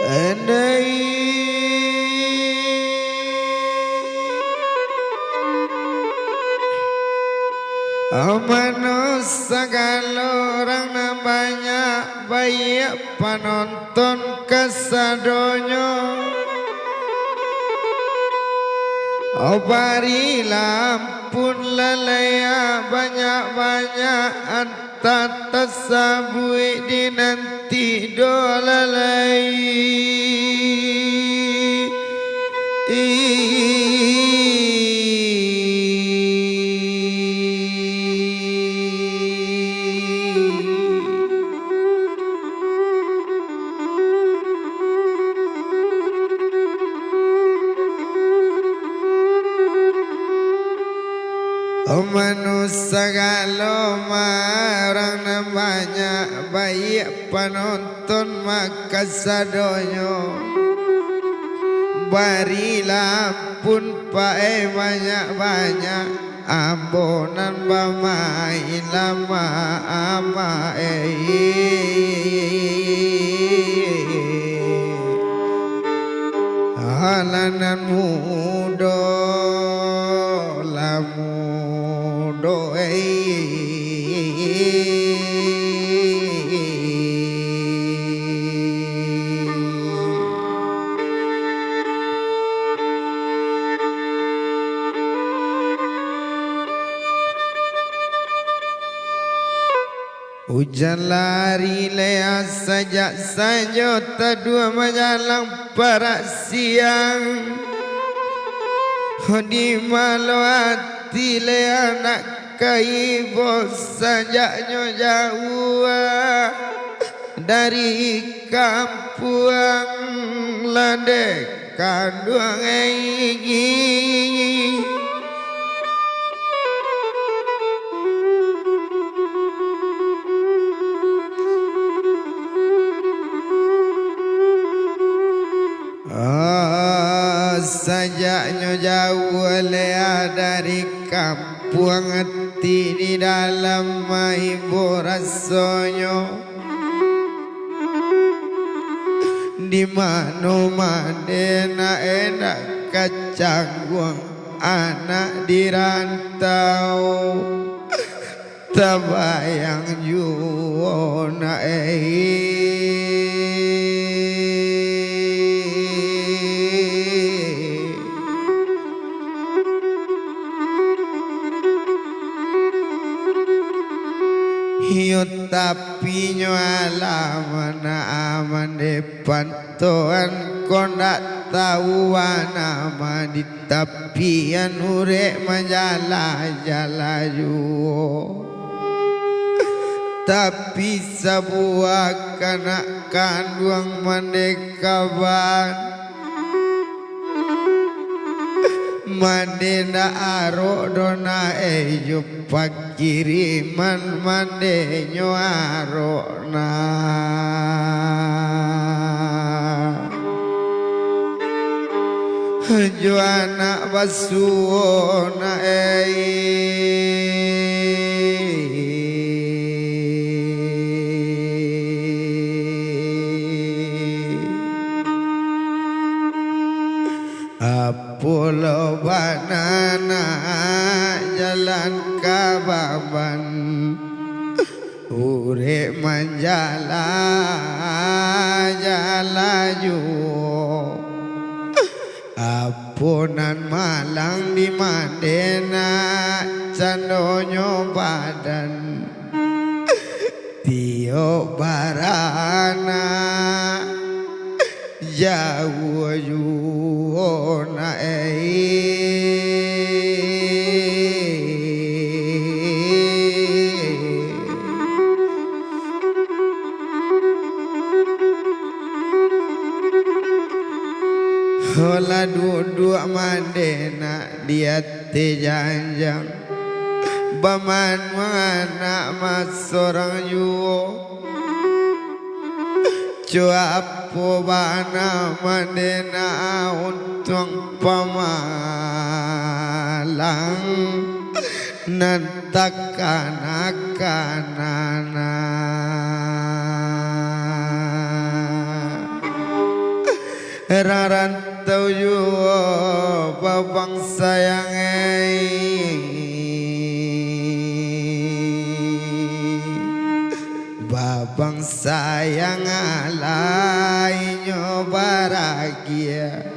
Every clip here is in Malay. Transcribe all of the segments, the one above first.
andai Amano segala orang namanya banyak penonton kesadonyo Bari lampun lalaya banyak-banyak anta tasabui di nanti dolalai Manusia kalau marang namanya baik penonton maka sadonyo bari lampun pae banyak-banyak ambonan bamai lama amae halanan mudo lamu doei hujan lari lea sajak saja dua menjalang para siang di malu hati le anak kai bos sajaknya jauh dari kampung ladek kanduang ini sajaknya jauh lea dari kampung hati di dalam ibu rasanya di mana enak kacangguang anak dirantau tabayang juona Hiyo tapi nyala mana aman depan Tuhan kau ndak tahu nama di tapian urek menjala-jala juo tapi sebuah kanak kandung mendekaban Mandena aro dona ejo pakiriman mandenyo aro na jo anak basuona Pulau banana jalan kababan urek manjala jalaju apunan malang di Mandena candonyo badan tio barana jauh juona Hola duduk Mandena dia tejanjang baman mana mas orang juo cuapo bana Mandena untung pamalang nantakan akanana rarantau yo babang sayangai babang sayang alainya bahagia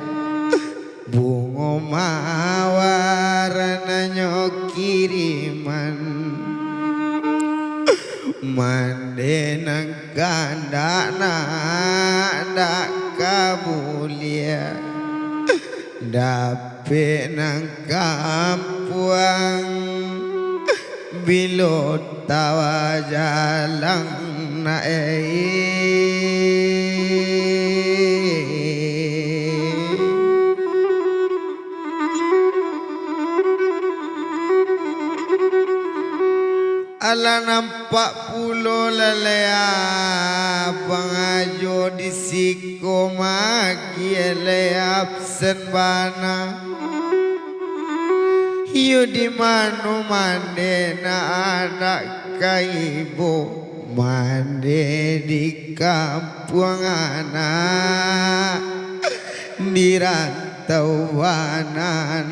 bunga mawar nanyo kiriman mandenang gandana dak kamulia dape nang kampuang bilo tawa jalang ala nampak pulo lalaya pengajo di siko magi ele absen bana hiyo di mano mande na anak kaibo mande di kampung anak di rantau anak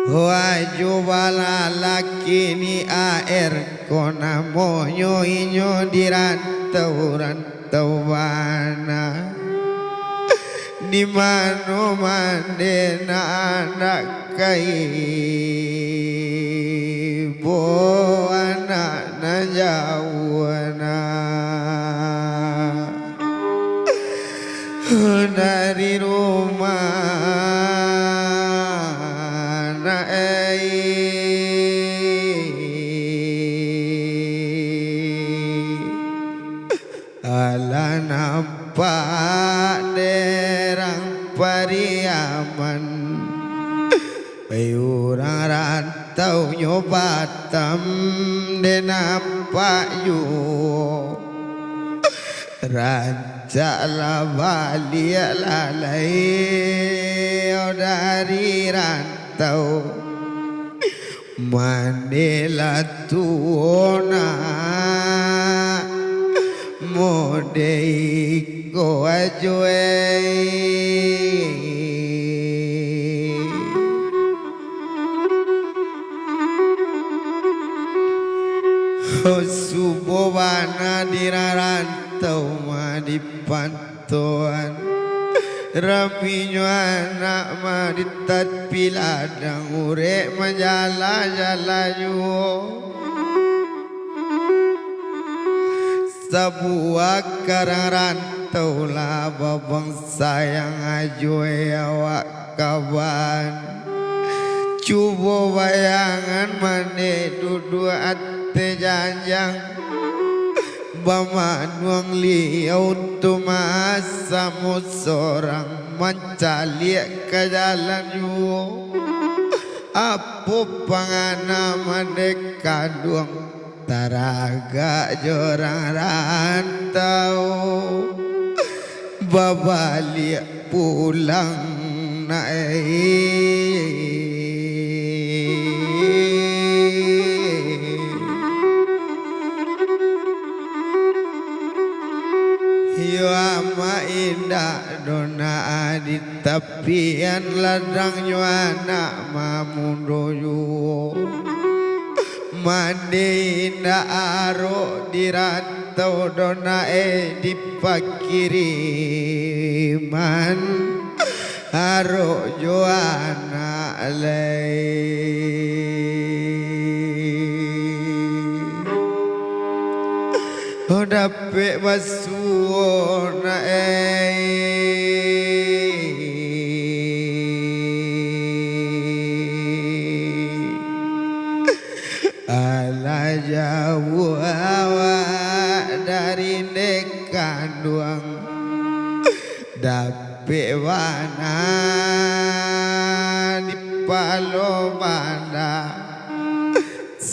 Waju bala laki ni air kona monyo inyo di rantau mana di mano mande na anak kaibo anak na jauh dari rumah ala nampak derang Pariaman orang rantau nyobatam de nampak yu raja la balik lalai dari rantau Mandela tuona modei ko ajoe subuh wana dirarantau ma di pantauan rapinya anak ma di tatpiladang urek menjala-jala yo sebuah karang rantau lah babang sayang ajoy awak kawan cuba bayangan mane duduk ate janjang bamanuang liau tu masa seorang mencalik ke jalan yu apa pangana mane kaduang taraga jorang rantau babalik pulang naik yo ama indah dona di tepian ladang yo anak mamundo yo mandinda aro di rantau dona di pakiriman aro joana lei dape basuona ala jauh awak dari nekandung dape wana di palomanda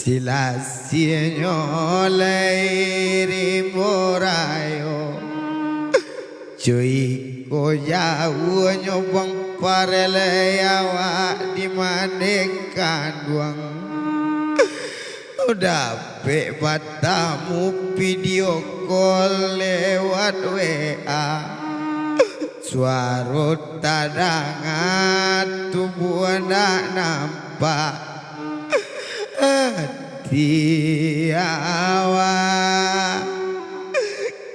sila sienyo leiri morayo cuy ko jauh nyobong pareleyawa di mandekan duang udah pe batamu video call lewat WA suara tadangan tubuh nak nampak tiawa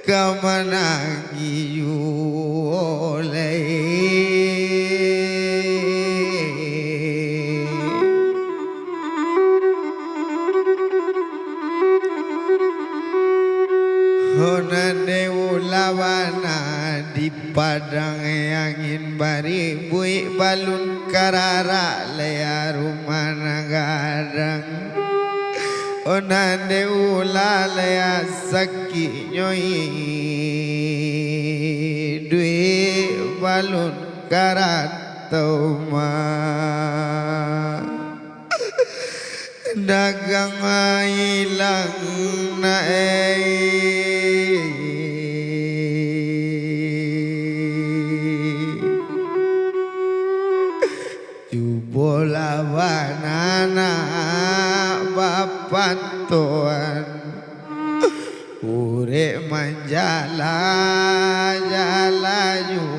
kemana Honane ulawana di padang angin bari bui balun karara lea rumah nagadang Honane ulalea saki nyoi dui balun karatoma dagang hilang naik jubola banana bapak tuan urek manjala jalayu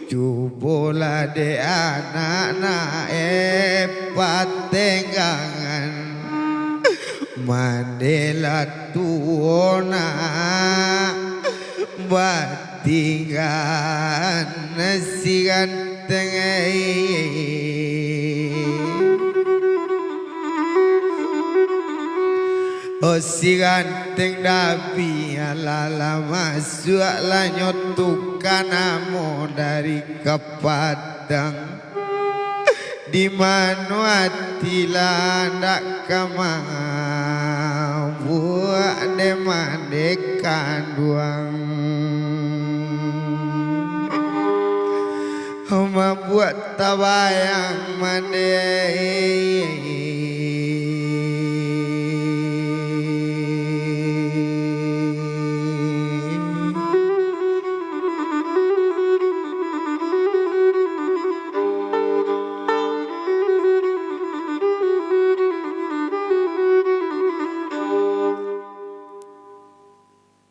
jubola de anak-anak patenggangan mandela tuona batingan si ganteng oh si ganteng dapi alala masuk lanyotukan amo dari kepadang di mana tilandak kamang buat demandekan duang homa buat tabayang mande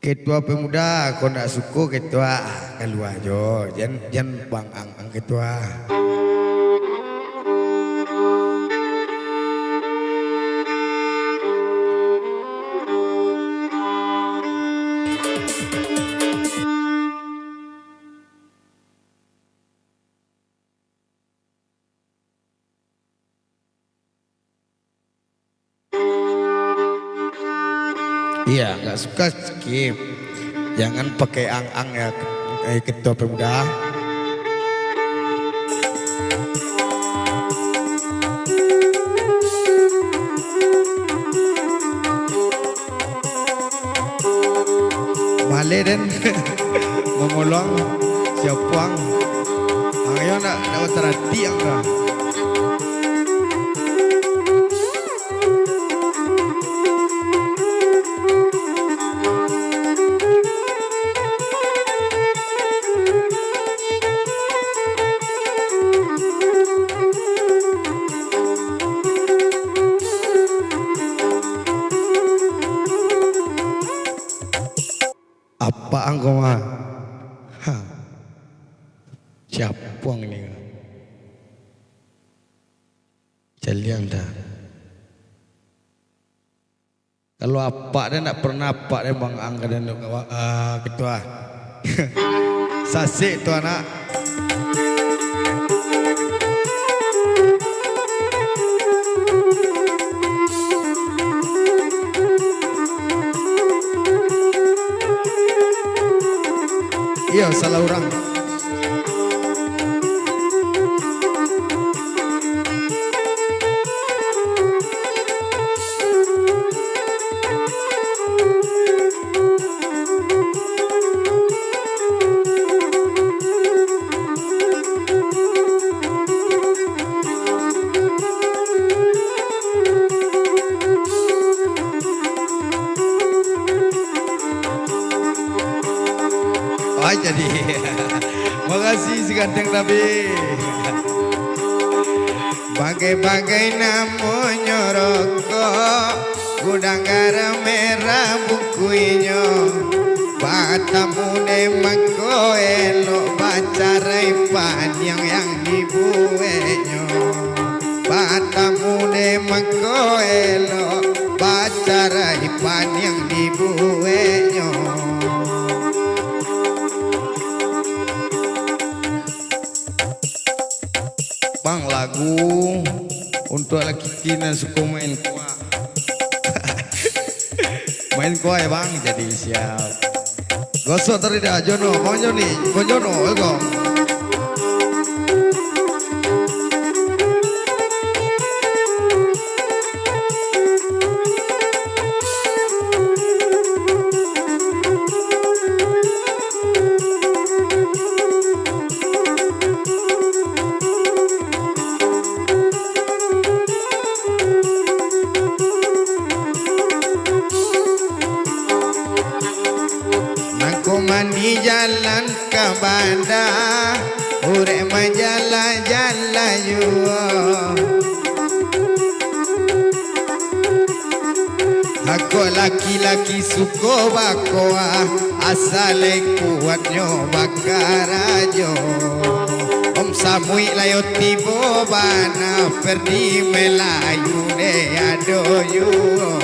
ketua pemuda kau nak suku ketua keluar jo jan bang ang ketua iya nggak suka skip jangan pakai ang-ang ya ketua pemuda balik dan ngomolong siapuang ayo nak terhati yang dah apa anggoma siapuang ni jaliang dah kalau apa dia nak pernah apa dia bang angga dan ketua sasik tu anak iya salah orang jadi Makasih si ganteng Nabi. Bagai-bagai namanya rokok, gudang garam merah bukuinya. Batamu demang ko elok bacarai panjang yang dibuatnya. Batamu demang ko elok bacarai panjang dibuatnya. Bang lagu untuk laki kina suka main kuah. Main kuah ya bang, jadi siap. Gosok tadi dah Jono, bang Joni, bang Jono, welcome. Mandi jalan ke bandar, urek menjalan-jalan jua. Aku laki-laki suko bakoa, asal kuatnya bakar aja. Om samui layo tibo bana, perdi Melayu de ado jua.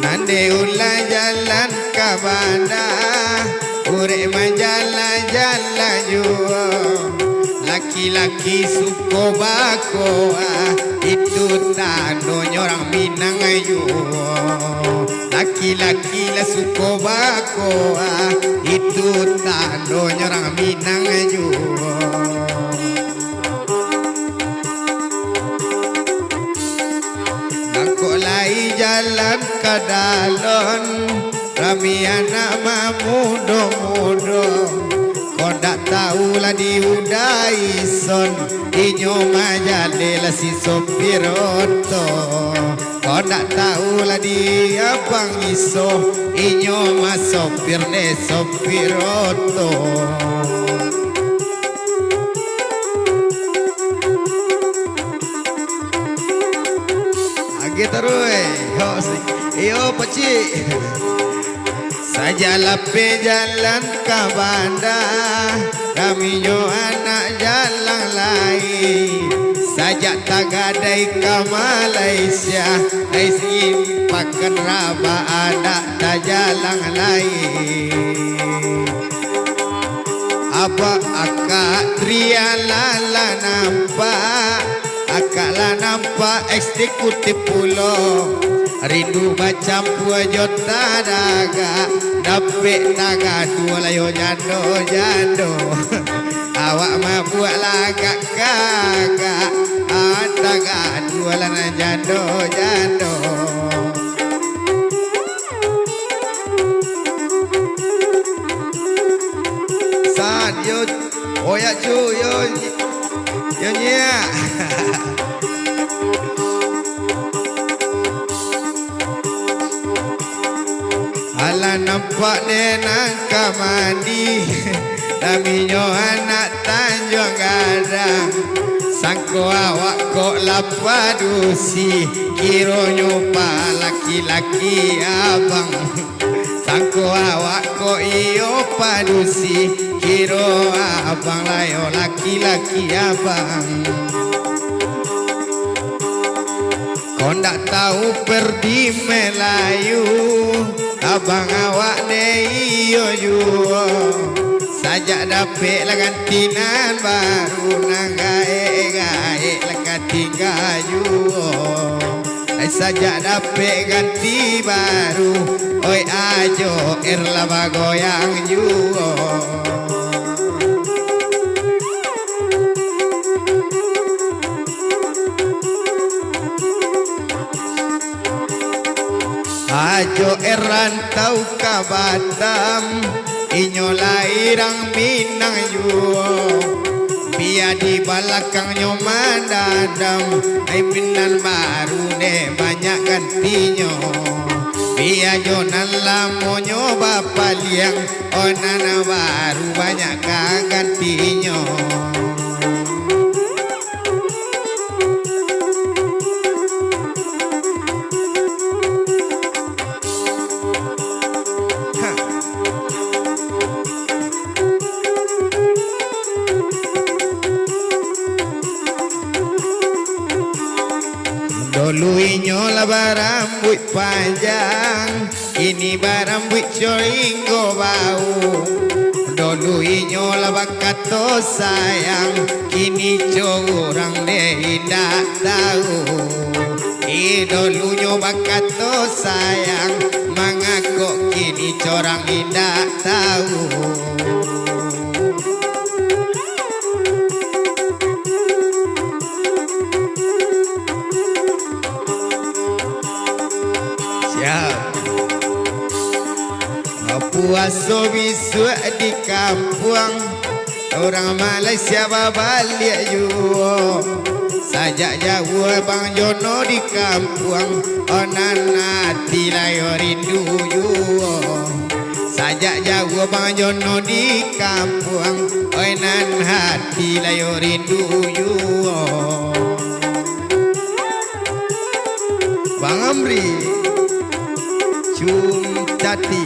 Nande ulah jalan ke bandar, urek menjalan-jalan jua. Laki-laki suko bakoa, itu tandanya orang Minang jua. Laki-laki lah suko bakoa, itu tandanya orang Minang jua. Lai jalan ke dalon, rami anak muda-muda. Kau tak tahulah diudai son, inyo majalela si sopir oto. Kau tak tahulah di abang iso, inyo mas sopir ne sopir oto. Terus, yo peci. Saja lape jalan ke bandar, kami yo anak jalan lain. Saja tagadai ke Malaysia, aisin pakan raba anak tak jalan lain. Apa akak trialala nampak, akaklah nampak eksekutif pulau. Rindu macam buah jota daga, dapet naga dua layo jando-jando. Awak mah buat lagak kagak, daga dua lana jando-jando. San yo, oya cu yo nya. Ala nampak nenang kamandi, daminyo anak Tanjung Gadang. Sangko awak kok lapadusi, kironyo pa laki-laki abang. Sangko awak kok iyo padusi, kiro abang layo laki-laki abang. Kau tak tahu perdi Melayu, abang awak de iyo juo. Sajak dapet lah gantinan baru, nang gae-gae lah katinggal juo. Sajak dapet ganti baru, oi ajo erla bagoyang juo. Ajo rantau ke Batam, inyo lairang Minang juo. Biar di belakangnya mandadam, ai pinan baru deh banyak gantinya. Biajonan lamonyo bapak liang onana baru banyak gantinya. Dulu inyola barambut panjang, ini barambut coringgo bau. Dulu inyola bakato sayang, kini corang tidak tahu. Dulu nyo bakato sayang, mangako kini corang tidak tahu. Puasa bisu di kampung, orang Malaysia balik juga. Sajak jauh Bang Jono di kampung, onana tilayo rindu juga. Sajak jauh Bang Jono di kampung, onan hati layo rindu juga. Bang Amri cum cati.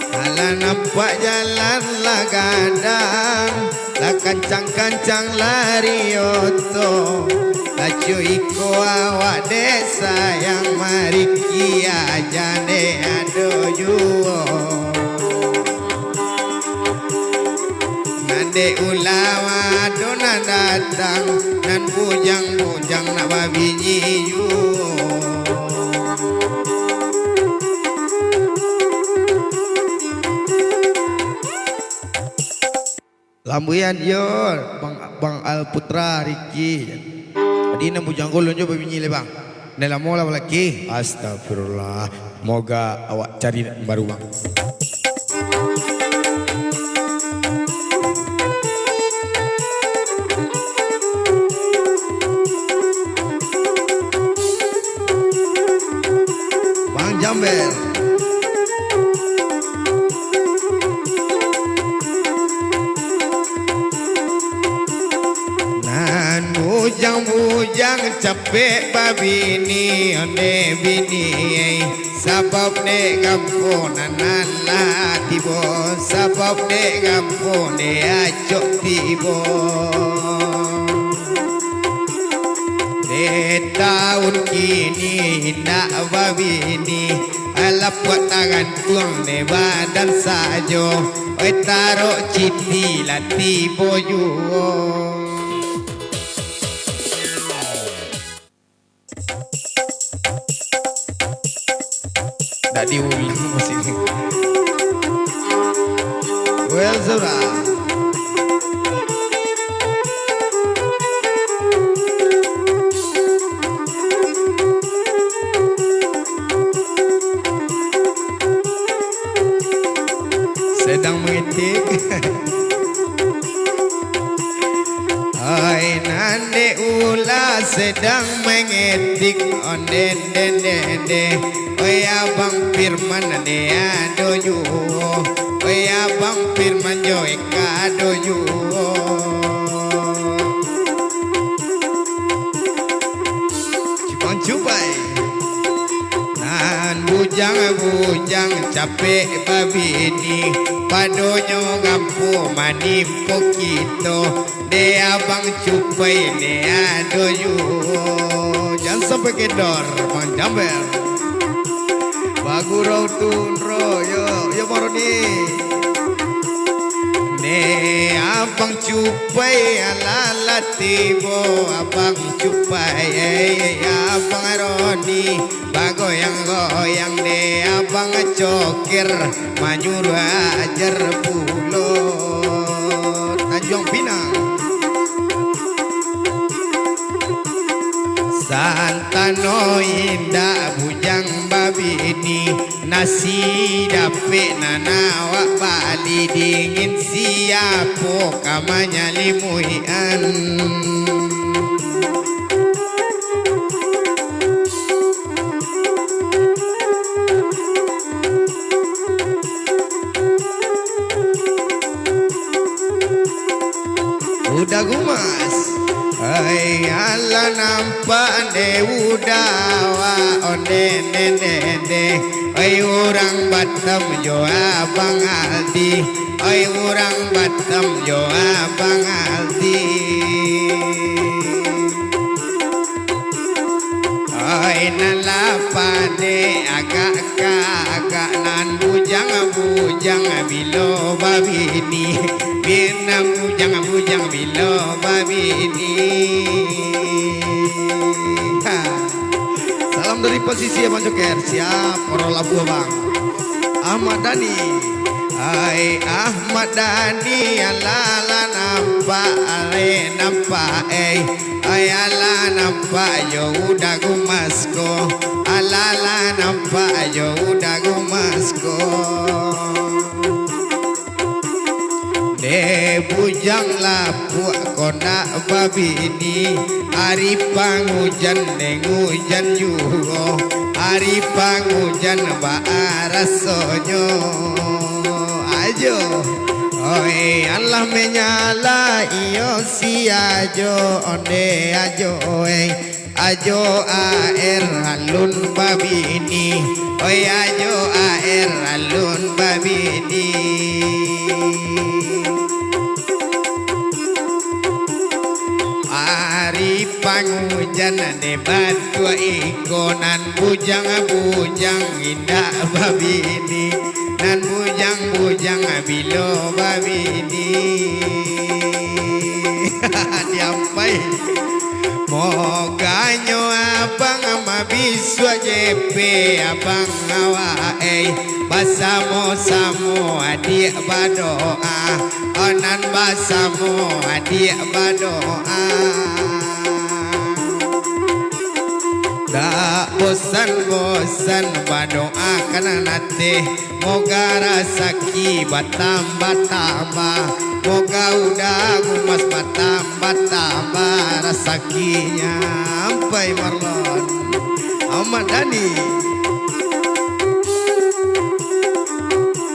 Ala nampak jalan lah gadang, lah kancang-kancang lari oto. Lacu iko awak dek sayang, mari kia jane ado juo. Nande ulama dona datang, nan bujang-bujang nak babinyi yu. Lambuyan yo Bang Al Putra Riki. Tadi nan bujang golon jo babinyi le bang. Nela mola lagi. Astagfirullah. Moga awak cari baru bang. Jambel nan bujang-bujang capek babini onde bini sabab ne gampo nanan lah tibo sabab ne gampo ne acok tibo tahun kini nak babini ala buat tangan tuang ne badan sajo oi taruh citi lati boju dah diulang masih well Zura. Sedang mengetik. Hai nande ula sedang mengetik onden den den den. Oi abang Firman ade ado ju. Oi abang Firman jo ado ju. Cipang cubai. Nan bujang-bujang capek babini padonyo gampo mani pokito de abang cupai de ado yu jangan sampai kedor Bang Jambel bagurau tunro yo maroni ne abang cupai ala tibo abang cupai abang roni bagoyang-goyang de abang cokir manyuru ajar pulo Tanjung Pinang santano indah bujang babini nasi dapet nanawa bali dingin siapo kamanya limuian ala nampak de udawa onde nende oi orang Batam jo abang Aldi oi orang Batam jo abang Aldi oi nalapane agak nan bujang bilo babini Bina bujang bilo babini. Salam dari posisi Abang Joker, siap orang labu Abang Ahmad Dhani. Hai Ahmad Dhani alala nampak ala nampak yo udah gumasko alala nampak yo udah gumasko de bujang lapu kona babi ini hari pangujan hujan juga hari pangujan baarasonyo ajo oi Allah menyala iyo si ajo onde ajo ajo air alun babi ini oi ajo air alun babi ini hari pangujan de batu ikonan bujang indah babi ini nan bujang bilo babi ini diampai moganyo abang mabiswa JP abang awae basamo adik badoa onan basamo adik badoa dak bosan badoa kana nate moga rasaki batambah moga udah gumas batambah rasakinya sampai Marlon Ahmad Dhani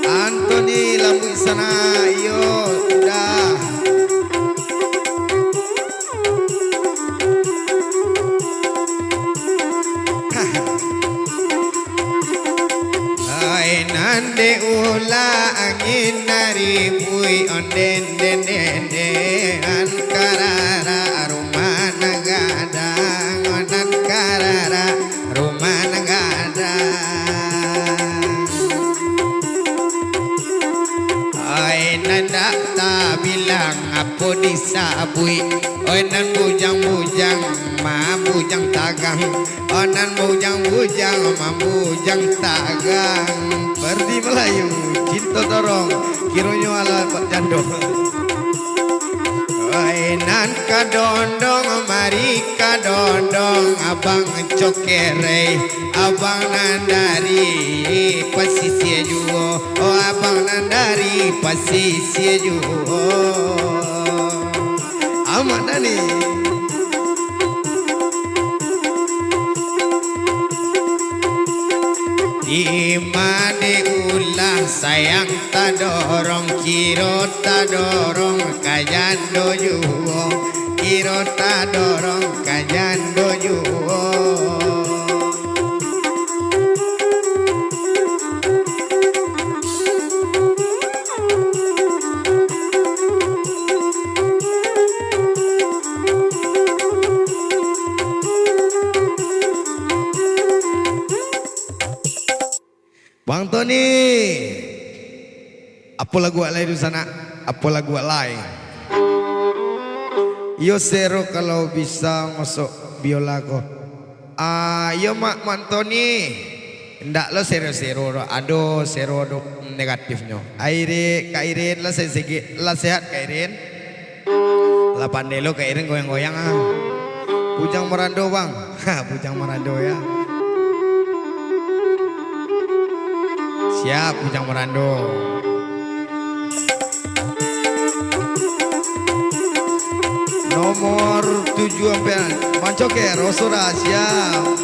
Anthony lampu sana yo udah nande ula angin nari bui onden dende an karara rumah nagadang onan karara rumah nagadang ai nanda ta bilang apa disabui oi nan bujang ma bujang tagang onan bujang ma bujang tagang Perdi Melayu, cinta dorong, kironyo ala Pak Jando. Wainan kadondong, mari kadondong, abang cokere, abang nandari pasisi juo, oh abang nandari pasisi juo. Ahmad Dhani. Imane ulah sayang tadorong kiro tadorong kajando juo kiro tadorong kajando juo Bang Tony, apa lagu alay di sana? Apa lagu alay? Yo sero kalau bisa masuk biola ko. Yo mak Tony, ndak lo sero. Aduh sero negatifnya. Kairin lah segi lah sehat Kairin. Lah pandai lo Kairin goyang-goyang ah. Bujang Merando bang, Bujang Merando ya. Siap Bujang Merando. Nomor 7 ampean Mancoke Rosora siap.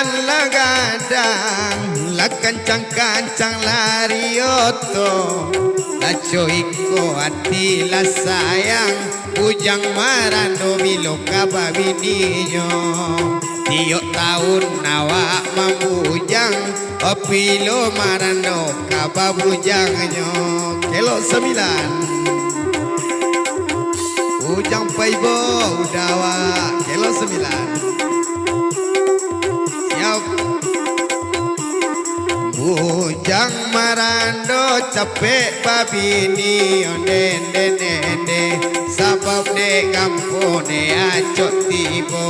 dan lagadang la kancang-kancang larioto la coiko hati la sayang bujang marando biloka babininya tiok tahun nawa mambujang opilo marando kababujangnya kelo 9 ujang paibo udawa kelo 9 siap bujang marando capek babini onden dende sabab de kampune acok tibo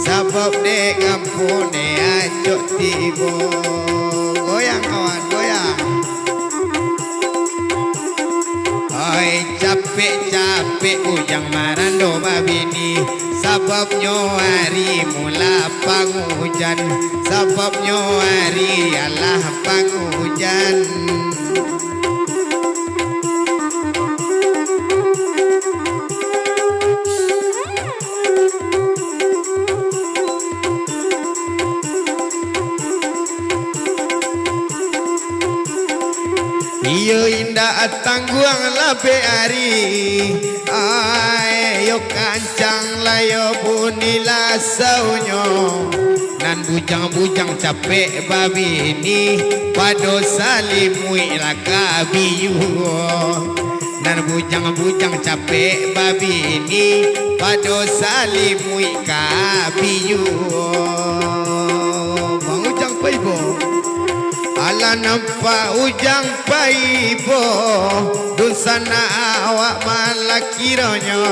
sabab de kampune acok tibo goyang kawan goyang oi capek-capek ujang marando babini sababnya hari mula panghujan sababnya hari alah panghujan iyo indah tangguang labe ari ayo kancang layo bunila saunyo nan bujang-bujang capek babini pado salimui laka biyu nan bujang-bujang capek babini pado salimui ka biyu bang ujang paibo ala nampak ujang paibo dusana awak malakironyo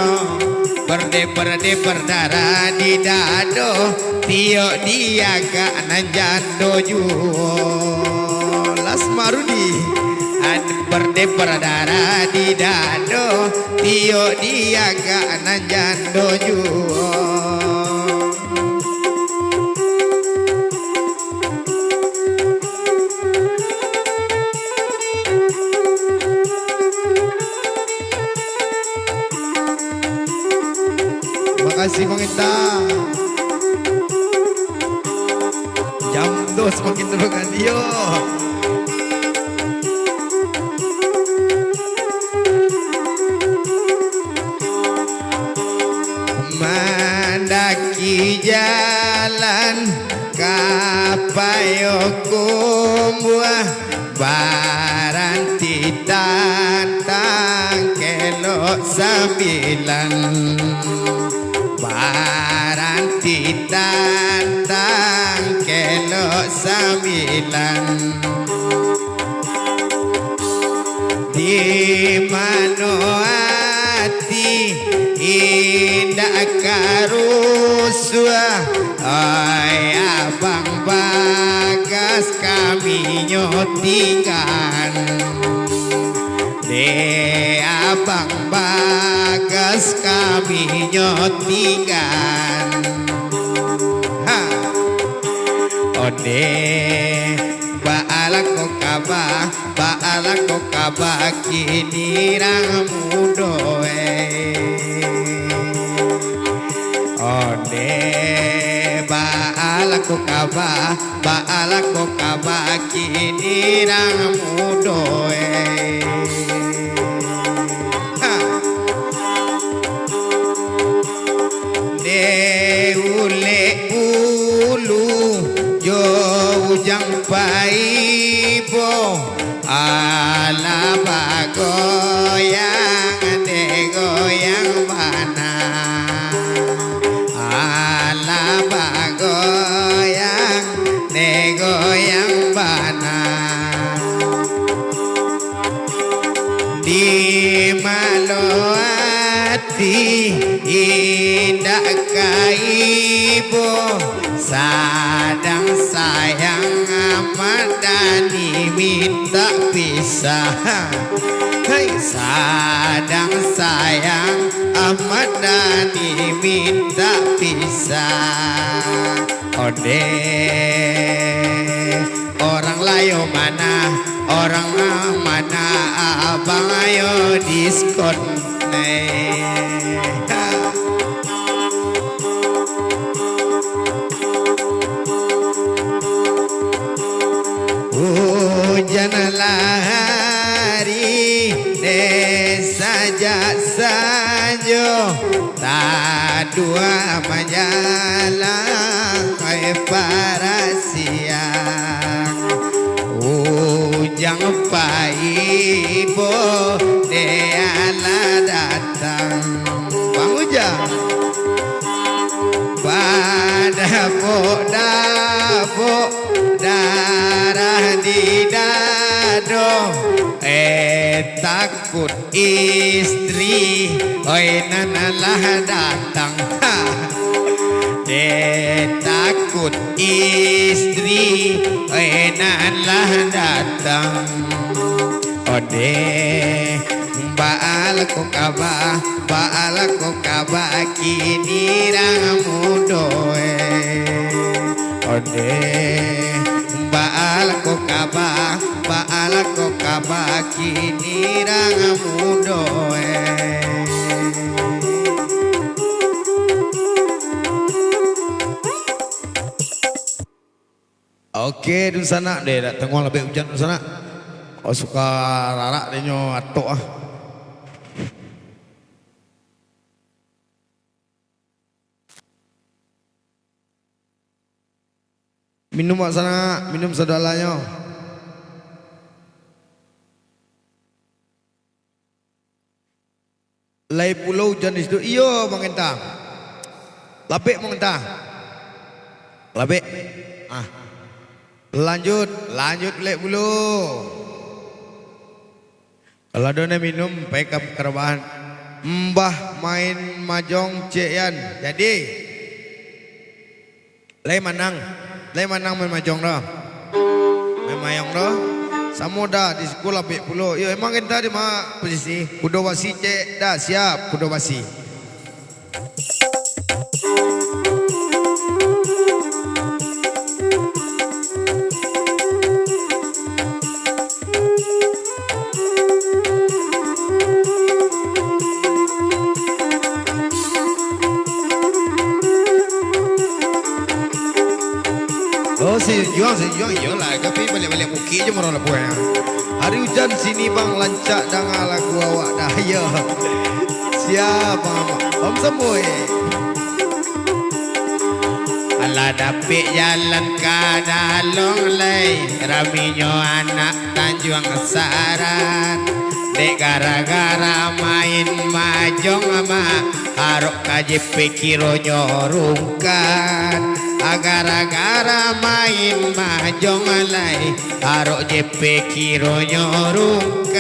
berde berdarah di dado tiok dia gak nanjando juo las marudi berde berdarah di dado tiok dia gak nanjando juo kasih Bang Ita jam 2 semakin terbukan yo mendaki jalan kapayo kumbuah baranti tantang kelok 9 baranti tantang kelok 9 di mano hati indah karusua ay abang bagas kami nyotingan de abang bagas kami nyotingan ha ode baala ko kaba kini ramudoe ode baala ko kaba kini ramudoe ujang paibo ala bagoyang de goyang mana ala bagoyang de goyang mana di malo hati indah kaibo sadang sayang amat dani minta pisah hey, sadang sayang amat dani minta pisah ode orang layo mana orang mana abang ayo diskon para siang ujang paibo deala datang Bang Ujang pada dabo darah di dado takut istri oi nanalah datang takut istri nanalah datang ode baal ko kaba kini ramudoe ode baal ko kaba kini ramudoe. Oke, di sana deh, tengok lebih hujan di sana. Oh suka larak deh nyo atok ah. Minum mak sana, minum sedalanya. Lai pulau hujan di situ, iyo Bang Entah. Labek Bang Entah. Labek. Ah. Lanjut lek dulu. Kalau ada minum pakai kerabahan. Mbah main mahjong ceyan. Jadi lek manang main mahjong dah. Main mahjong dah. Samoda di sekolah pek pulo. Yo emang kita di mana posisi? Kudo basi cek dah siap kudo basi. Oh si Juang iyalah tapi balik-balik bukit je marah lapu ya. Hari hujan sini bang lancak dengan lagu awak dah ya. Siapa om semua Ala dapik jalan kadalong lay raminyo anak Tanjung Saran dek gara-gara main mahjong ama harok KJP kiro nyorungkan gara-gara main mahjong lay harok JP kiro nyorungkan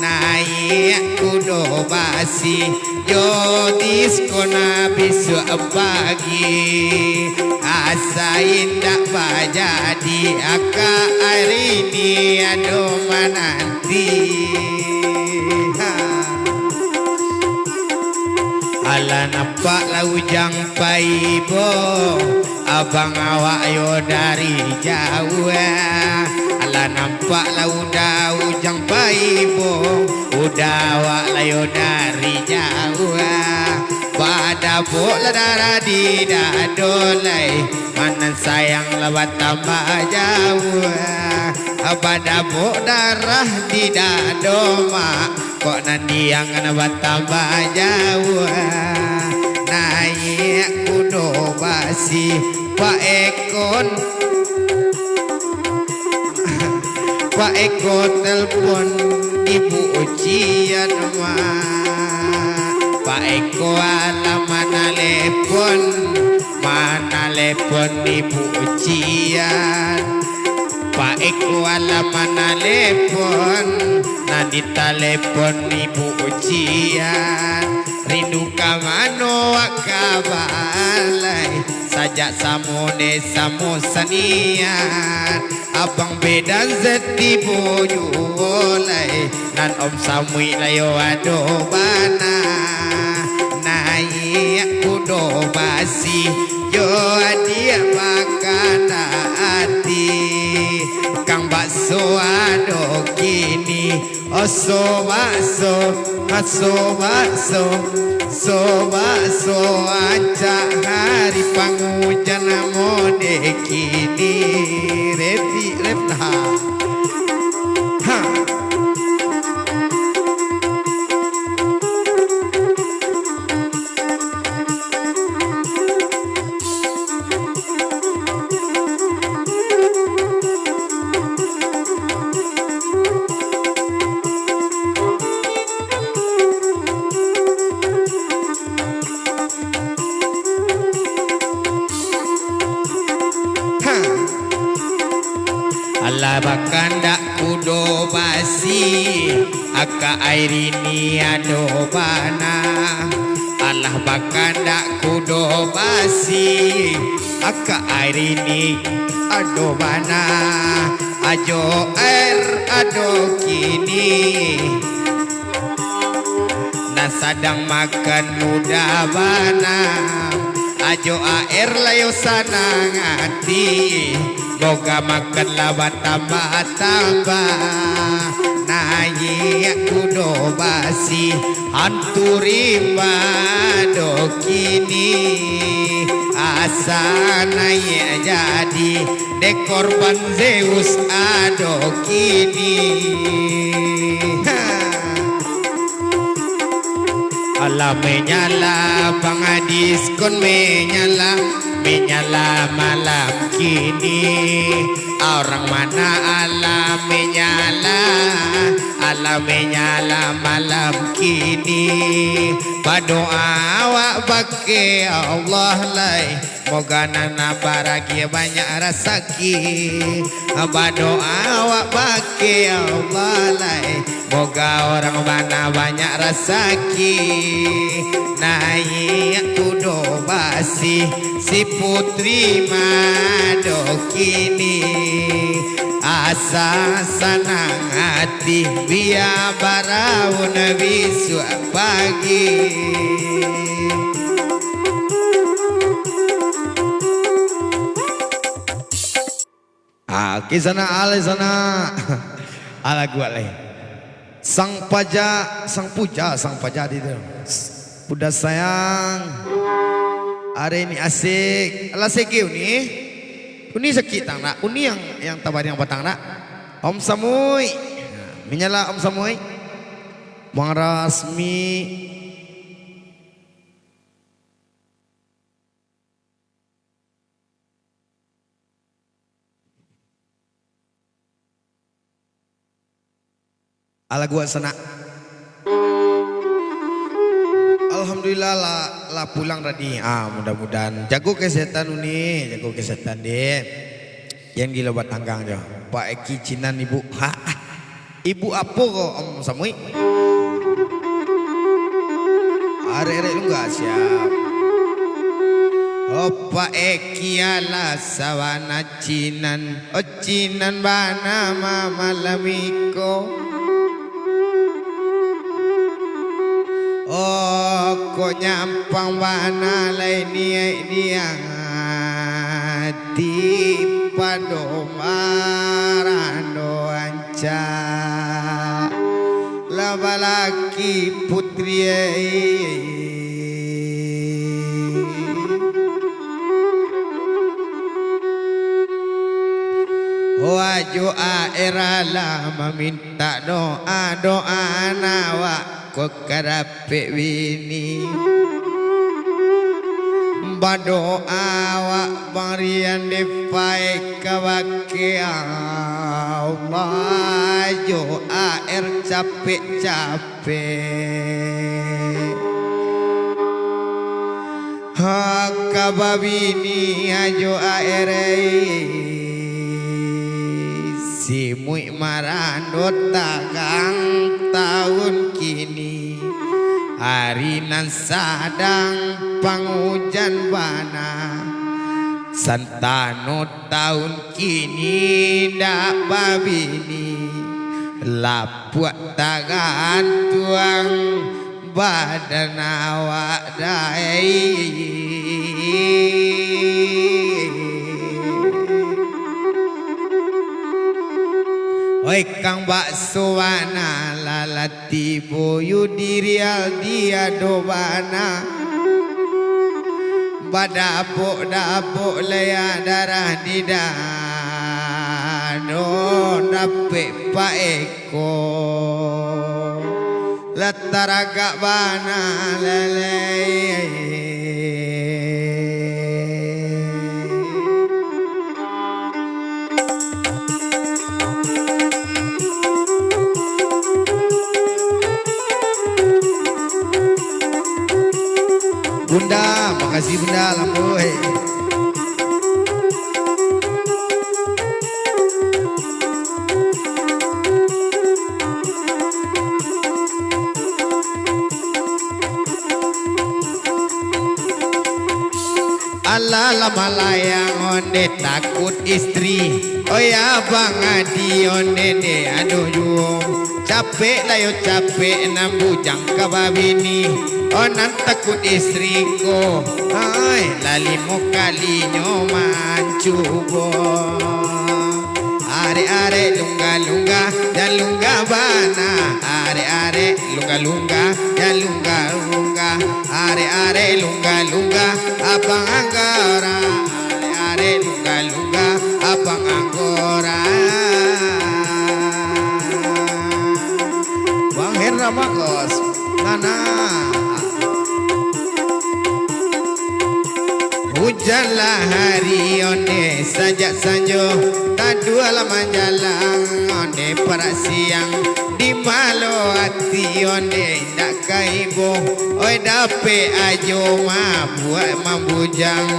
naik kudo basi yo diskona besok pagi asa indah jadi aka hari ini aduh menanti ala nampak laujang paibo abang awak yo dari jauh ala nampak laujang paibo udah awak layo dari jauh pada bola darah di dadolai mana sayang lewat tambah jauh pada bola darah di dadoma kok nanti yang lewat tambah jauh naik kudo basi Pak Ekon Pak Eko telepon Ibu ujian Pak Eko ala mana lepon Ibu ujian Pak Eko ala mana lepon nanti telepon Ibu ujian rindu kamano wakabalai sajak samune samusanian abang bedan zeti boyolai nan om samui layo adobana naik kudo basi yo adia makana ati kang bakso ado kini oso bakso so ancak hari pangujan mode kini repna ha Allah bakanda kudo basi aka airini adobana Allah bakanda kudo basi aka airini adobana ajo air ado kini na sadang makan muda bana ajo air layo sanang hati boga makan labat tambah-tambah nayi kudo basi hanturi do kini asa nayi jadi dekorban Zeus ado kini Allah menyala pangadiskon menyala malam kini orang mana Allah menyala malam kini berdoa awak bake Allah lai moga nana bahagia banyak rezeki berdoa awak bake Allah lai moga orang mana banyak rezeki naik kudo basi si putri mado kini asa senang hati biar baraun bisu pagi kisana ala sana ala gua leh sang puja di dalam udah sayang hari ini asik ala sekeu uni sakit tang nak uni yang tabar yang batang nak Om Samuy menyala Om Samuy Bang Rasmi ala gua sana alhamdulillah lah pulang tadi mudah-mudahan jago kesehatan deh yang gila buat tanggang jo Pak Eki Cinan ibu ibu apa kok Om Samuy are-are lu gak siap Pak Eki ala sawana Cinan Cinan bana malamiko kok nyampang bana lain dia hati pado marano anca labalaki putri wajo era lama minta doa nawa kok karape wini bado awak barian depai kawake Allah jo air capek-capek kababini ajo air si mui marandot tagang tahun kini hari nan sadang panghujan bana santano tahun kini dak babini lapuak tagan tuang badan awak dai oi kang bakso wana lalati boyu dirial dia dobana badapok lea darah di dano nape pak eko lataraga bana lele Bunda, makasih Bunda lamboy. onde takut istri. Oh ya Bang Adi onde de aduh yung capek lah yo capek enam bujang kababini. Oh nan takut istriku. Ay lali mo kalinyo mancubo. Are are lunga lunga ya lunga bana. Are are lunga lunga ya lunga lunga. Are are lunga lunga abang anggora. Are are lunga lunga abang anggora. Bang Hendra Makos mana? Hujanlah hari onde sajak sanjo tadua lama jalan onde para siang di malo hati onde ndak kaibo oi dape ajo ma buat mambujang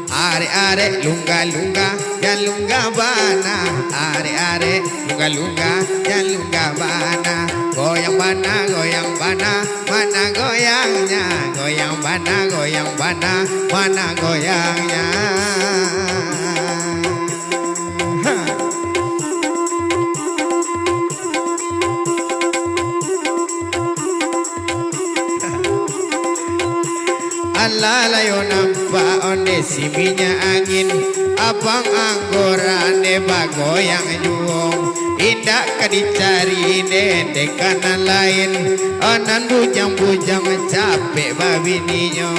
are are lunga lunga ya lunga bana are are lunga lunga ya lunga bana goyang bana mana goyangnya goyang bana mana goyangnya. Allah layo nampak onde siminya angin abang anggora ne bagoyang juong indak kadicari de kanan lain onan bujang-bujang capek babininya.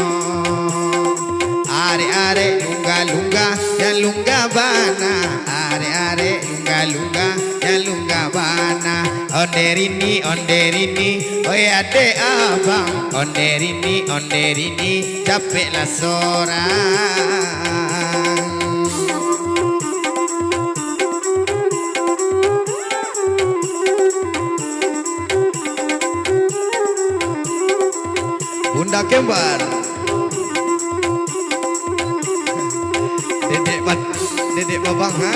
Are are lunga lunga ya lunga bana. Are are lunga lunga ya lunga bana. Onde rini oi ade abang. Onde rini capek lah sorang. Bunda Kembar Dedek babang ha.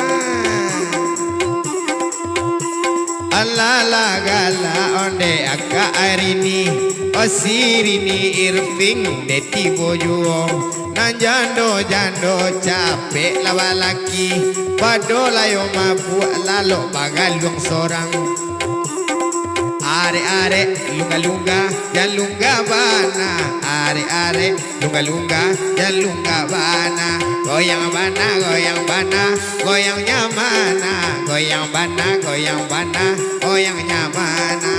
Alala gala onde aka airini osirini irving deti bojo nan jando capek lawa laki padola yo mabu lalo bagalung sorang. Are are lunga lunga ya lunga bana. Are are lunga lunga ya lunga bana. Goyang bana goyangnya mana. Goyang bana goyangnya mana.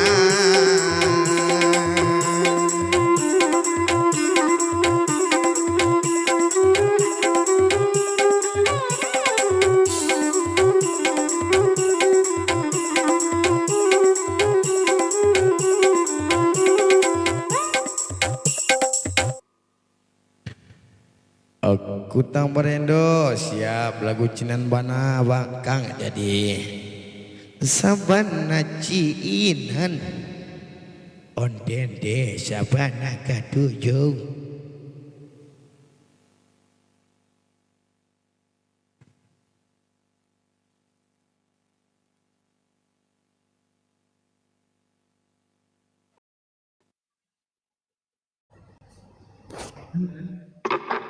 Kutang Berendo siap lagu cinan bana bakang jadi sabana ciinan ondende sabana katujung.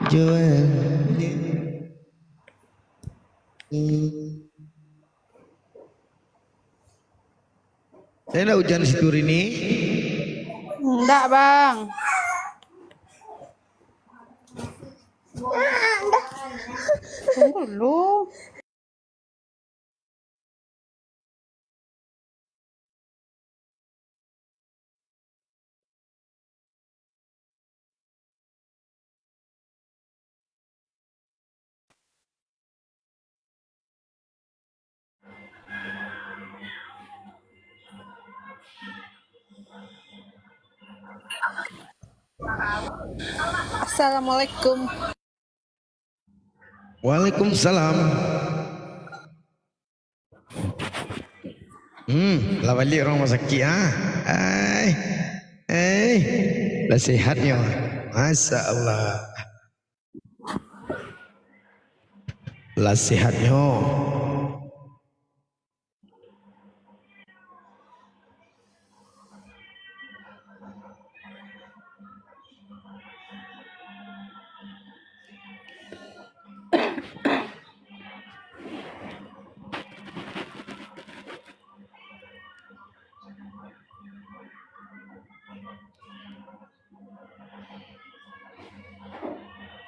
Jual Ada hujan situr ini? Enggak, Bang. Tunggu dulu. Assalamualaikum. Waalaikumsalam. Lah balik orang masaki ah. Lah sehatnya. Masya Allah. Lah sehatnya.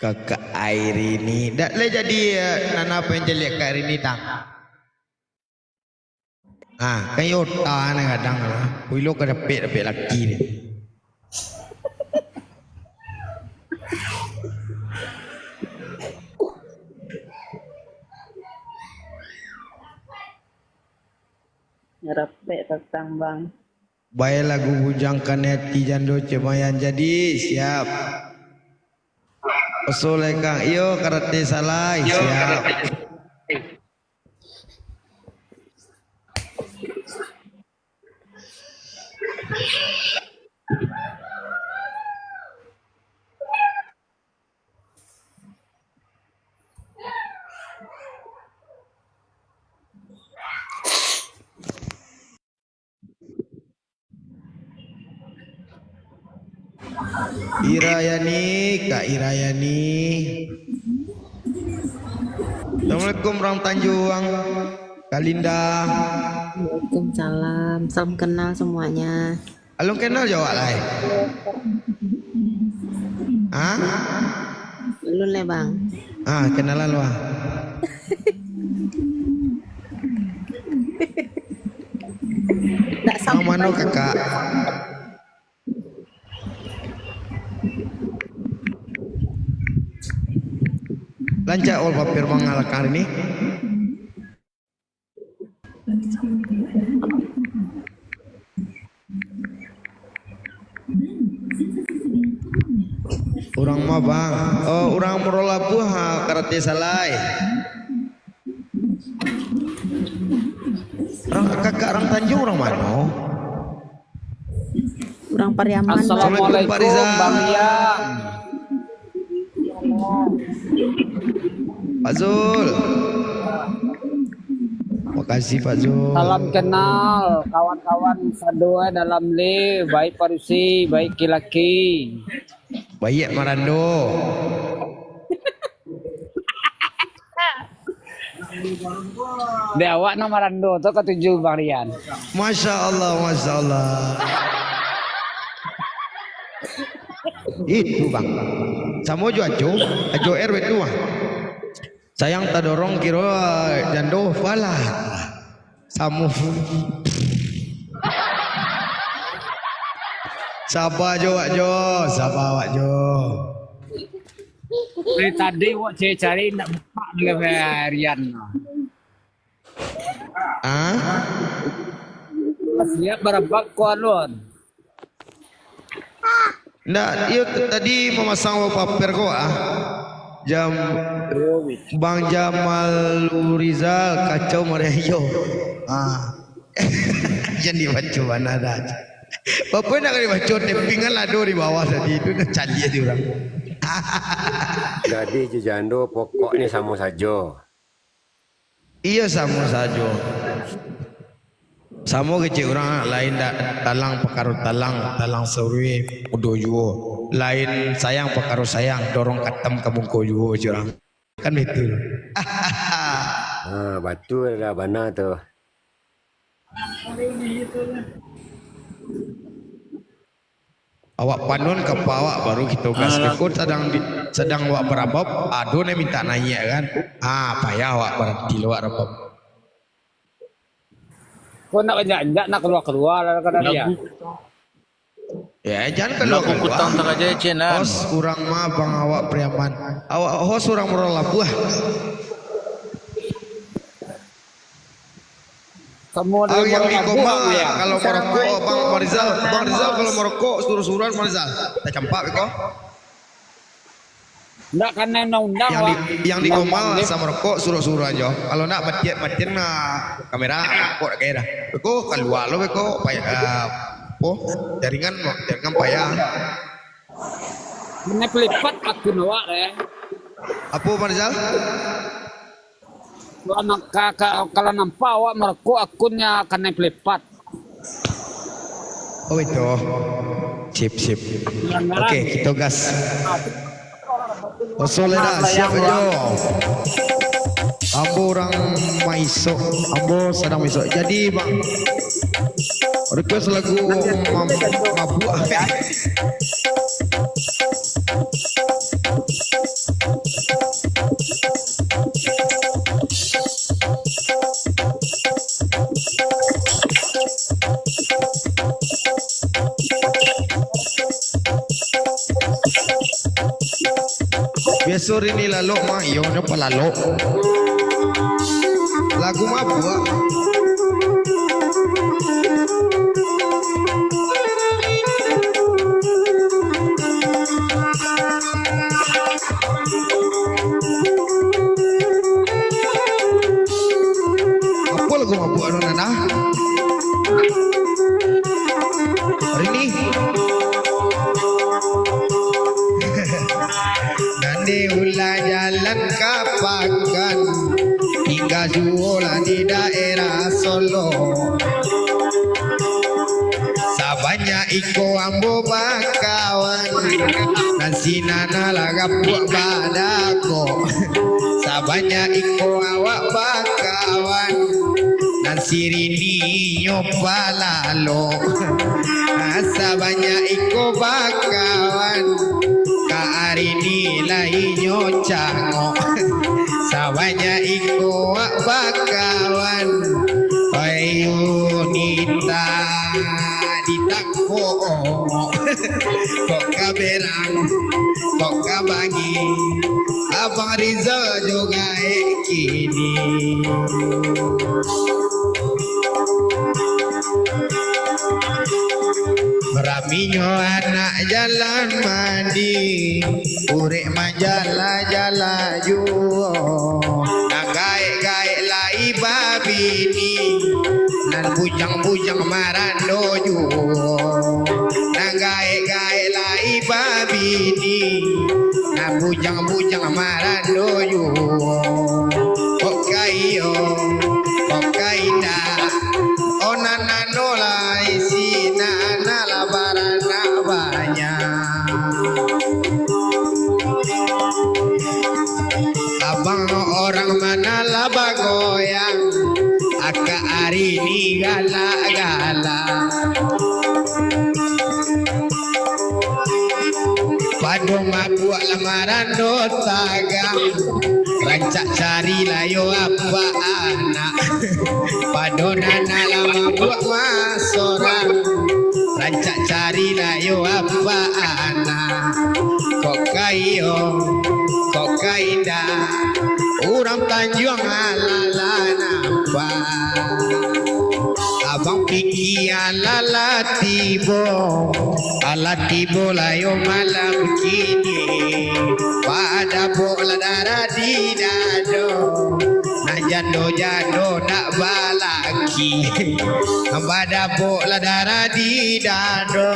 Kakak Airini. Dak le jadi nana apa yang jelek Kak Airini tang. Kayo ta na kadang lah. Puilo ka dapet laki ni. Nyerepek tentang bang. Baik lagu bujangkan hati jando cemayan jadi siap. Usul Kang iyo karate salai siap. Irayani, Kak Irayani. Assalamualaikum orang Tanjung. Kalinda. Waalaikumsalam, salam kenal semuanya. Alung kenal jawab lah. Lu le bang. Kenalan lu. Tak Mang mano kakak? Lancar wallpaper mengalahkan ini. Orang mah bang, orang merolabuh karate salai. Kakak orang Tanjung orang mana? Orang Pariaman. Assalamualaikum Pak Rizal. Bang Yang. Pak Zul. Makasih Pak Zul. Salam kenal kawan-kawan sadua dalam le, baik parusi, baik kilaki. Baik Marando. De awak nama Rando tu ketujuh Bang Rian. Masya Allah, Masya Allah. Itu bang. Sama jo ajo RW 2. Sayang tak dorong kira jando falah. Samu. Sabar jo sabar awak jo. Dari tadi awak cari nak buka dengan Rian. Siap berapa kualon? Nggak, iya tadi memasang wallpaper kok Jam Bang Jamal Rizal kacau Mario. Jadi baca mana dah. Bapak nak kali baca tempingan lado di bawah tadi itu nak cari dia orang. Jadi jujando pokoknya sama saja. Iya sama saja. Sama kecil orang lain dak talang pekaru talang sauri udo juo. Lain sayang pekaru sayang dorong katam kabungko juo orang. Kan betul. Betul lah benar tu. Awak panun ke awak baru kita gas ikut sedang awak berabab aduh ne minta nanya kan. Payah awak berhenti luar rabab. Kau nak jangan nak keluar kata dia. Ya jangan keluar. Hos kurang mah bang awak Priaman. Awak hos orang merolabuh. Semua yang di koma kalau merokok bang Rizal kalau merokok suruh-suruhan Rizal. Tak campak beko. Ndak kan undang-undang yang di koma sama merokok suruh-suruh aja. Kalau nak matiin kamera kok kayak dah. Beko keluar lo beko payah. Jaringan payah. Menepelipat akun awak Apa Rizal? Kalau nampak awak merokok akunnya akan naik lipat. Oh itu. Sip. Oke, kita gas. Soledad siap aja. Ambo orang maisok. Ambo sedang maisok. Jadi bang, request lagu mabuk. Besok ini lalu mah iyo nya pelalo. Lagu mah buat. Apa lagu mah buat nana? Hari ini Nande ulah jalan kapakan hingga Juola di daerah Solo. Sabanya iko ambo bakawan nasi nana laga buat badako. Sabanya iko awak bakawan nasi rini nyopalalo. Sabanya iko bakawan Kaarini lainyo cango. Sabanya iko bakawan ayunita ditangko. Kok kaberang kok kabangi Abang Rizal juga kini. Raminyo anak jalan mandi urek manjala jala juo nagae-gae lai babini nan bujang-bujang marando juo nagae-gae lai babini nan bujang-bujang marando juo kok kayo kok kaida onanano lai sina barana banyak. Abang orang mana lah bagoyang aka hari ini gala-gala. Padu mabuak lamaran do tagang rancak cari layo apa anak. Padu nana lama buat masorang rancak cari layo apa anak. Kok kayo kok kaida orang Tanjung alala nampak. Abang Piki ala tibo layo malam kini pada bola darah di dado nak jando nak balaki pada bola darah di dado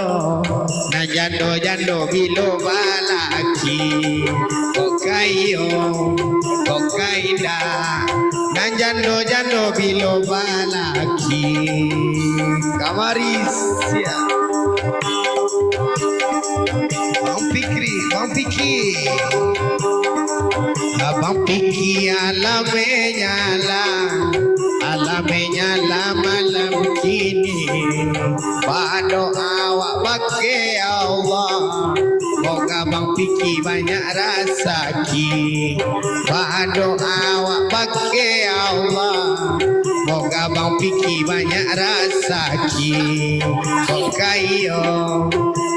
nak jando bilo balaki kok kayo kok kaida nan jando bilo balaki kamaris ya Bang Piki alame nyala malam kini pado awak pakai Allah moga Bang Piki banyak rasaki pado awak pakai Allah moga Bang Piki banyak rasaki kok kayo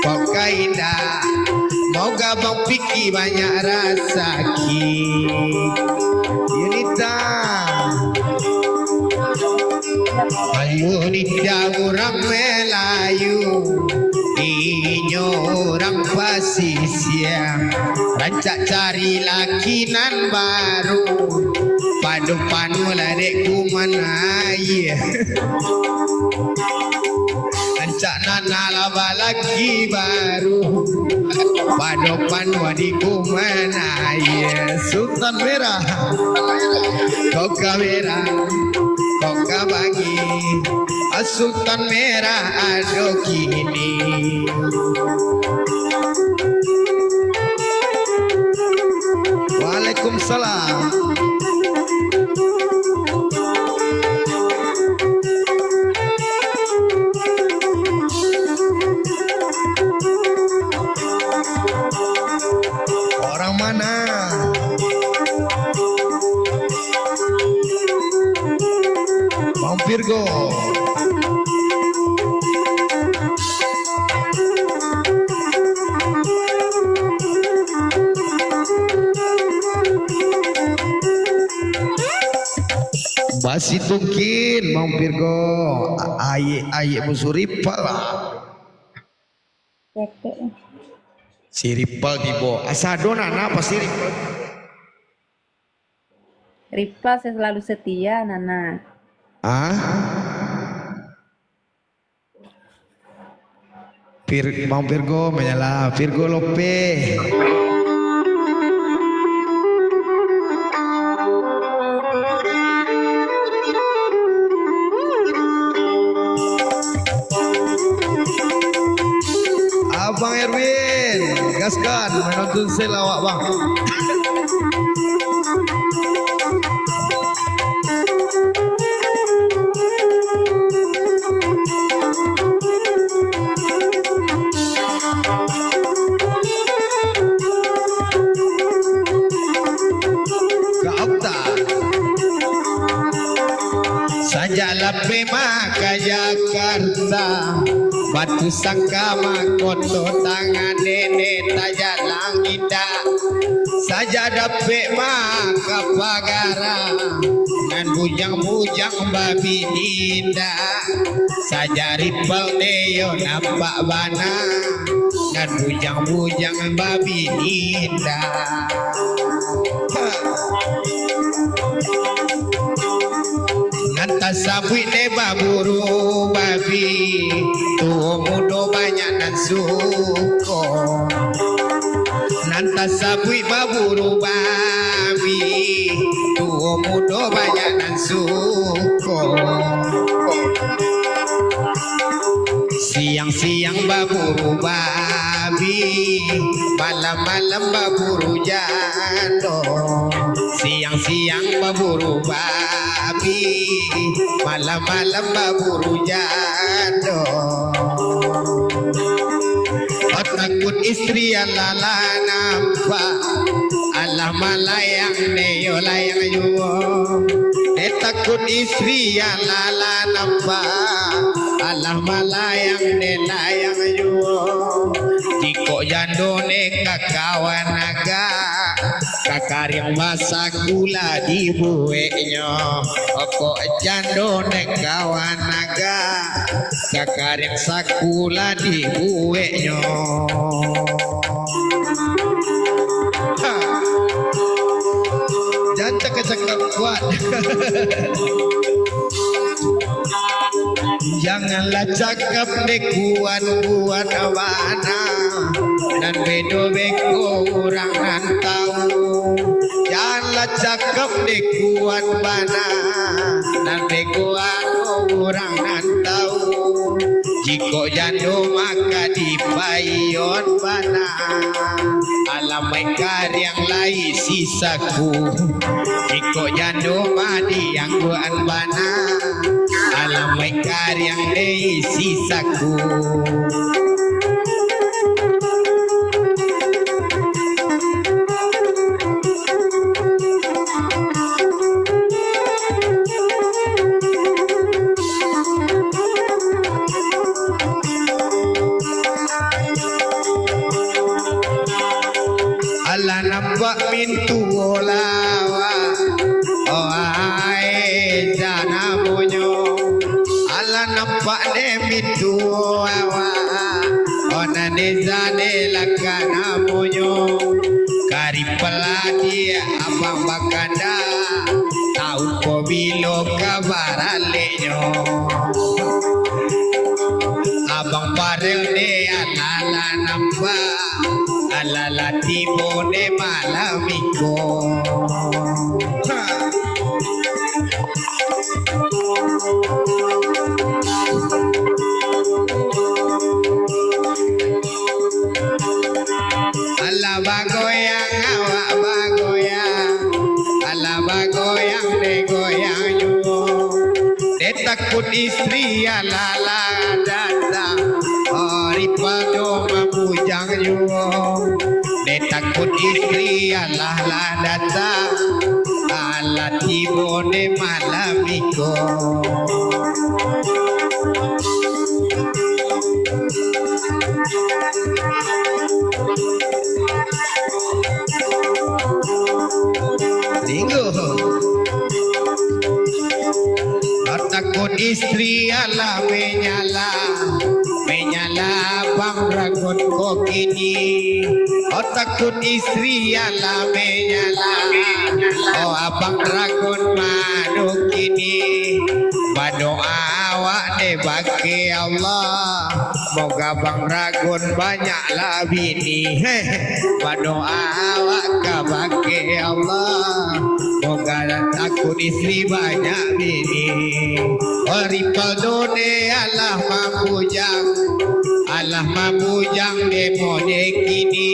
kok kaida moga Bang Piki banyak rasaki Yunita Yunita orang Melayu inyo orang pasisya rancak cari laki nan baru padupan muladek kumana ya rancak nana laba laki baru padupan wadi kumana ya Sultan Merah kau kamera kau kabangi Sultan Merah ado kini Waalaikumsalam orang mana Bang Virgo Basi tungkin Mang Virgo ayek musuh Ripal lah. Si Ripal tibo asado nana pasti Ripal. Ripa selalu setia, Nana. Mang Virgo menyala Virgo Lope. Abang Erwin, gaskan menonton selawak bang. Sajalah pema ke Jakarta, batu sangkama koto tangan nenek tajalang ida. Saja dapat mak ke pagara dan bujang-bujang babi dinda. Saja Ripal neo nampak bana dan bujang-bujang babi dinda. Nanta sabui ne baburu babi, tuh mudo banyak nan suko. Nanta sabui baburu babi, tuh mudo banyak nan suko. Siang-siang baburu babi, malam-malam baburu jando. Siang-siang baburu babi, malam-malam baburu jando. Oh, takut istri alala nampak, alah malayang neo layang yuo. Takut istri alala nampak, alah malayang ne layang yuo. Jiko jando ne kakawan naga, kakar yang masak gula di bueknya. Kok jando ne kawan naga, kakar yang sakula di bueknya. Jangan cakap-cakap kuat. Janganlah cakap dekuan-kuan awana dan bedo-beko orang nan tahu. Janganlah cakap dekuan bana dan bekoan orang nan tahu. Jiko jando maka dipayon bana, alamai karyang lai sisaku. Jiko jando madi yang guan bana, alamai karyang lai sisaku. Ala nampak mintu olawa, oh ai jana monyo. Ala nampak ne mintu olawa, oh nane zane lakana monyo. Kari peladi abang bakanda, tahu ko bilo kabaraleño. Abang parel ne alala nampak, alala tibo ne malamiko. Ala bagoyang awak bagoyang, ala bagoyang ne goyang yo. De takut istri alala datang, Ripal do mabujang yo. De takut istri alah datang, ala tibo ne malamiko. Tinggu takut istri Allah menyala Bang Ragun kok kini. Oh takut istri Allah menyala. Oh abang Ragun madu kini. Berdoa awak deh bagi Allah. Moga Bang Ragun banyaklah bini. Berdoa awak ke bagi Allah. Moga takut istri banyak bini. Oh ripal done Allah mambujang. Allah mambujang demo kini.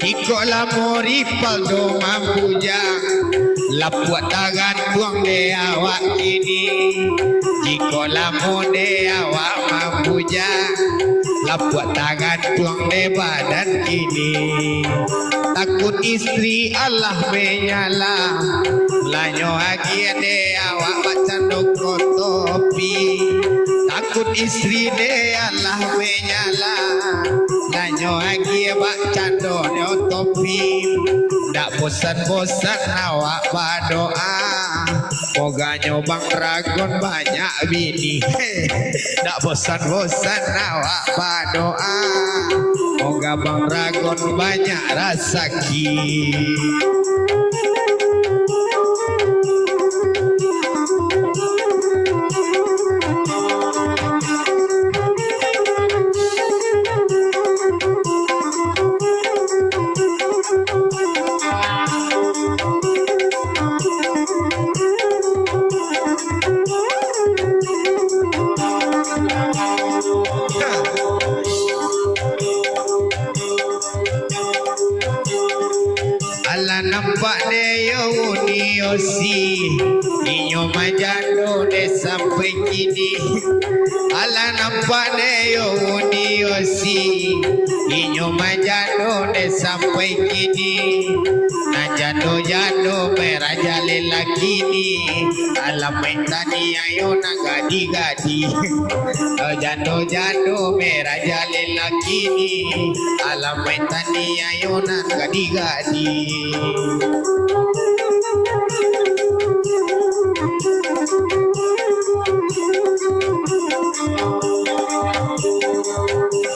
Ikut lamo ripal do mambujang. Lapuat tangan tuang de awak kini. Jika lamo de awak mambujang. Lapuat tangan tuang de badan kini. Takut istri Allah menyala. Lanyo lagi de awak macam doko topi. Takut istri de Allah menyala. Lanyo lagi macam doko topi. Tak bosan-bosan awak berdoa. Moga Bang Ragun banyak bini. Tak bosan-bosan awak berdoa. Moga Bang Ragun banyak rezeki. Allah nampak de yo uniosi inyo majado de sampai kini. Allah nampak de yo uniosi inyo majado de sampai kini. Najado-jado meraja lelaki. Allah mentani ayo nagadi-gadi. Jado-jado meraja lelaki. Allah mentani ayo nagadi-gadi.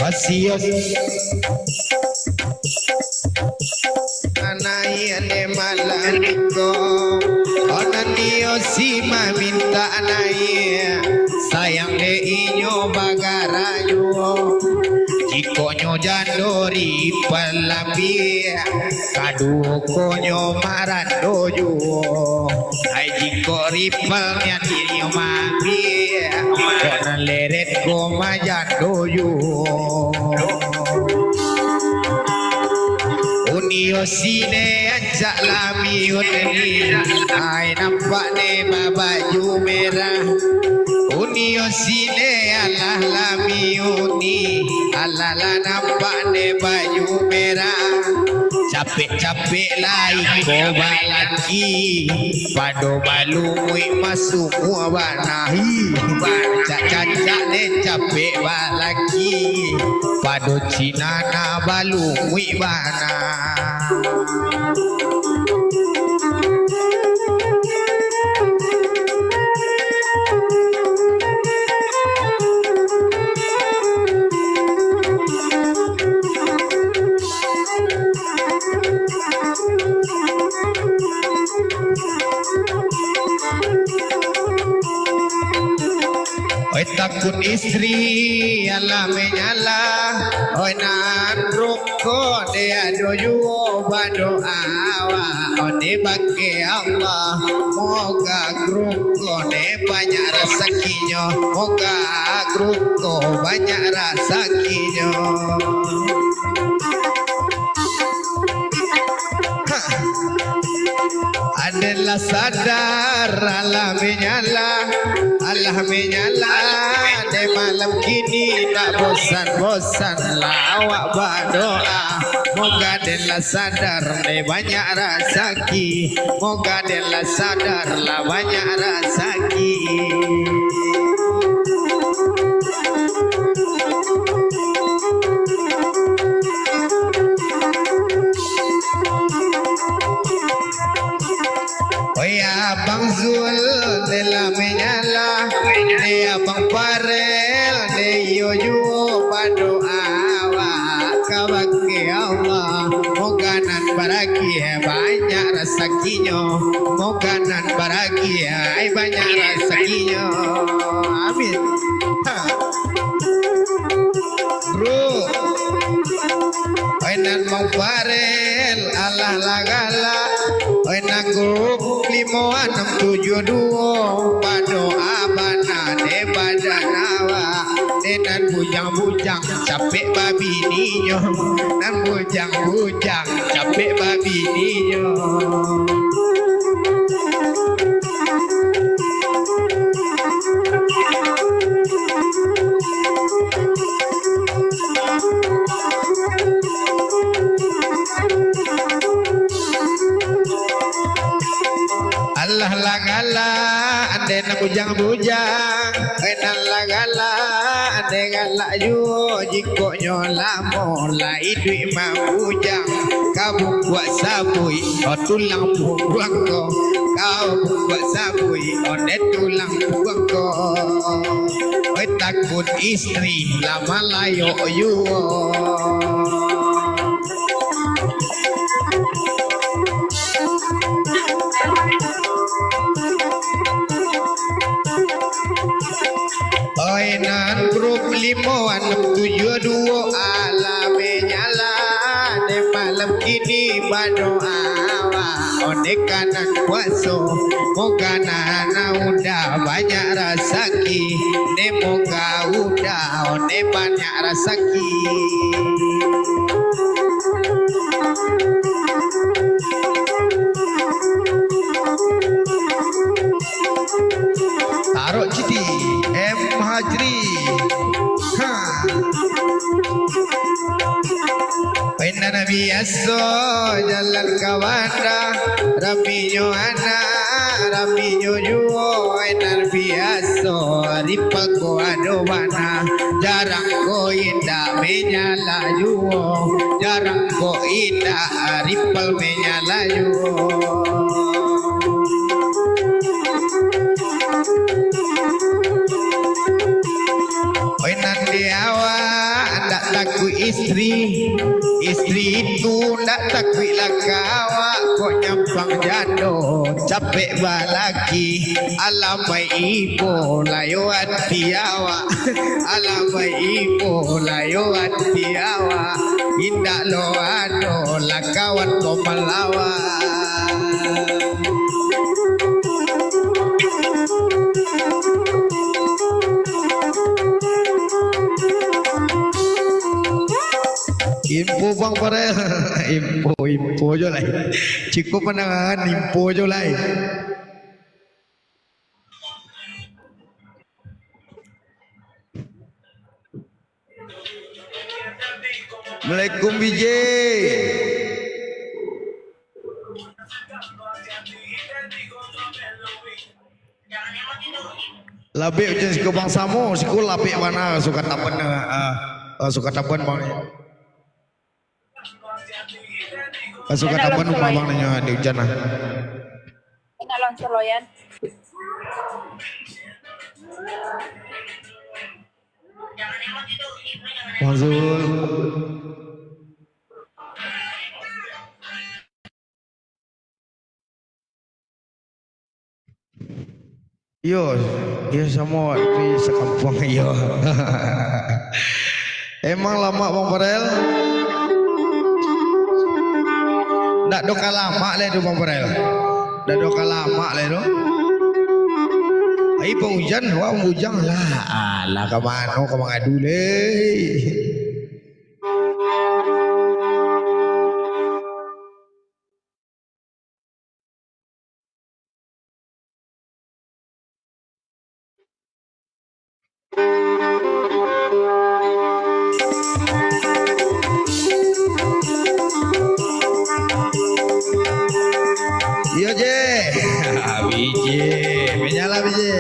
Pasios anai malamiko onanio si minta anai sayang de inyo bagarayo jikonyo jandori pelambi kadu konyo marandoyo ai jiko ripel nyanyo mabi konan leret ko majandoyo. Unio sine ajak lami uneni ai nampak ne baju merah. Unio sine alah lami uni alah la nampak ne baju merah. Capek-capek lai ko balaki pado balumui masuk mua banahi. Cak-cak ne capek balaki pado cinana balumui bana. Oi takut istri Allah menyala. Oi nan ruko de adoyu berdoa ode bagi Allah. Moga ruko de banyak rezekinya. Moga ruko banyak rezekinya. Adalah sadar Allah menyala de malam kini tak bosan-bosan awak berdoa. Moga adalah sadar de banyak rezeki. Moga adalah sadar lah banyak rezeki. Oh ya Bang Zul telah menyala ne abang Farel ne yo yo berdoa kabake Allah moga nan bahagia banyak rezekinya moga nan bahagia banyak rezekinya amin bro nan mau Farel Allah lagala nan grup 5672 berdoa bana de badanawa nan bujang-bujang capek babi ninyo nan bujang-bujang capek babi ninyo Allah lagala ande na bujang-bujang enan lagala ande galak juo jiko nyola mola idui mabujang kau buat sabui o tulang buang ko kau buat sabui onde tulang buang ko oi takut istri lama layo yuo nan grup 5672 alame nyala de malam ini berdoa onde kanan kuaso moga nana udah banyak rezeki ne moga udah onde banyak rezeki taruh citi Hajri Penana biasa jalan kawanda Raminyo ana Raminyo juo Enar biasa Ripako adobana Jarang ko indah menyala juo Jarang ko indah Ripal menyala juo ndak takut istri itu ndak takut lakawa kok nyampang jado capek balaki alamai ibu layo hati awak alamai ibu layo hati awak indak lo ado lakawan kau melawan info bang Farel info jo lai cukup pandangan info jo lai Assalamualaikum Vijay labik je siko bang Samo siko labik mana suka tapan suka tapan bang suka tapan rumah bang nanya di hujan lah Enak loncor loyan. Bang Zul yo dia sama di sekampung yo emang lama bang Farel ndak doka lama le tu bang Farel ndak doka lama le tu ai hujan wah hujan lah alah ke mana kau mengadu le Yo je, biji, menyala biji.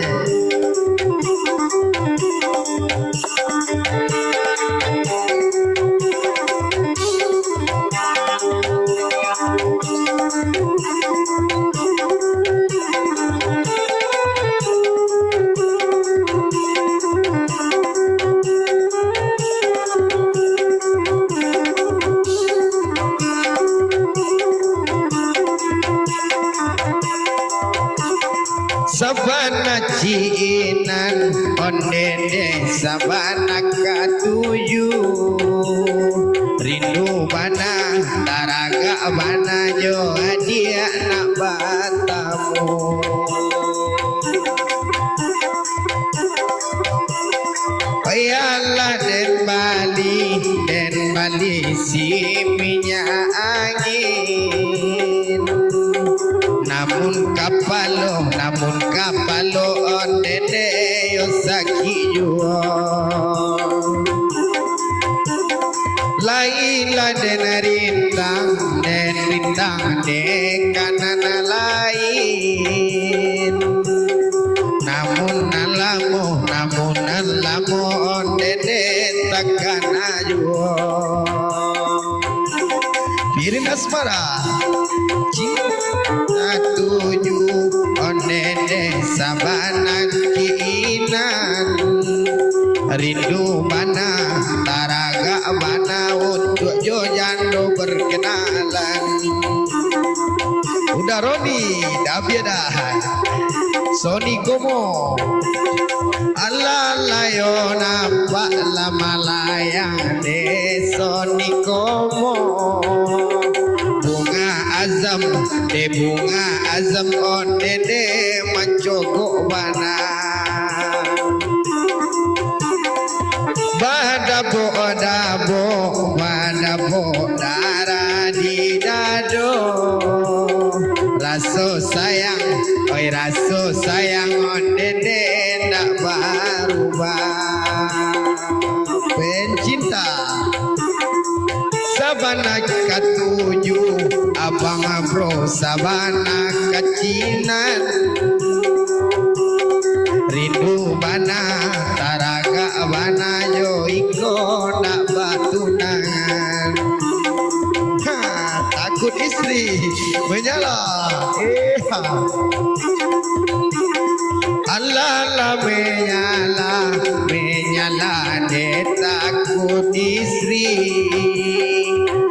baciinan ondene sabana katuju rindu bana taraga bana jo dia nak batamu Ayalah den Bali si minyak angin namun kapalo ondene yo sakiyo Laila den rintang de kanana lain namun alamo ondene takkan ayo Pirin asmara cinta tuju ondene sabana kiinan rindu mana taraga mana untuk jo jando berkenalan udah Roni dah biada Sony Gomo Allah layo nampak lama layang de Sony Gomo bunga azam onde de mancogok bana badabo darah di dado raso sayang onde de nak berubah pencinta sabana katuju abang bro sabana kacinan rindu bana taraga bana yo iko nak batunangan takut istri menyala Allah menyala de takut istri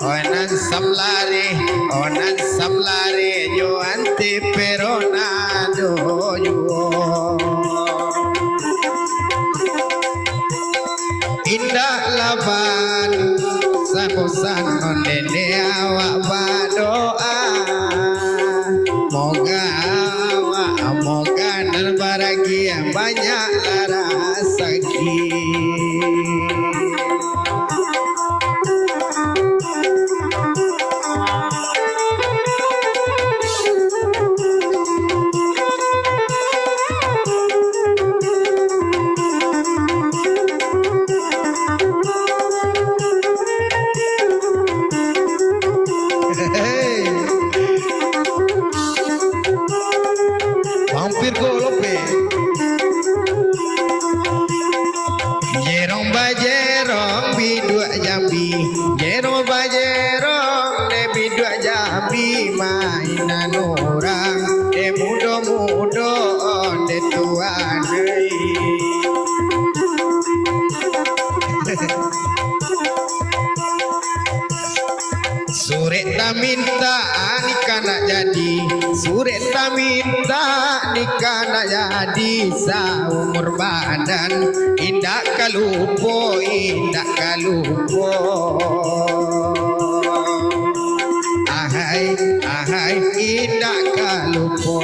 onan samlare yo ante peronado yo indah laban sakosan ondene awak berdoa moga dan bahagia banyak rezeki Hampir kolope Jerong bajerong bidua jambi Jerong bajerong de bidua jambi mainan orang de mudo de tuan Suret tak minta nikah nak jadi Suret tak minta nikah nak jadi Saumur badan indak kalupo Ahai indak kalupo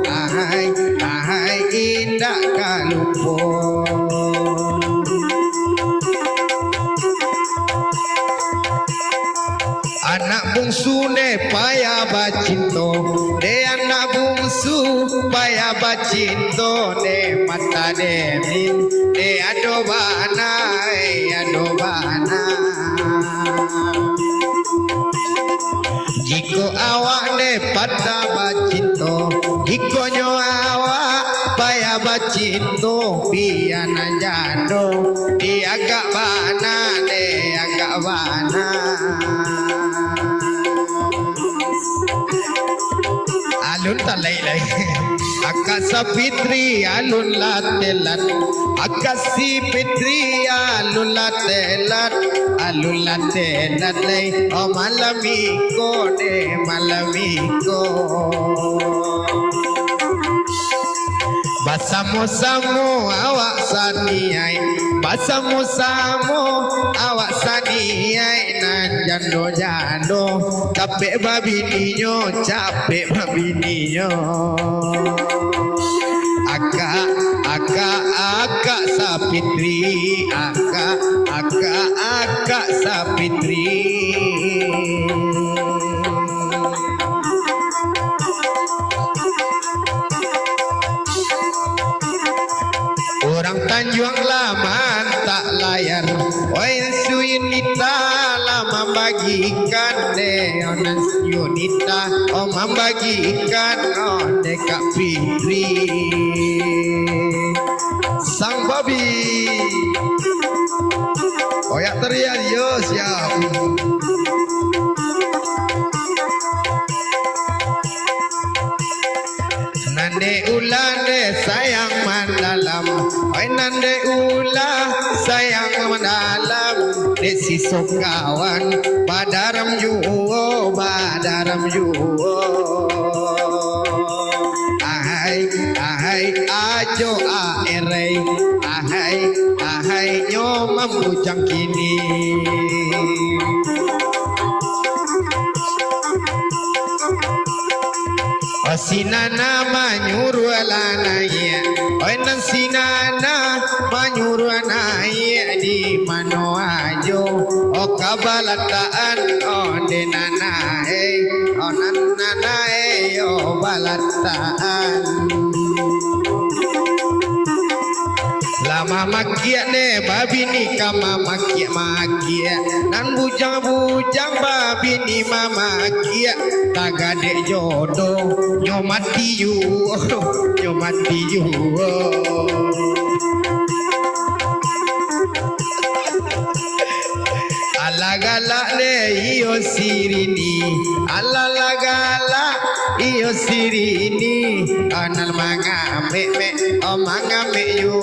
Ahai indak kalupo Anak bungsu ne payah bacinto De anak bungsu payah bacinto De mata de min De adobana Jiko awak ne pada bacinto Jiko nyo awak payah bacinto Piana jado Di agak bana Alun talay Akasa Fitri alun latelat Akasi Fitri alun latelat lay O malamiko Basamu-samu awak saniai, basamu-samu awak saniai, nan jando-jando capek babininya, capek babininya. Akak Sapitri, akak Sapitri. Orang Tanjung Laman tak layar, oi Suyunita lama bagikan onan Suyunita, membagikan Kak Fitri. Sang babi, koyak teriak yo siap. Nande ulande sayang mendalam, oi nande ulah sayang mendalam. Desi sokawan badaram juo, badaram juo. Ahai ajo aerei, ahai nyomam bujang kini. Sinana manyuru alanaya, oi nan sinana manyuru anaya di mano ajo, o kabalataan o denana o nanana o balataan. Lama makia ne babi ni kama makia nan bujang babi ni mama kia tagade jodoh nyomati you alagala le iyo sirini alalagala iyo sirini anal mangame mangame you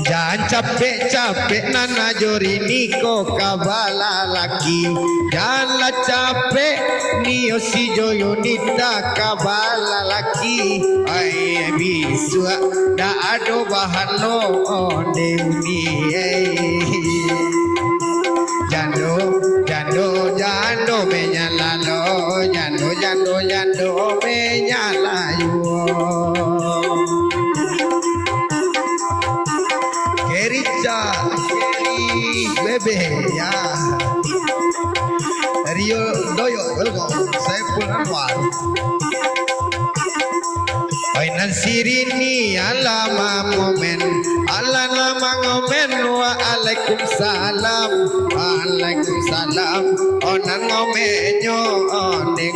jangan capek nana jorini ko kabala laki, janganlah capek niyo si Joyonita kabala laki. Ay biswa da ado bahan lo deuni jando menyalalo jando menyalayo. Bebe ya Rio Doyo welcome saya pun Anwar Ainan sirini alama momen alama ngomen wa Waalaikumsalam onan ngomenyo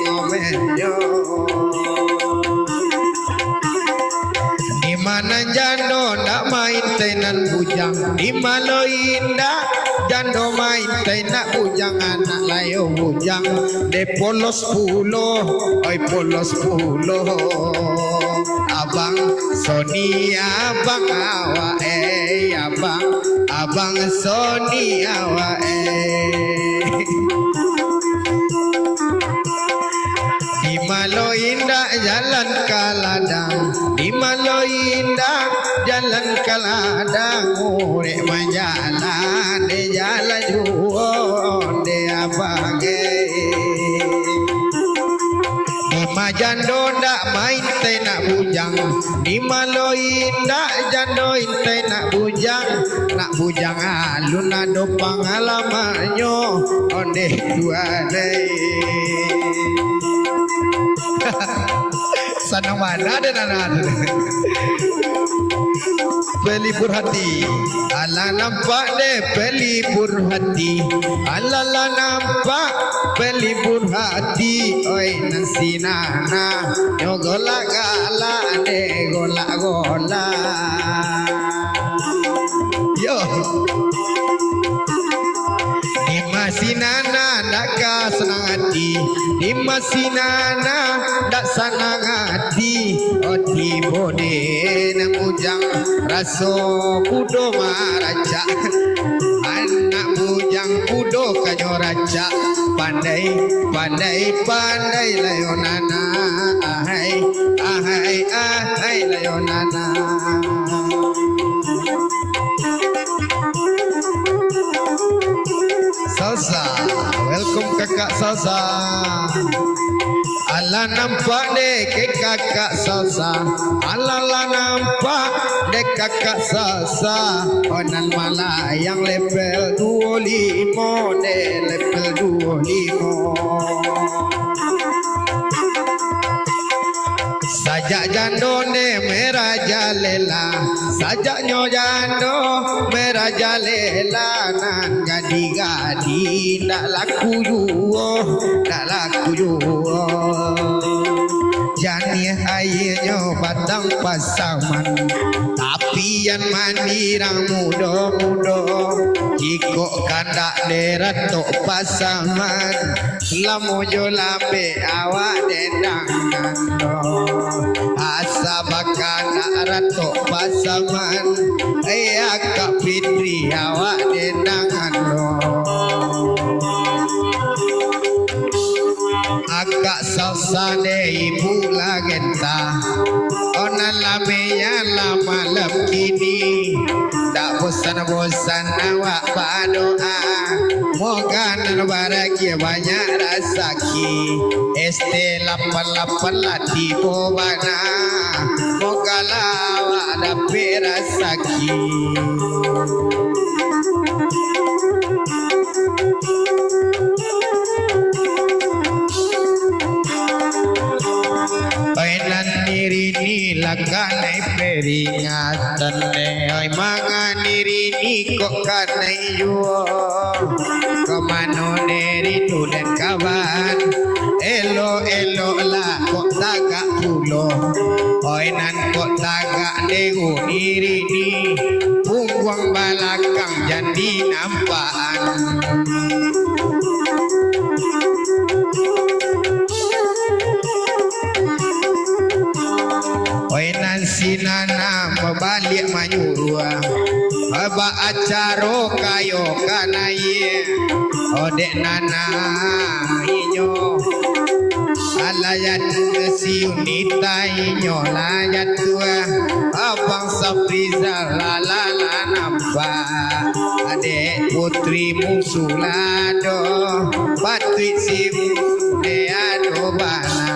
ngomenyo. Di mana jando ndak main tenan bujang, di malo indah jando main tenan bujang, anak layo bujang de polos pulo, oi polos pulo. Abang Sony abang awa abang Sony awa di malo indah jalan kaladang, di malo indah jalan kaladang, urek majalan de jalan juon de abage. Di majando ndak main tenak bujang, di malo indah jando tenak bujang alun ado pengalamannya onde dua deh. Sana mana dan anak pelipur hati, ala nampak deh pelipur hati, ala nampak pelipur hati, oi nasi nana nyogola gala deh gola yo. Dimasinana ndak senang hati, dimasinana ndak senang hati, oti bode nemujang raso kudo maraja, anak bujang yang kudo kanyo raja pandai pandai pandai layonana ahai ahai ahai layonana. Salsa, welcome kakak salsa. Ala nampak dek kakak salsa, ala nampak dek kakak salsa. Onan malah yang level 25 dek level 25. Sajak jando ne meraja lela, sajak nyo jando meraja lela. Nan gadi-gadi ndak laku juo. Jani airnya batang pasaman, tapi yang mandirang muda-muda. Jiko kandak deret tok pasangan, lamojo lambe awak dendang nando. Asa bakana ratok pasaman, Kak Fitri awak dendang nando. Agak salsa de ibu lagenta, onan lamenya la malam kini. Tak bosan-bosan awak berdoa, moga nan bahagia banyak rezeki. ST88 lati bobana, moga awak dapat rezeki. Ni lakanai peringatan ne oi mangan diri ni kok kanai juo kemano neri tu dan kawan elo lah kok tagak pulo oi nan kok tagak dengu diri ni pungguang balakang jadi nampaan. Sinana membalik manyurua aba acaro kayo kanaye odek nana inyo alayat si unita inyo layat tua abang Sapriza la nampak adek putri musulado patri si musuh bana.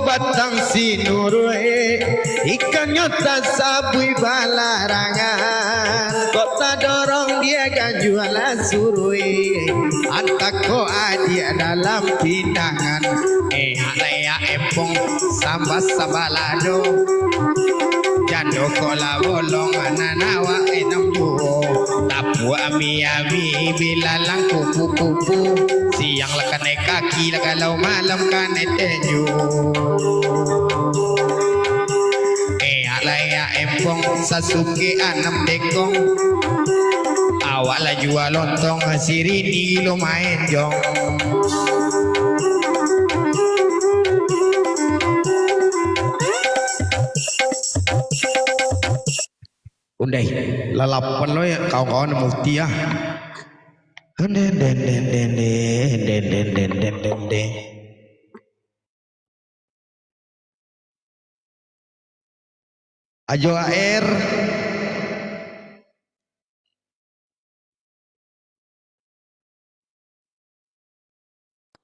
Batang sinurue ikan nyota sabui balarangan kota dorong dia kan jualan surui antako adia dalam pindangan alaya empong sambas sabalado jando kola bolong ananawa enam duo tapu ami bilalang kupu-kupu siang lakane kaki lagalau malam kane tenju alaya empong Sasuke anam dekong awak lah jual lontong siri di lumayan jong. Undai lalapan lo ya kawan-kawan mufti ya. Ajo air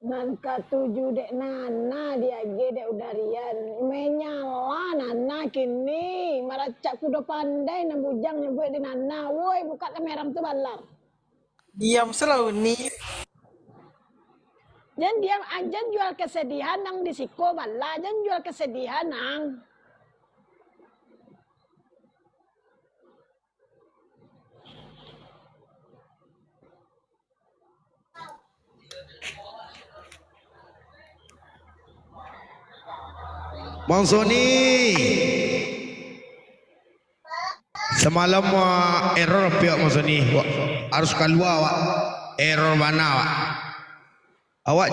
nan katuju dek nana dia dek udarian menyala nana kini maracak kuda pandai nan bujang nyebut di nana woi buka kamera tu balar diam selalu nih jangan diam ajan jual kesedihan nang disiko bala jangan jual kesedihan nang Bang Sony semalam error pihak Bang Sony harus keluar awak error mana awak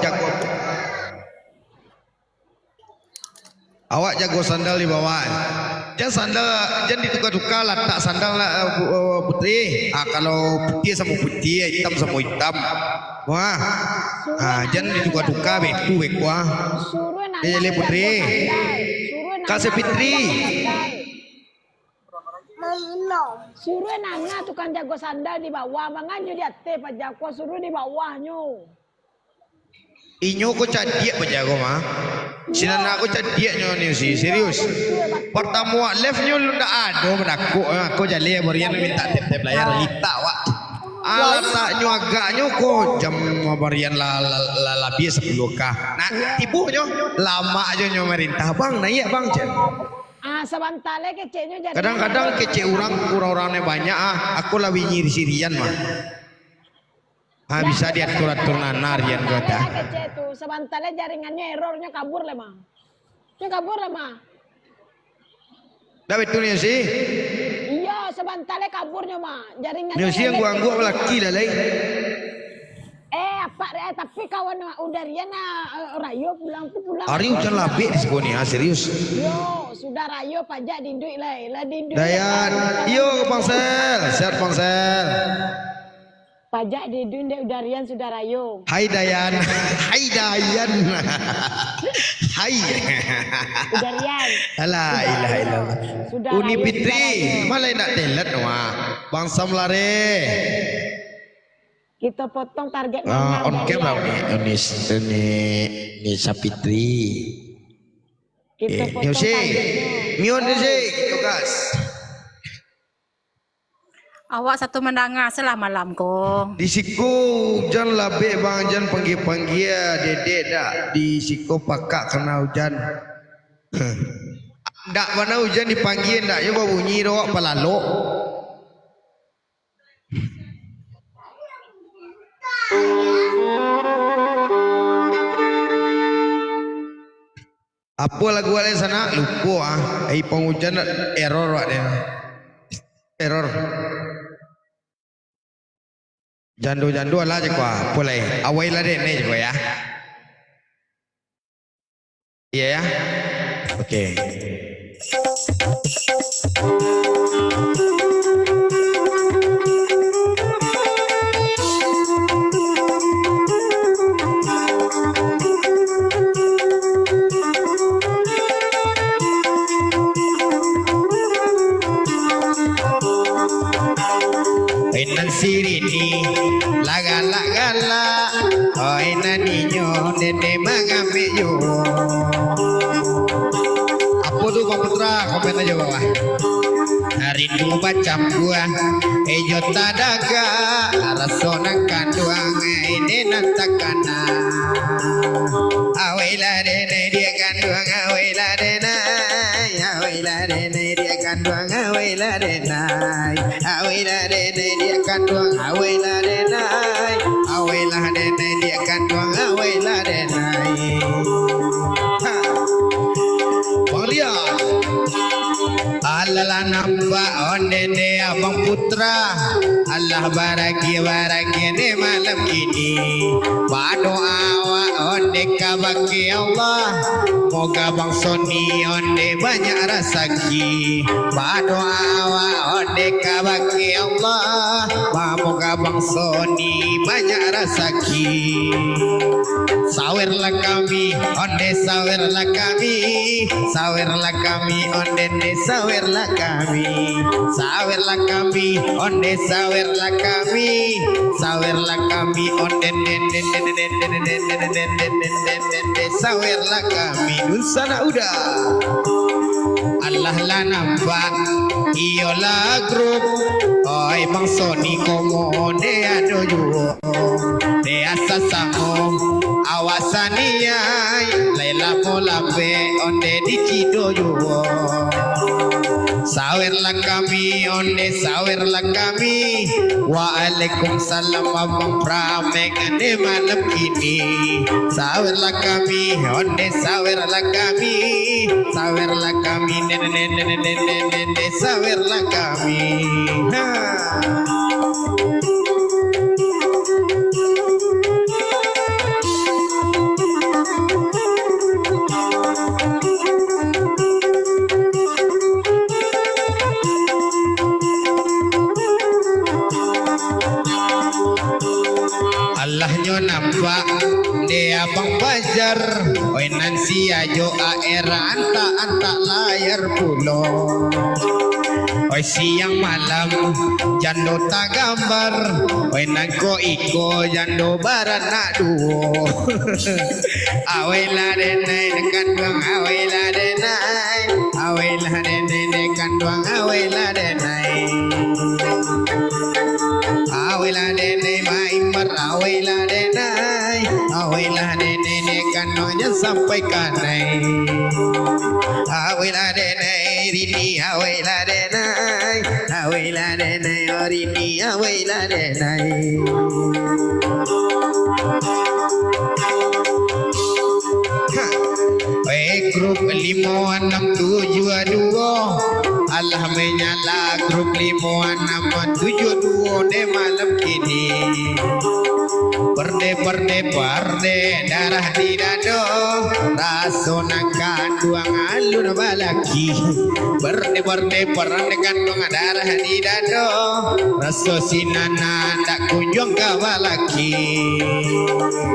jago sandal di bawah Jangan sandal, jangan ditukar-tukar letak sandal putih. Kalau putih sama putih, hitam sama hitam. Wah, jangan ditukar-tukar beku. Suruh Nana Le putri. Kasih Fitri. Suruh Nana tukang jago sandal di bawah, makanya di atas Pak Jako suruh di bawahnya. Inyo ko cadiak pajago mah. Sinan aku cadiak nyo ni si serius. Pertama live nyo lu ndak ada bedaku. Aku jale berian minta tip-tip layar lita wak. Letak nyo agak nyo ko jam berian lebih 10k. Nah, tipu nyo lama aja nyo merintah bang. Nah iya bang jen. Sebentar kecilnya jadi. Kadang-kadang kece orang-orangnya banyak aku lebih nyiri sirian mah. Bisa diatur-atur nanar yang kata. Kece tuh sebentarnya jaringannya errornya kabur lah mah. Kabur lah mah. Dah betulnya sih. Iya sebentarnya kaburnya mah jaringannya. Ini sih yang gua laki lah lagi. Tapi kawan udarian Rayo pulang. Hari hujan labik di sekolah ni serius. Yo sudah Rayo pajak dinduk lah dinduk. Dayan, yo Pangsel, sehat Pangsel. Pajak di dunia udarian sudah Rayo. Hai Dayan. Hai Dayan. Hai. Udarian. Alah ilah ilah. Uni Fitri, malah nak telat wah. Bang Sam lare. Kita potong target On cam lah ini Sapitri. Kita potong targetnya. Mion sih, gitu guys. Awak satu mendengar selah malam ko. Di siku hujan labik bang, jangan panggil-panggil dedek dak. Di siku pakak kena hujan. Dak mana hujan dipanggil dak, coba bunyi doak pelalok. Apa lagu ada sana? Lupa penghujan error wak dia. Error. Jandu lah je kuah. Boleh. Awai lah deh ni je kuah ya. Iya ya. Okey. Sirini laga-laga oi naniño nene mangame yo. Apa tu Bang Putra? Komen aja bawah. Rindu baca buah ejo tadaga rasona kanduang ini nantakana. Awela dene dia kanduang awela dena. Awela dene dia kanduang awela dena. Awela dene dia kanduang awela dena. Awela dene dia kanduang awela dena. Bang lihat. Allah nampak ondene Abang Putra. Allah baraki ni malam ini. Berdoa awak onde kabaki Allah. Moga Bang Sony onde banyak rezeki. Berdoa awak onde kabaki Allah. Moga Bang Sony banyak rezeki. Sawirlah kami onde sawirlah kami. Sawirlah kami onde sawirlah kami. Sawirlah kami onde sawirlah kami. Sawirlah kami onde sawirlah kami. Dulsana udah Allah lah nampak iyolah grup. Oi Bang Sony komo de ado juo de asasamo awasaniai Laila molape onde di cido juo. Sawirlah kami onde sawirlah kami. Waalaikumsalam Abang Pramek de malam ini. Sawirlah kami onde sawirlah kami. Sawirlah kami nene sawirlah kami. dia Bang Fajar. Oi Nancy ajo aera anta layar pulo. Oi siang malam jando tak gambar. Oi nangko iko jando barat nak duo. Awela denai dekat bang awela denai. Awela denai dekat bang awela denai. Awela denai maimar awela denai. Awela denai dekat nonya sampai kanai. Awela denai rini awela denai. Awela denai rini awela denai. Grup 5672 Allah menyala grup 5672 de malam kini. Perde darah di dado rasona kandung alun balaki. Perde kandung darah di dado raso sinana tak kunjung kabalaki.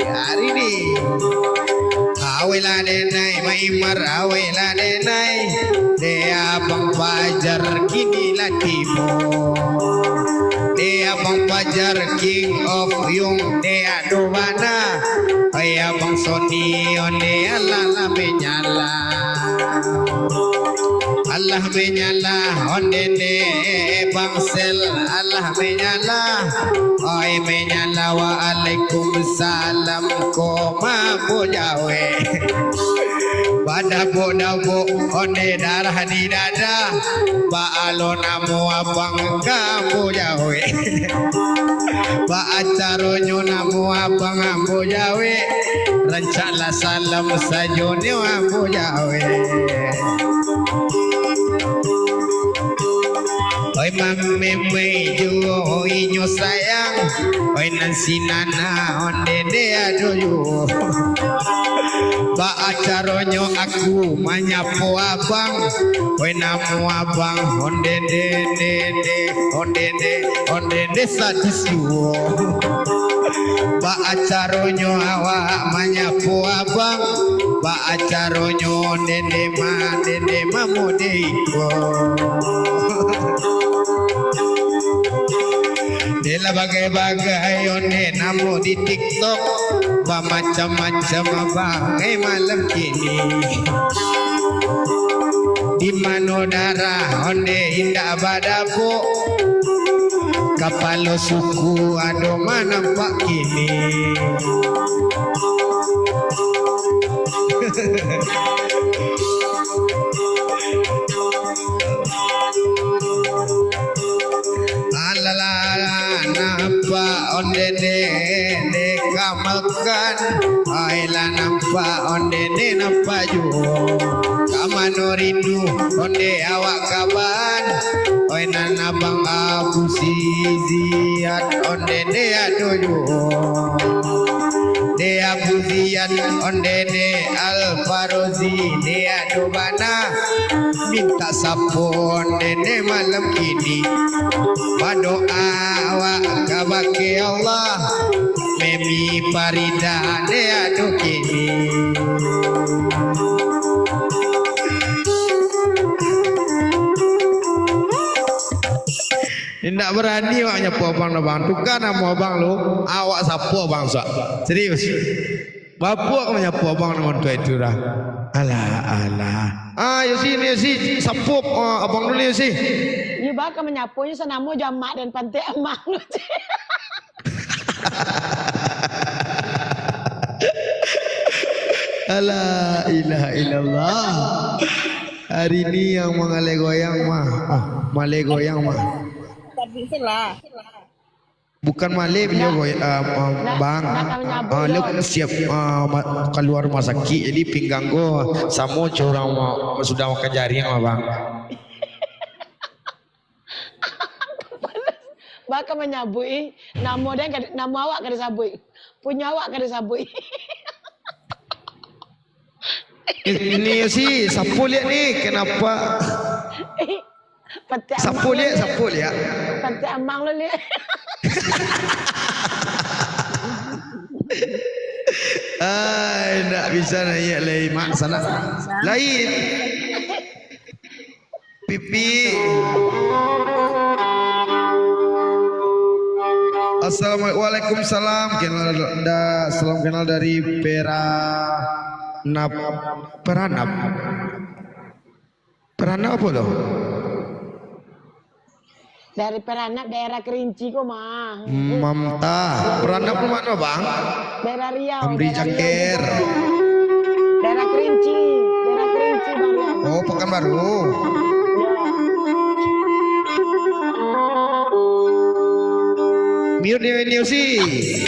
Hari ini awela denai maimar awela denai dia Bang Fajar kini latimo. Dia Bang Fajar king of yung dia doana. Ayah Bang Sony onde Allah menyala. Allah menyala onde ne Bang Sel Allah menyala. Oi menyala wa alaikumussalam koma bojawe. Pada bodabo onde darah di dada. Ba alonamu abang kamu jawe. Ba acaronyo namu abang ambo jawe. Rencana salam sajone ambo jawe. Oi mame mejo inyo sayang. Oi Nancy nana onde de adoyo. Ba acaronyo aku manyapo abang. Oi namu abang onde de sadisuo. Ba acaronyo awak manyapo abang. Ba acaronyo dende mamu deiko. Dela bagai-bagai onde namu di TikTok. Ba macam-macam bagai malam kini. Di mano darah onde indah badapo. Kapalo suku ado manampak kini. Alala nampak onde de kamalkan. Aila nampak onde de nampak juo. Kamano rindu onde awak kaban. Oi nana bang abu siziat onde de adoyo. De abu ziat onde de alfarozi de adobana. Minta sapo onde de malam kini. Berdoa awak kabake Allah. Memi parida de ado kini. Tidak berani awak nyapu abang na bang. Tukar nama abang lu. Awak sapu abang so. Serius. Bapak kamu nyapu abang na tu itu dah. Alah. Yosi sapu abang dulu Yosi. Ni bakal menyapunya senamu jamak dan pantai amang lu. La ilaha illallah. Hari ini yang mengalih goyang mah. Malay goyang mah. Bukan Malay beliau bang. Lu siap keluar rumah sakit. Jadi pinggang gua sama curang sudah makan jaring mah bang. Bakal menyabui nama awak kada sabui. Punya awak kada sabui. Ini sih sapu lihat nih kenapa sapu lihat pantai amang lu lihat. Enggak bisa naik lagi mak sana. Lain. Pipi. Assalamualaikum. Waalaikumsalam. Salam kenal dari Peranap. Peranap apa loh? Dari Peranap daerah Kerinci kok mah. Mamta. Peranap lu mana bang? Daerah Riau. Amri Jakir. Daerah Kerinci Bang Riau. Oh Pekanbaru. Mute dia sih.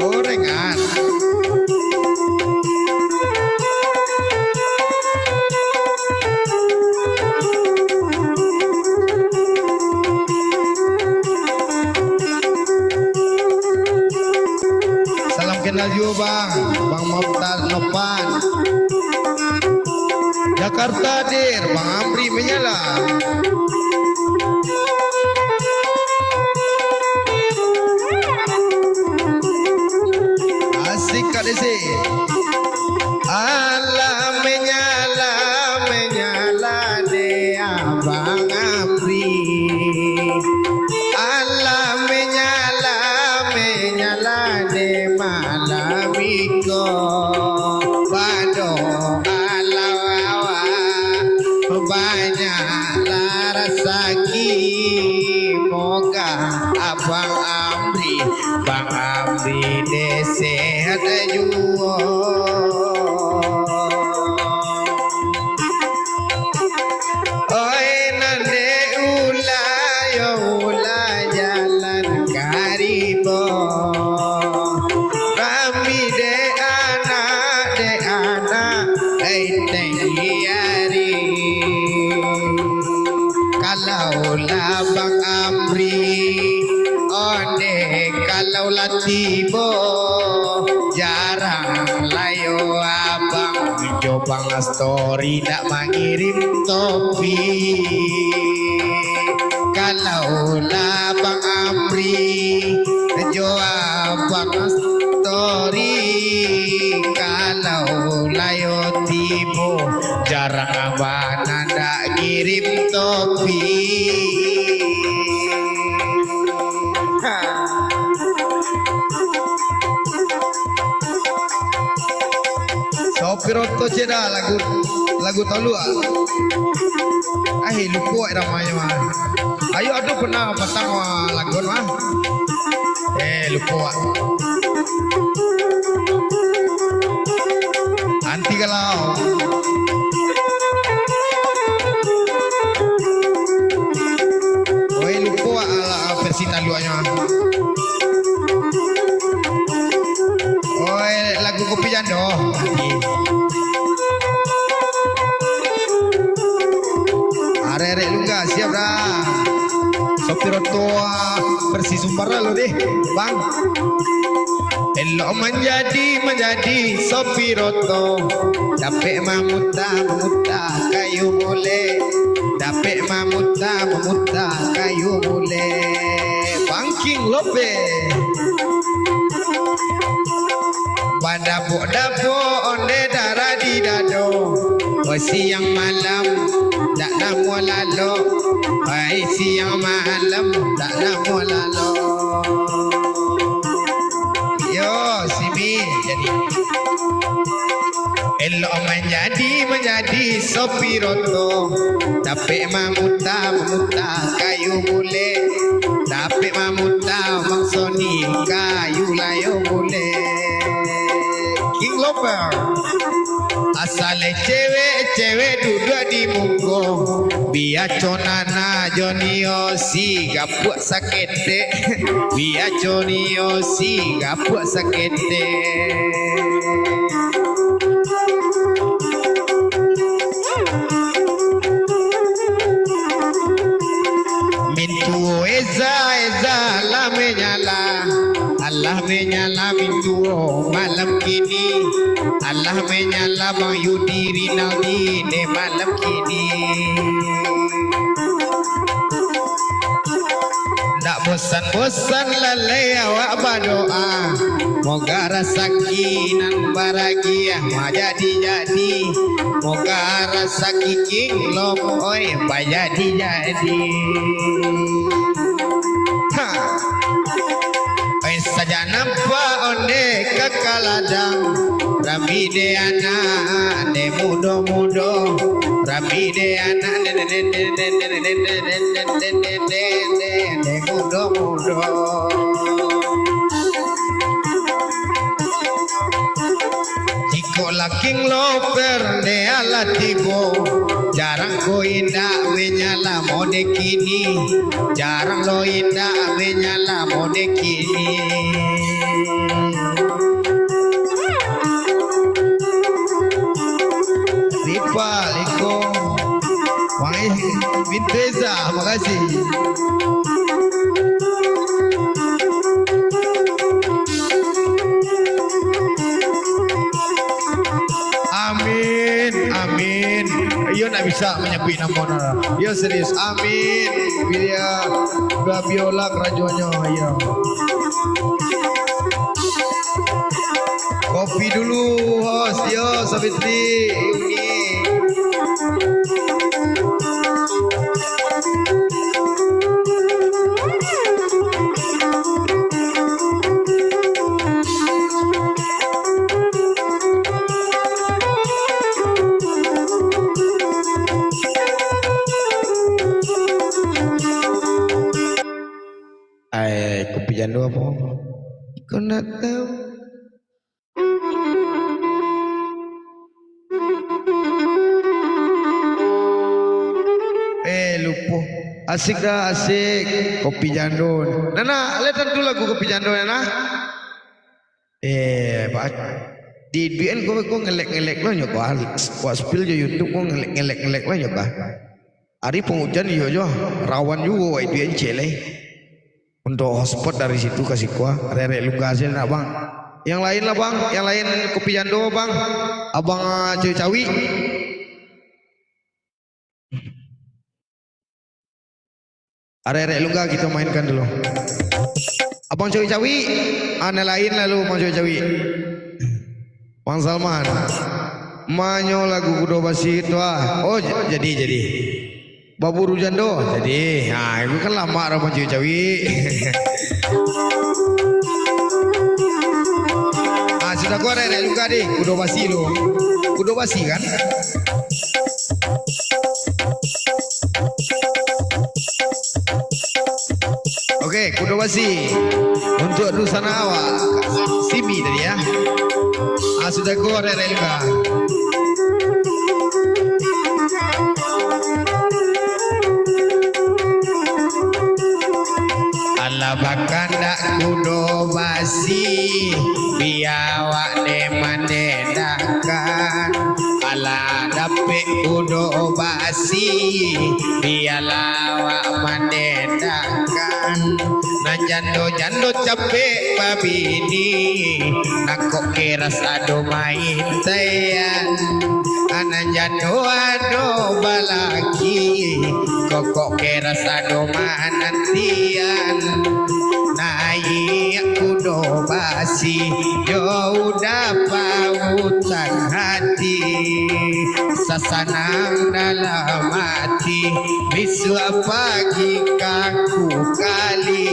Gorengan. Salam kenal juga Bang Moftar Nopan. Jakarta dir, Bang Amri menyala. Asik Kak Desi. Allah menyala, menyala de Abang Amri. Allah menyala, menyala de Malamiko. Bado banyak rezeki, moga Abang Amri, Bang Amri sehat juga. Oi nande ula jalan karibo. Kami de anak tengiari. Kalau Bang Amri, onde kalau tibo jarang layo abang coba story tak mengirim topi. Kalau Bang Amri jo abang story, kalau layo tibo jarang abang nanda kirim topi. Sopiroto ceda lagu tahu ah. Lupa namanya mah. Ayo aduh pernah petang lagu mah. Lupa. Anti kalau. Lupa versi taluannya. Lagu kopi jando. Arek-arek lu gak siap dah. Sopir tua versi Sumbara lo deh, bang. Elok menjadi sopir oto. Dapet memuta kayu boleh. Dapet memuta kayu boleh. Bangking lope. Dapuk onde darah di dado. Siang malam tak namu lalo. Siang malam tak namu lalo. Yo simi jadi. Elok menjadi sopir oto. Tapi memuta kayu boleh. Tapi memuta mangsoni kayu layo boleh. King Loper. Asale cewek duduk di muko. Biar conana Johnny Osi gapuk sakit dek. Biar Johnny Osi gapuk sakit dek. Mintu eza la menyala. Allah menyala mintu malam kini. Allah menyala Bang Yudi Rinaldi malam kini. bosan-bosan lalai awak berdoa, moga rezeki nan bahagia jadi. Moga rezeki king lom oi jadi. Ha. Oi saja nampak onde kekaladang, Rami de anak de mudo, Rami de anak de mudo. Jiko laking loper de ala tibo, jarang ko indah menyala mode kini, jarang lo indah menyala mode kini. Ripa, Liko, Wangi, Vinteza, makasih. Amin. Yo nak bisa menyebut nama. Yo serius. Amin. Bila biola kerajuannya. Yo. Kopi dulu, host. Yo, Sabitri. Ini. Kopi jando apa? Kau nak tahu? Lupa. Asik dah, asik. Kopi jando. Nana, lihat tu lagu kopi jando Nana. Di DN kau ngelek lah nyoba. Buat spill je YouTube kau ngelek lah nyoba. Hari penghujan yo rawan juga DN celeh. Untuk hotspot dari situ kasih kuah, rere luka hasil nak bang. Yang lain lah bang, yang lain kopi jando bang, abang cuy cawi. Rere luka kita mainkan dulu. Abang cuy cawi, ane lain lalu bang cuy cawi. Bang Salman, manyo lagu kudo basi itu ah. Oh jadi. Baburu jando jadi, itu kan lama orang cuy cawi. Sudah gua ada luka deh, kudo basi kan? Oke, kudo basi untuk Rusana awak, Simi tadi ya. Sudah gua ada luka. Bakanda kudo basi biawak de mandedakan ala dapet kudo basi bialawak mandedakan na jando capek babini nakok keras ado main tayan anan jando ado balaki kokok keras ado manantian naik kudo basi jauh pautan hati sasanang dalam hati bisu pagi kaku kali.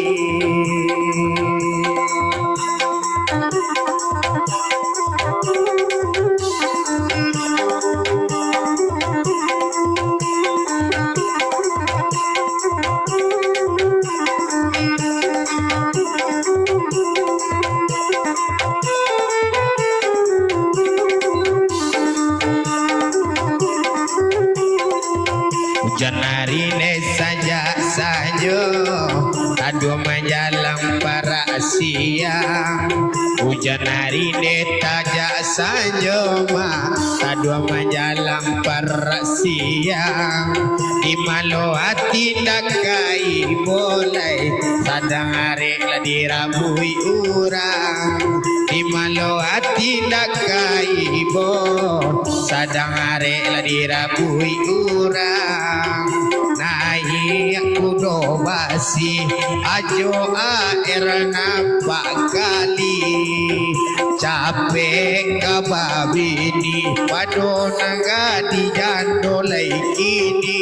Janarine saja aduh menjalang para siang hujan narine tajak saja aduh menjalang para siang di malu hati dakai boleh sadang arek lah dirabui urang di malu hati dakai boleh sadang arek lah dirabui urang naik kudo basi ajo air nampak kali capek kababini pado naga di jando lai kini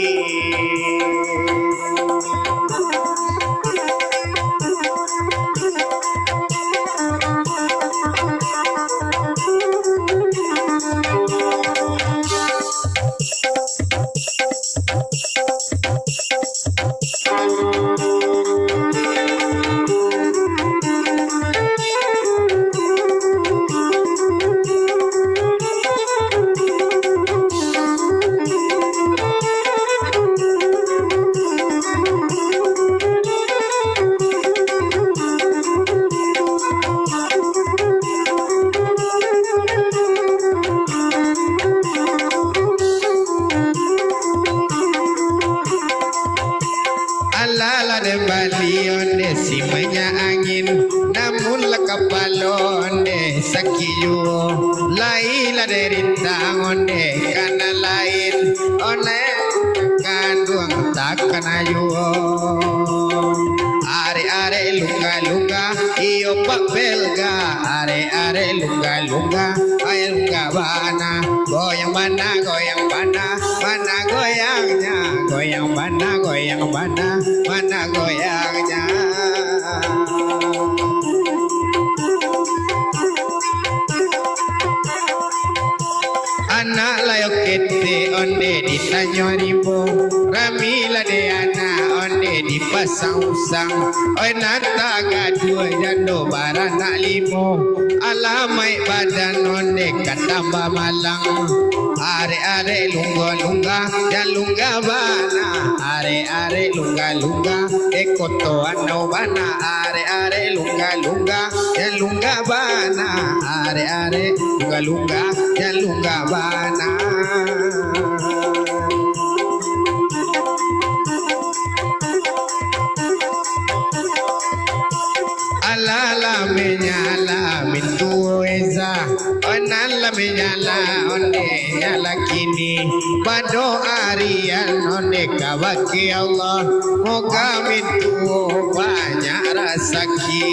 onde simanya angin namun lekapalo onde sakiyo laila derintang onde kana lain onde kandung takkan ayo are lunga lunga iyo pak belga are lunga lunga ay lunga bana goyang bana mana goyangnya goyang bana mana goyangnya anak layok kete onde ditanyo ribo ramila de ana onde dipasang usang oi nata gadua jando barana limo alamai badan onde katamba malang are lunga lunga jalunga bana are lunga ekoto ano bana are lunga jalunga bana are lunga jalunga bana alala menyala mintueza onala menyala onde nyala kini pado arian onde kawaki Allah moga mintu banyak rasaki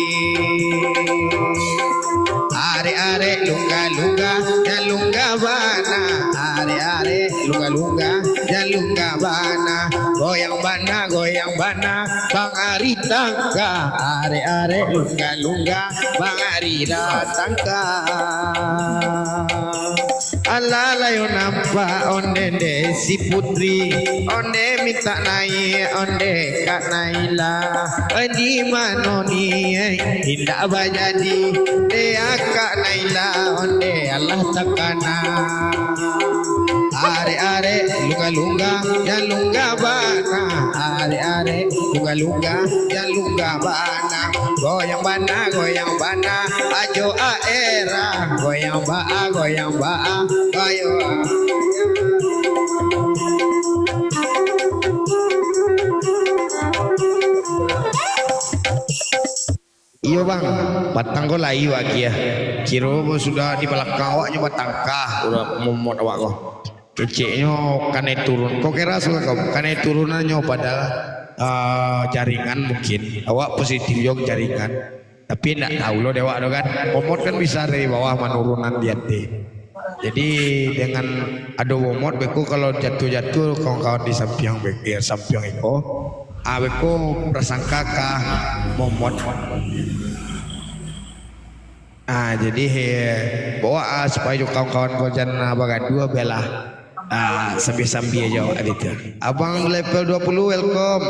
are lunga jalunga bana are lunga jalunga bana goyang bana bang ari tangka are lunga bang ari tangka alala yo nampak onde si putri onde minta naik onde kak Naila di mano ni indah bajadi dia kak Naila onde Allah takana are lunga jalunga bana are lunga jalunga bana goyang bana ajo aera goyang ba ayo iyo bang batang ko layu lagi ya kiro sudah di belakang awaknya batang kah udah momot awak kok keceknya kanai turun kok kira suka kau kanai turunannya padahal jaringan mungkin awak positif juga jaringan tapi enggak tahu lo dewa do kan momot kan bisa dari bawah menurunan dia teh jadi dengan ada momot beku kalau jatuh kawan-kawan di samping itu beku prasangka kah momot jadi bawa supaya kawan-kawan kau jangan bagai dua bela sambil aja itu abang level 20 welcome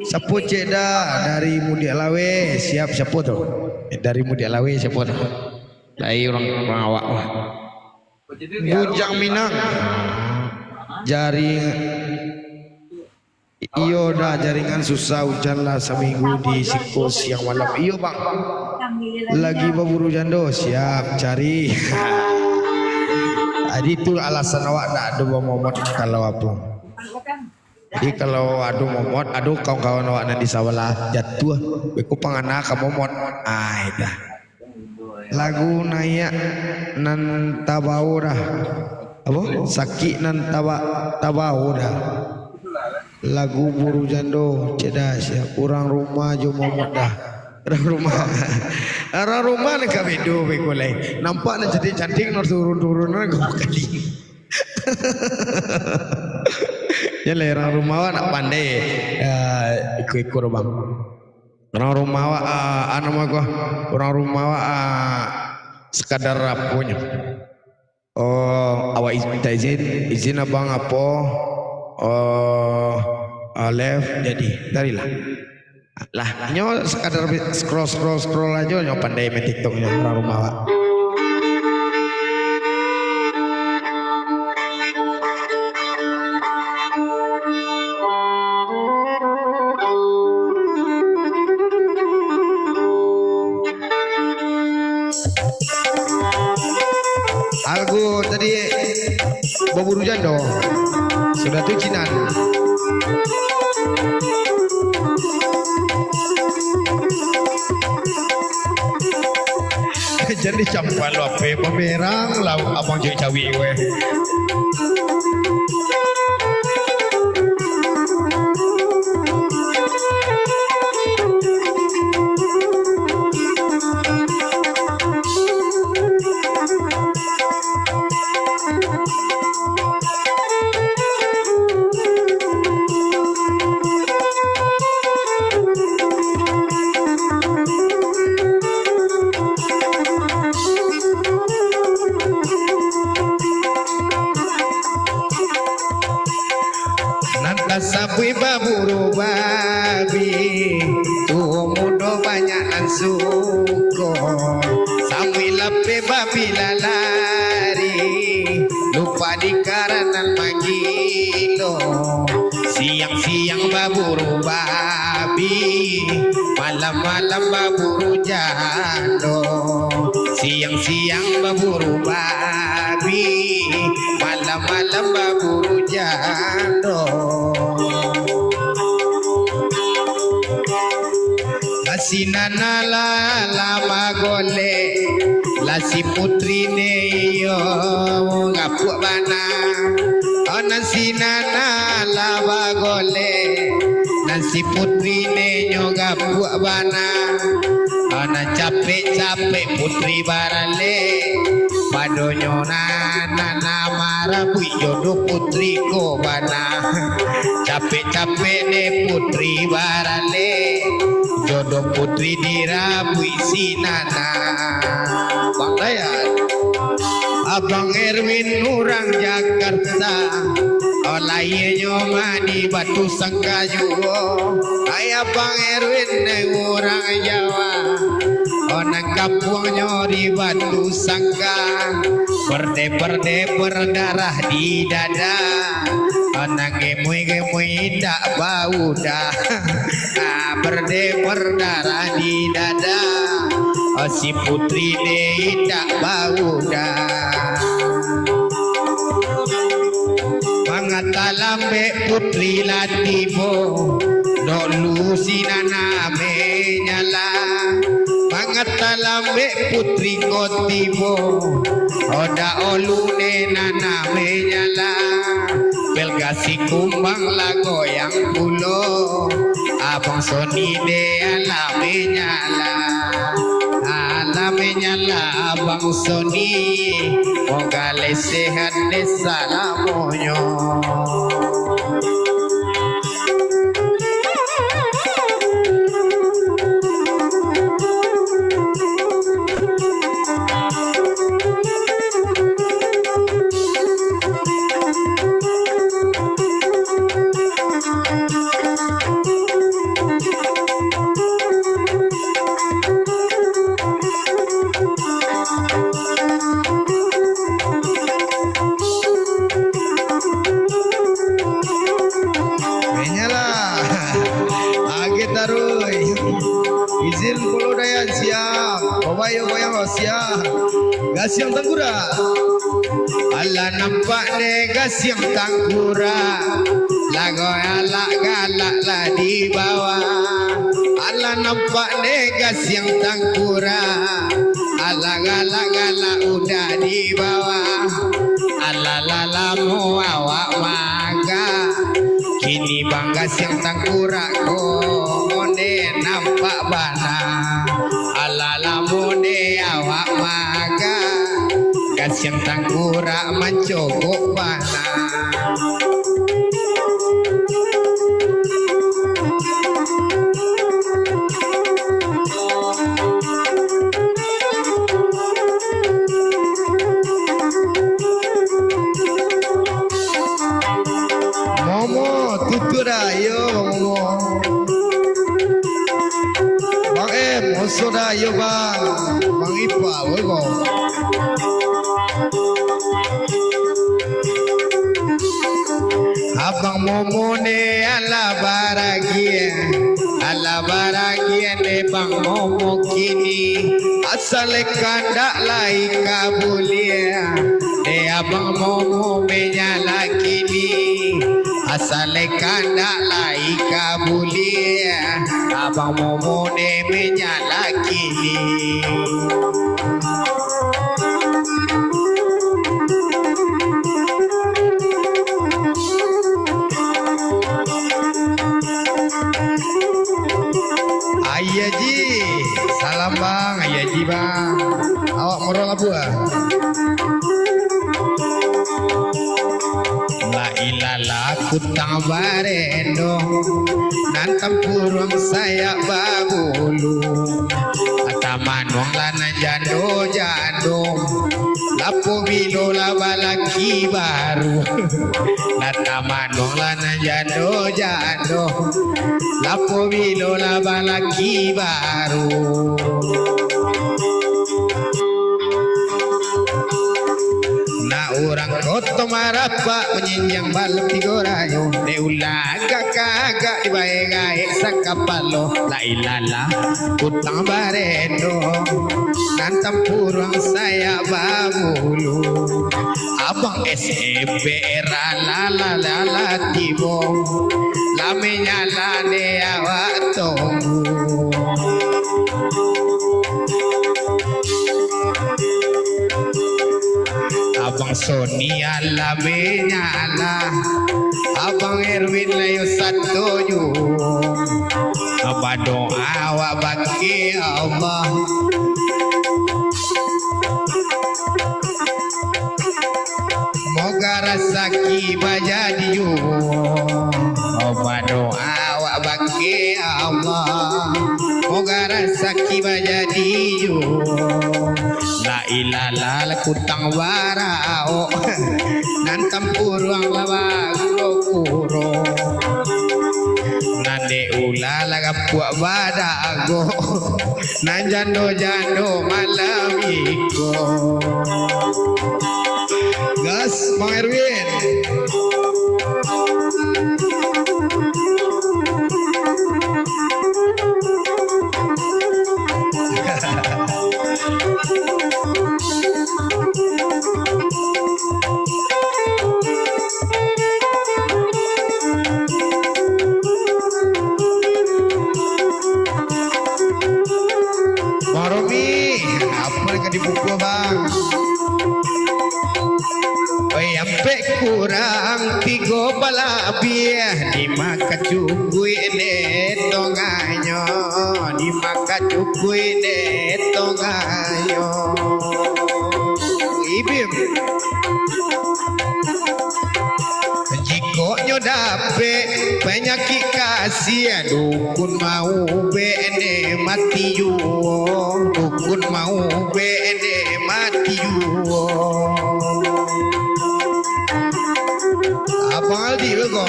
Sapu ceda dari Mudia Lawe siap siapa tuh dari Mudia Lawe siapa tuh dari orang awak Bujang Minang jaring iyo dah jaringan susah hujan lah seminggu di Siko siang malam iyo bang lagi berburu jando siap cari jadi itu alasan awak tak ada momot kalau apa jadi kalau adu momot adu kawan-kawan awak nanti sawalah jatuh beku pangana ke momot dah lagu nayak nan tabau dah apa sakit nan tawa udah lagu buru jando cedas ya kurang rumah jo momot dah orang rumah ni kami do bekolai nampak nak jadi cantik nak turun nak kali ya orang rumah nak pandai ikut bang orang rumah anu mah gua orang rumah sekadar punya awak izin abang apa left jadi tarilah lah nyo sekadar scroll aja nyo pandai main TikTok nyo orang rumah awak. Aku tadi berburu jando sudah tucinan. Jadi campur lo apa pemerang lau abang jadi cawi we. Sabui baburu babi tuh mudo banyak ansuko sambil lape babi lalari lupa di karangan magilo siang-siang baburu babi malam-malam baburu jando siang-siang baburu babi malam-malam baburu jando Sinana lama gole lasi putri ne yo ngapuk bana ona sinana lama gole nasi putri ne yo ngapuk bana ona capek putri barale padonyo nana marabu jodoh putri ko bana capek ne putri barale jodoh putri dirabui sinana Bang Dayat Abang Erwin orang Jakarta oleh nyomani batu sangkayu ayah Bang Erwin orang Jawa orang kampung nyori batu sangka berde berdarah di dada orang gemui tak bau dah berde berdarah di dada si putri ni tak bau dah mangatalambe putri latibo dolu sinana menyala mangatalambe putri kotibo oda olune nana menyala belgasi kumbang lagoyang pulo abang Sony de ala menyala abang Sony mogale sehat de salamonyo izin pulau dayan siap bayang siap gasiang tanggura ala nampak ne gasiang tanggura lago alak galak lah di bawah ala nampak ne gasiang tanggura ala galak udah di bawah Alalalamu awak maga kini bangga siang tangkurak ko mone nampak bana. Alalamu ne awak maga kasiang tangkurak mencogok bana. Sudah yo bang Ipa wego. Abang Momo ne ala baragia ne bang Momo kini asal kandak lai kabulia ne abang Momo menyala kini asal kandak lai kabulia abang Momo ne menyala kini. Ayaji, salam bang, Ayaji bang. Awak merol apa? La ilaha kutang barendo, nantam purung saya babulu. Atamanong lana jando, lapo bilo labalaki baru. Atamanong lana jando, lapo bilo labalaki baru. Orang koto marapa menyenjang balap tigorayo de ulaga kagak dibae-gae sakapalo la ilala utang barendo nantam purang saya babulu abang SEB era la tibo la menyala ne awak tunggu. Abang Sony ala menyala, abang Erwin layo satuju. Apa doa awak bagi Allah. Moga rasaki bajadi yo. Apa doa awak bagi Allah. Moga rasaki bajadi yo. La ilaha kutang warao nantam purang lawago kuro nande ula laga puak badago nan jando malamiko. Gas Bang Erwin. Di buku bang, sampai kurang tiga balabia di maka cukui ne tonganyo, di maka cukui ne tonganyo. Ibim, jikoknya dapet penyakit kasih dukun mau bene mati yo, dukun mau bene mati yo. Abang Aldi bego.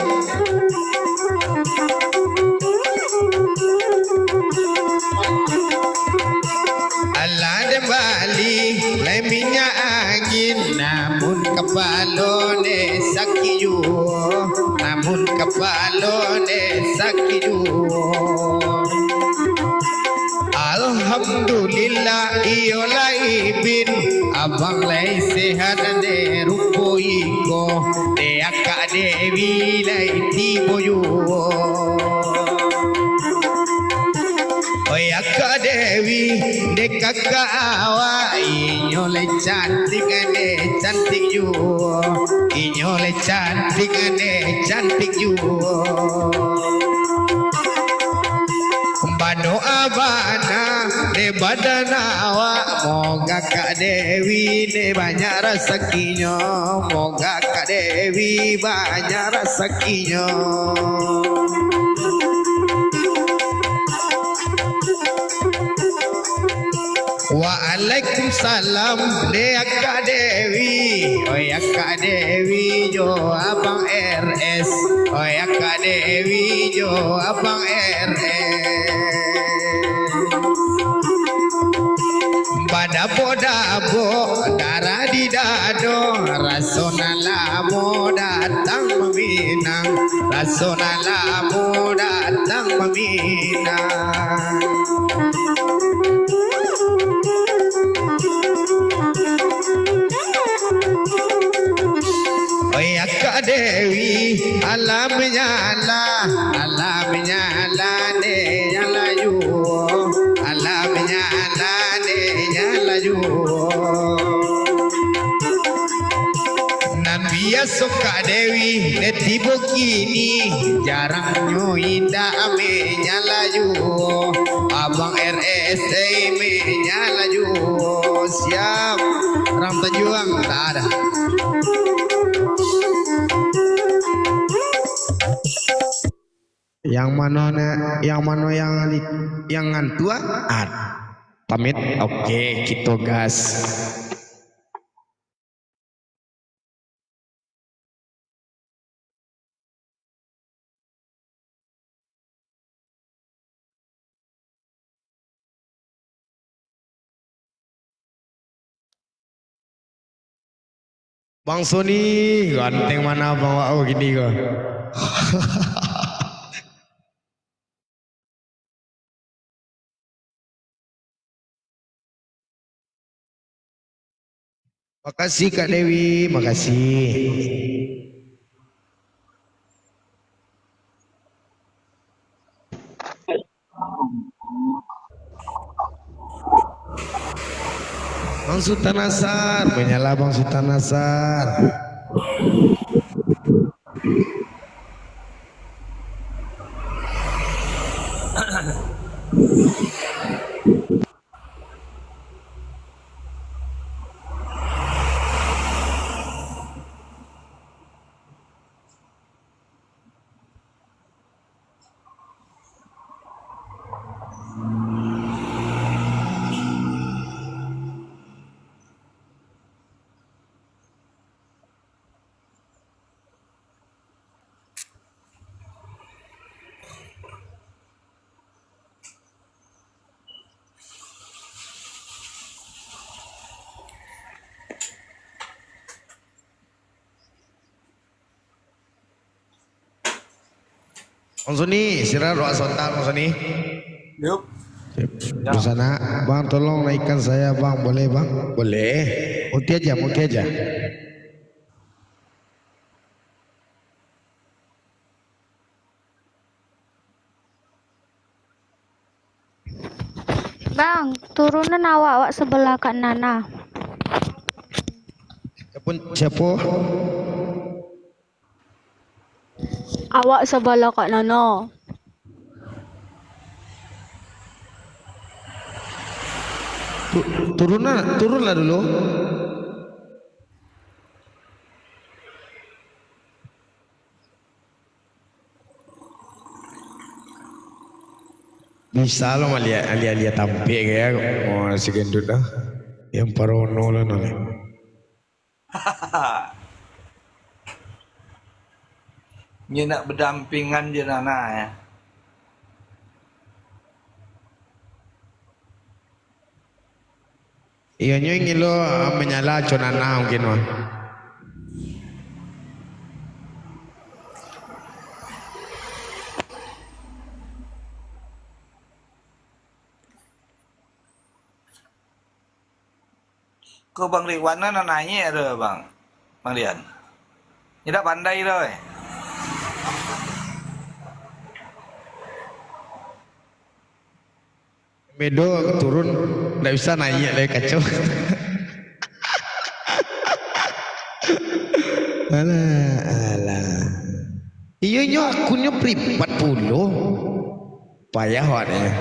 Allah de Bali lai minyak angin namun kepalone sakiyu, namun kepalone sakiyu. Alhamdulillah iyo lai bin abang lai sehat de rupo iko de akak dewi lai tiboyo. Oi akak dewi de kakak awak inyole cantik you. Inyole cantik you. Bado abana de badana awak, moga Kak Dewi de banyak rezekinya, moga Kak Dewi banyak rezekinya. Waalaikumsalam de Kak Dewi, oh ya Kak Dewi jo abang RS, oh ya Kak Dewi jo abang RS. Dabo darah di dado, rasona lamu datang meminang, rasona lamu datang meminang. Oh ya Kak Dewi, alam nyala ne nyala you, alam nyala ne nyala you. Nan biasa Kak Dewi netibo kini jarang indah me nyala you, abang RSA me nyala you. Siap ram pejuang tak ada. Yang mana yang ngantua pamit. Oke, kita gas. Bang Sony ganteng mana bawa gini kok. Makasih Kak Dewi, makasih. Bang Sultan Nasar, menyala Bang Sultan Nasar. Bang Sony, istirahat doa sontak Bang Sony. Yup. Di sana, Bang tolong naikkan saya Bang, boleh Bang? Boleh. Muti aja. Bang, turunan awak sebelah Kak Nana. Siapa? Awak sebelah Kak Nana. Turunlah dulu. Bisa lo alia tampil kayak mau si gendut dah. Yang parono lah noleh. Ni nak berdampingan je Nana ya. Iya ingin lo menyala conana mungkin mah. Kau Bang Ridwan nanya ada Bang Rian. Ni dah pandai dah. Medo turun nggak bisa naik lagi kacau. Alah. Iya nyo akunnya privat puluh. Payah wadnya.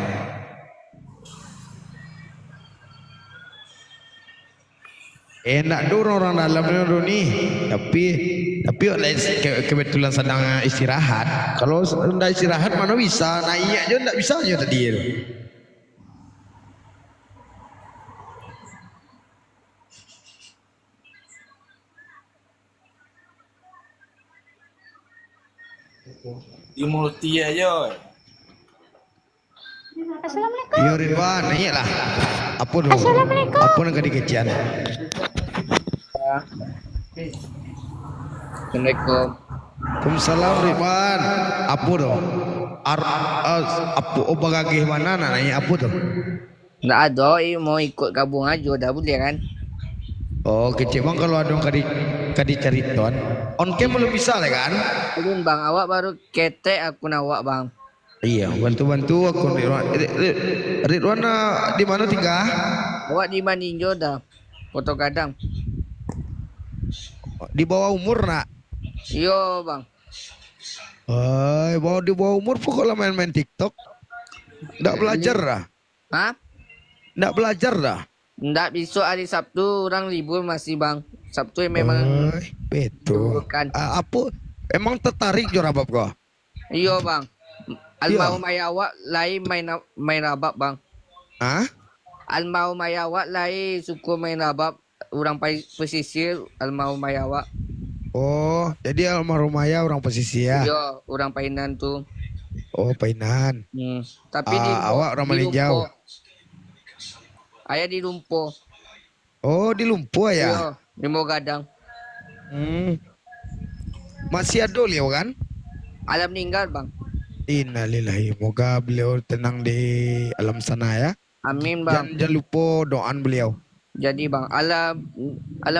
Enak dulu orang dalam nih, tapi kebetulan sedang istirahat. Kalau sedang istirahat mana bisa naik aja, nggak bisa aja tadi. Di multi aja. Assalamualaikum. Yo Ridwan, naik lah. Apa dulu? Assalamualaikum. Apa nak kecian? Assalamualaikum. Waalaikumsalam Ridwan. Apa tu? Apa bagagih mana nak naik apa tu? Nggak ada, mau ikut gabung aja dah boleh kan? Oh, kecil bang kalau ada kadi cari tuan. On cam belum bisa lah kan? Belum bang, awak baru ketek aku nawak bang. Iya, bantu aku Ridwan. Ridwan di mana tinggal? Awak di Maninjo dah, Foto Gadang. Di bawah umur nak? Yo bang. Di bawah umur pokoknya main-main TikTok. Nggak belajar dah. Hah? Nggak belajar dah. Nggak, besok hari Sabtu orang libur masih bang. Sabtu yang memang betul. Bukan. Apa? Emang tertarik jo rabab kau? Iya bang. Almarhum ayah awak lain main rabab bang. Hah? Almarhum ayah awak lain suka main rabab. Orang pesisir almarhum ayah awak. Oh, jadi almarhum ayah orang pesisir. Iya, orang Painan tu. Oh, Painan. Tapi awak orang Malinjau. Ayah di Lumpuh. Oh, di Lumpuh ya? Iya, di Mogadang. Masih ada beliau kan? Alam meninggal bang. Innalillahi, moga beliau tenang di alam sana ya. Amin bang. Jangan lupa doaan beliau. Jadi bang, alam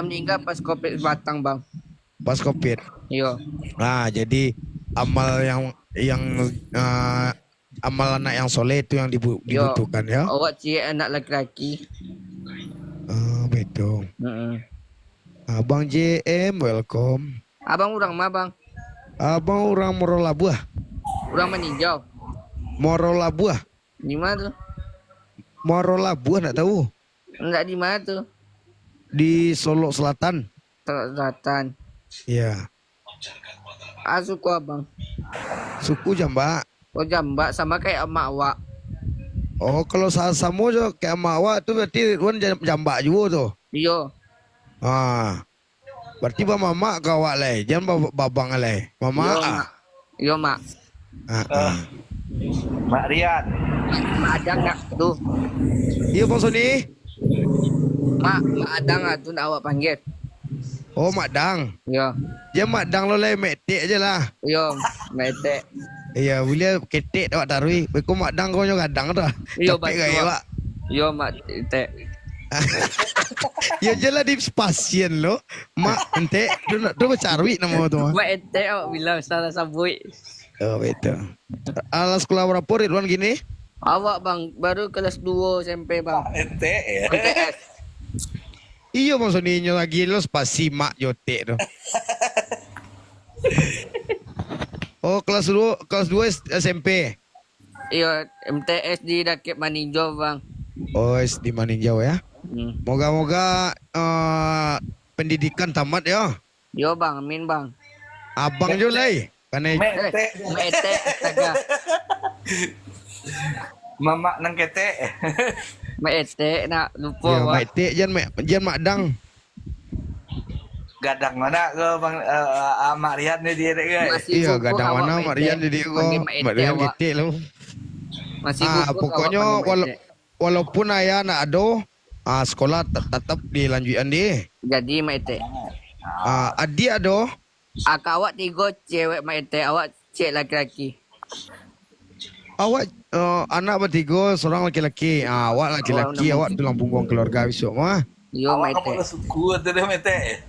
meninggal pas COVID batang bang. Pas COVID. Iya. Nah, jadi amal yang amal anak yang soleh itu yang dibutuhkan ya. Awak cik anak laki-laki. Betul. Abang JM, welcome. Abang orang mah bang? Abang orang Morolabuah. Orang Maninjau. Morolabuah. Di mana tuh? Morolabuah nak tahu? Enggak, di mana tuh? Di Solo Selatan. Selatan. Iya. Suku abang. Suku Jambak. Oh Jambak, sama kayak emak awak. Oh, kalau sama jo kayak emak awak tuh berarti Ridwan Jambak juga tuh. Iya. Berarti mama kau awak leh, jangan babang leh. Mama. Iya mak. Mak Rian. Mak Adang nak tuh. Iya Bang Sony. Mak Adang tu nak awak panggil. Oh, Mak Dang. Iya. Dia Mak Dang lo leh metik aja lah. Iya, metek. Iya, boleh ketik awak tarui. Beku Mak Dang kau nyo kadang dah. Iya, Capek gaya awak. Iya, mak metek. Ya jelah di spasien lo. Mak ente tu carwi nama tu. Mak metek awak bilang salah sabui. Oh, betul. Alas sekolah berapa Ridwan gini? Awak bang, baru kelas 2 SMP bang. Ente ya. MTS. Iya Bang Sony nyo lagi lo spasi mak jotek tu. Oh, kelas 2 SMP. Iya, MTS di Dakip Maninjau bang. Oh, di Maninjau ya. Moga-moga pendidikan tamat ya. Yo bang, amin bang. Abang jo lai. Karena Metek astaga. Mama nang kete. Metek nak lupa ya, awak. Mak Tek jangan Mak Dang. Gadang mana ke Bang Mak Rian ni dia guys. Masih Iya, gugup gadang awak mana Metek. Mak Rian jadi ko. Panggil Mak Rian awak. ketek lo. Masih gugup Pokoknya awak panggil Metek. walaupun ayah nak ado, sekolah tetap dilanjutkan dia. Jadi Metek. Adik ado. Akak awak 3 cewek Metek, awak cek laki-laki. Awak anak bertiga, seorang laki-laki. Awak laki-laki, awak tulang punggung keluarga besok mah. Yo Awak Metek. kamu suku tu dia mete.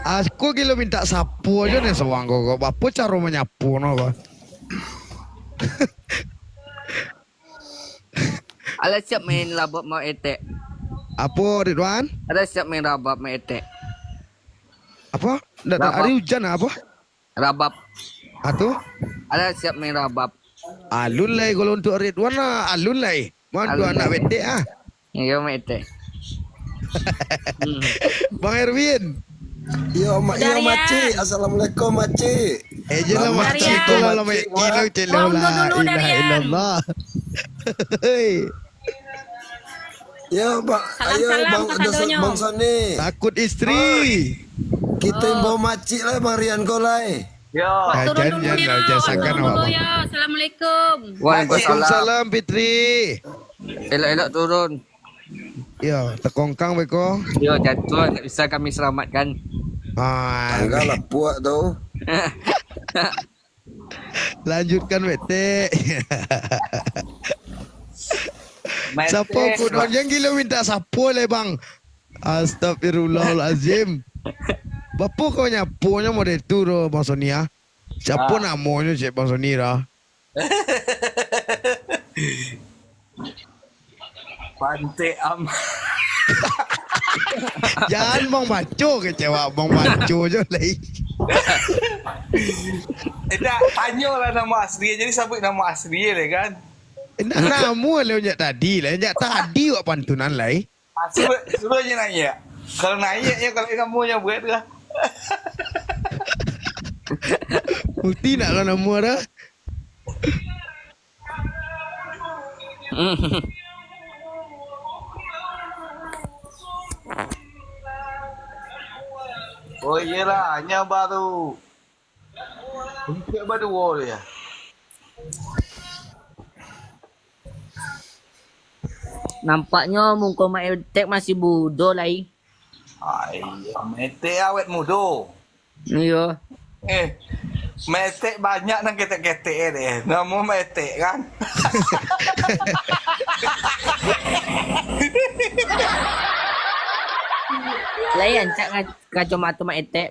Aku gila minta sapu aja nih sewang kok. Apa cara menyapu no kok? Ada siap main rabab mau etek. Apa Ridwan? Ada siap main rabab mau etek. Apa? Ndak hari hujan apa? Rabab. Atuh? Ada siap main rabab. Alun lah kalau untuk Ridwan lah, alun lah. Mandu Alun anak lah. wedek ah. Ya mau etek. Bang Erwin. Yo, makcik. Assalamualaikum, makcik. Jelah makcik kalau lama kilo celo lah. Ilaha illallah. Hei. Yo, Bang. Ayo, Bang. Bang Sani. Takut istri. Kita bawa makcik lah, Bang Rian kau lah. Yo. Jangan jasakan awak. Bang. Assalamualaikum. Waalaikumsalam Fitri. Elok-elok turun. Ya, tekongkang beko. Yo jatuh tak bisa kami selamatkan. Enggak lah puak tu. Lanjutkan bete. Siapa kudon yang gila minta sapu le bang. Astagfirullahalazim. Bapa kau nyapunya mau deturo bang Sonia. Siapa namanya cik bang Sonia? Pantai am. Jangan bang baco kecewa bang baco je lagi. Tak tanya lah nama asli. Jadi sebut nama asli lah kan. Nak nama le unyak tadi lah. Unyak tadi wak pantunan lah. Suruh je nanya. Kalau nanya ya kalau kamu yang buat lah. Bukti nak lah nama dah. Oh iyalah, hanya baru. Untuk baru wall ya. Nampaknya muka mak etek masih bodoh lah. Ay, mete awet mudo. Iya. Mete banyak nang ketek-ketek deh. Nama mete kan. Layan cak kacamata mak etek.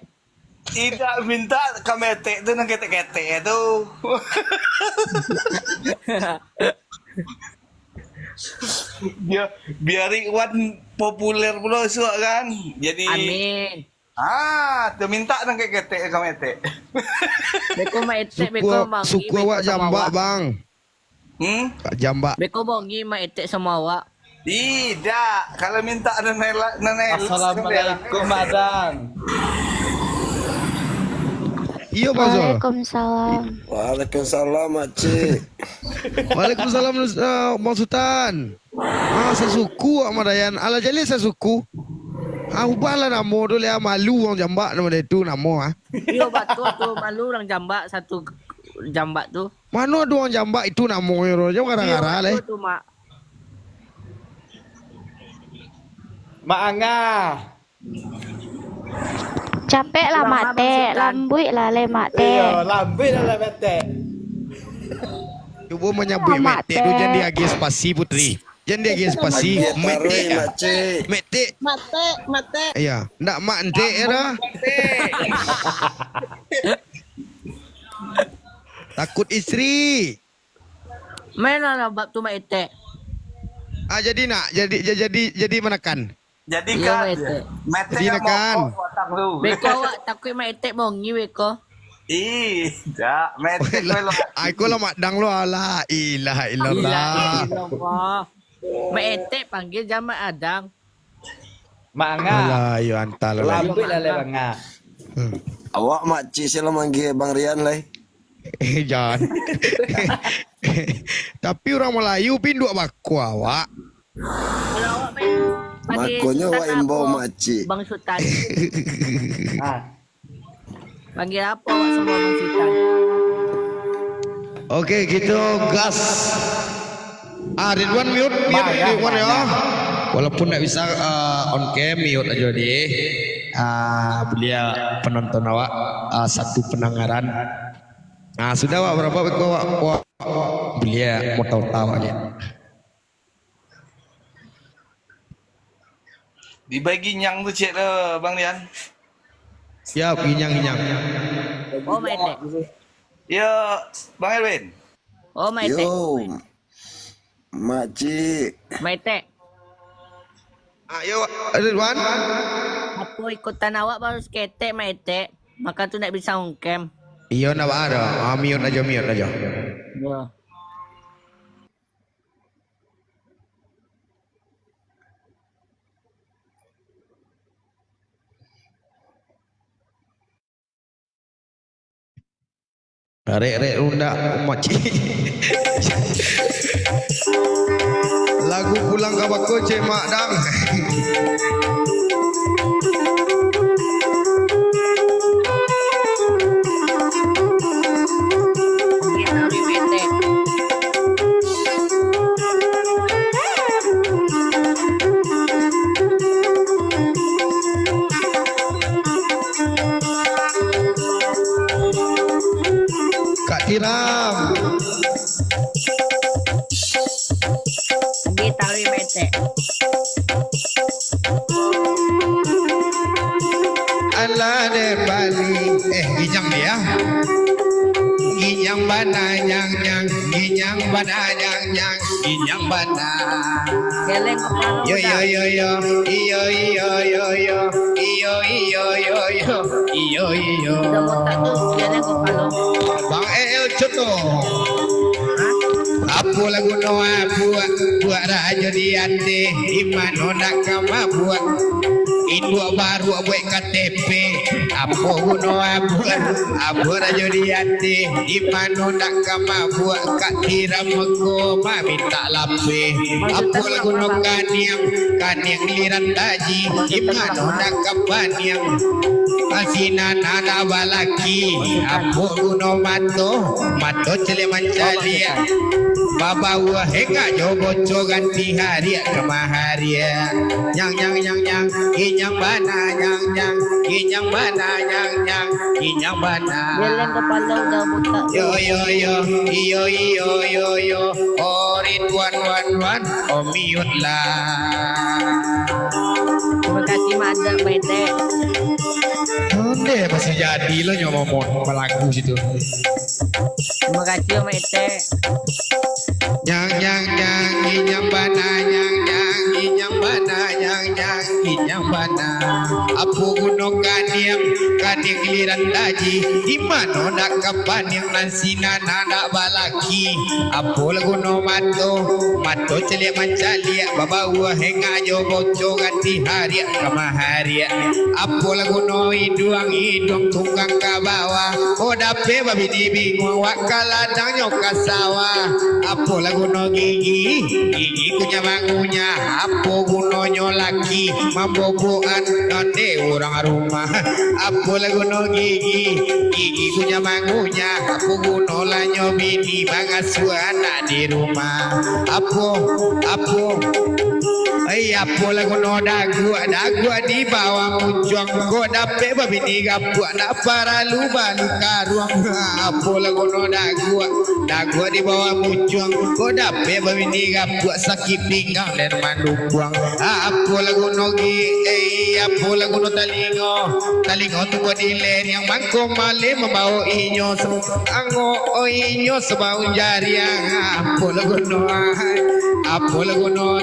Tidak minta ke mete tu nang ketek-ketek tu. biar Iwan populer pula esok kan. Jadi Amin. tu minta nang ketek ke mete. Beko mak etek beko bang. Suku awak jambak bang. Kak jambak. Beko bongi mak etek sama awak. Tidak, kalau minta nenek. Assalamualaikum madang. Iya Pak Zul. Waalaikumsalam. Waalaikumsalam, makcik. Waalaikumsalam Bang Sultan. Saya suku sama Dayan. Ala jali saya suku. Ubahlah nama tu le malu orang jambak nama dia tu nama. Iya batu tu malu orang jambak satu jambak tu. Mana ada orang jambak itu namanya ro. Jangan gara-gara le. Tu mak. Mak Angga. Capek lah mak tek, lambui lah le mak tek. Iya, lambe dah lah betek. Cuba menyabut mete tu jangan dia agak spasi putri. Jangan dia agak spasi. Mete makcik. Mete. Mate. Ya, ndak mak ente dah. Takut istri. Mana lah bab tu mak etek. Jadi nak jadi menekan. Jadi Iya, kan mete. mete Jadi yang kan. mau otak lu. Beko awak takut mak etek bongi beko. Tidak, mete lo. Aku lah mak dang lo ala. Ilaha illallah. Allah. Mak etek panggil jam mak adang. Mak Angga. Alah, yo antal lah. Lambe dah le Bang Angga. Awak makcik sila manggil Bang Rian lah. Jangan. Tapi orang Melayu pindu baku awak. Kalau awak panggil Makonya Sultan awak imbau apa? makcik. Bang Sultan. Ah. Panggil apa awak semua Bang Sultan? Okey, kita gas. Ridwan mute Ridwan ya. Walaupun tak bisa on cam mute aja deh. Beliau penonton awak satu pendengaran. Sudah awak berapa awak beliau mau tahu aja. Dibagi nyang tu cik lah Bang Lian. Ya, hinyang. Oh mak etek. Ya, Bang Erwin. Oh mak etek. Yo. Makcik. Mete. Ayo Ridwan. Aku ikutan awak baru seketek Mete. Maka tu nak bisa ongkem. Iya nak ada. Mute aja. Ya. Rek unda makcik. Lagu pulang ke bako cik mak dang. Kak Tiram. Dia tahu Mete. Ala de Bali. Ginyang dia. Ginyang bana nyang. Ginyang bana nyang. Ginyang bana. Geleng kepala. Yo. Udah botak tu geleng kepala. Bang El Coto. Apa lagu noa buat raja di ante iman nak kama buat ibu baru buat KTP apa gunoa buat raja di ante iman nak kama buat Kak Tiram ko ma minta lape apa lagu no kaniang liran taji iman nak kapaniang asina nana balaki apa guno mato cele mancalia Baba wah heka jogo ganti hari kemahari nyang inyang bana nyang inyang bana nyang inyang bana Geleng kepala udah botak. Yo orit wan omiut lah. Terima kasih Mada Mete. Onde pasti jadi lo nyomong lagu situ. Terima kasih Mete. Nyang inyang bana inyang bana apu gunung kaniang giliran daji imano nak kapan yang nansina nada balaki apu laguno mato celia mancali baba wah henga jo boco ganti hari kamahari apu laguno hidung tunggang kabawa odape babi di bingung wakala dang kasawa apu laguno gigi kunya bangunya apu gunonyo laki mamboboan nonde orang rumah apu laguno gigi kunya bangunya apu gunolanyo bini bangasuana di rumah apu apo laguno dagu di bawah munjong go dape babini gapu nak para luba karuang apo laguno dagu di bawah munjong go dape babini gapu sakit pinggang dan manduang apo laguno apo laguno talingo tu diler yang mangko male membawa inyo inyo sebau jariang apo laguno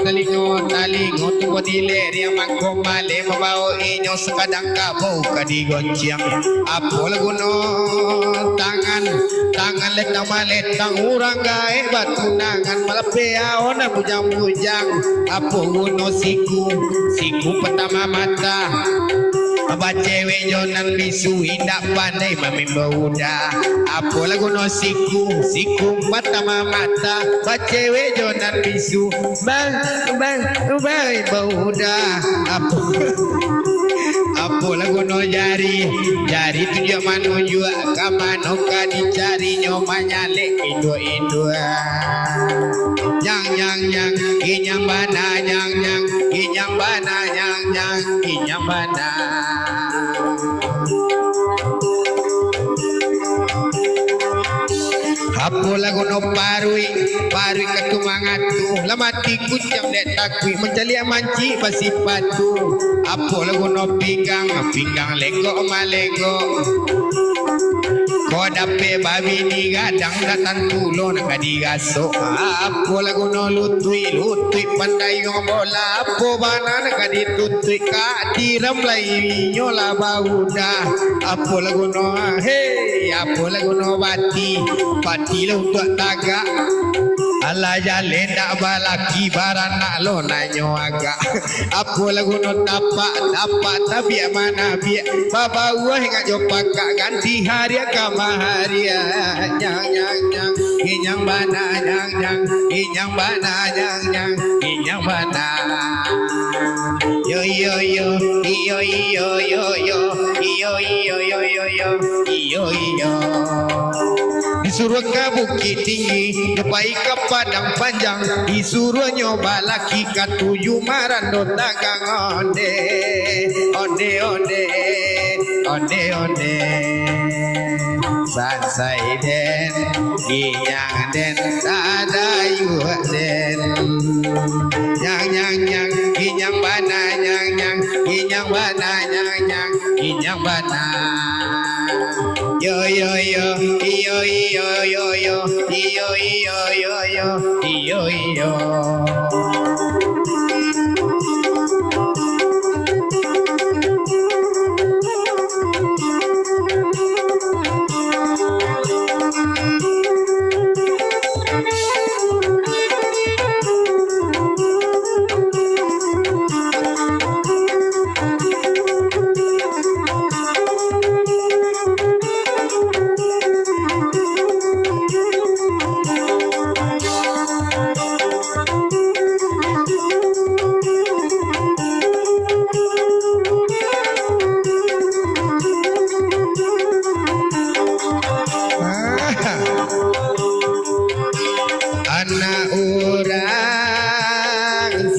talingo tu diler yang mangko male membawa inyo sekadang kabau kadigonciang apo laguno tangan letang maletang urang gae batunangan malapea ona bujang apo guno siku pertama mata Aba cewek jonan bisu indak pandai mamimba uda apo laguno siku mata ba cewek jonan bisu bang bauda apo laguno jari tujuh manuju kamano ka dicari nyomanya le indo nyang inyang bana inyang bana apo laguno parui ketumangatu lamati kucang dek takwi mencali manci pasipatu apo laguno pinggang lego malego Kau dapat babi di gadang datang tulon nak digasuk. Apa lagu no lutui pandai ngobola. Apa bana nak ditutui kak diram lai nyola bauda. Apa lagu no hey, apa lagu no bati lah untuk tagak. Ala jale nak balaki baranak lo nanyo agak. Apa lagu no tapak tapi mana biak baba uah ingat jo pakak ganti hari kamahari nyang inyang bana nyang inyang bana nyang inyang bana yo yo yo yo yo yo yo yo yo yo yo yo yo disuruh ke bukit tinggi depai ke padang panjang disuruh nyoba laki katuju marando dagang onde onde onde onde onde sansai den inyang den tadayu den nyang nyang nyang inyang bana nyang nyang inyang bana nyang nyang inyang bana yo yo yo yo yo yo yo yo yo yo yo yo anak orang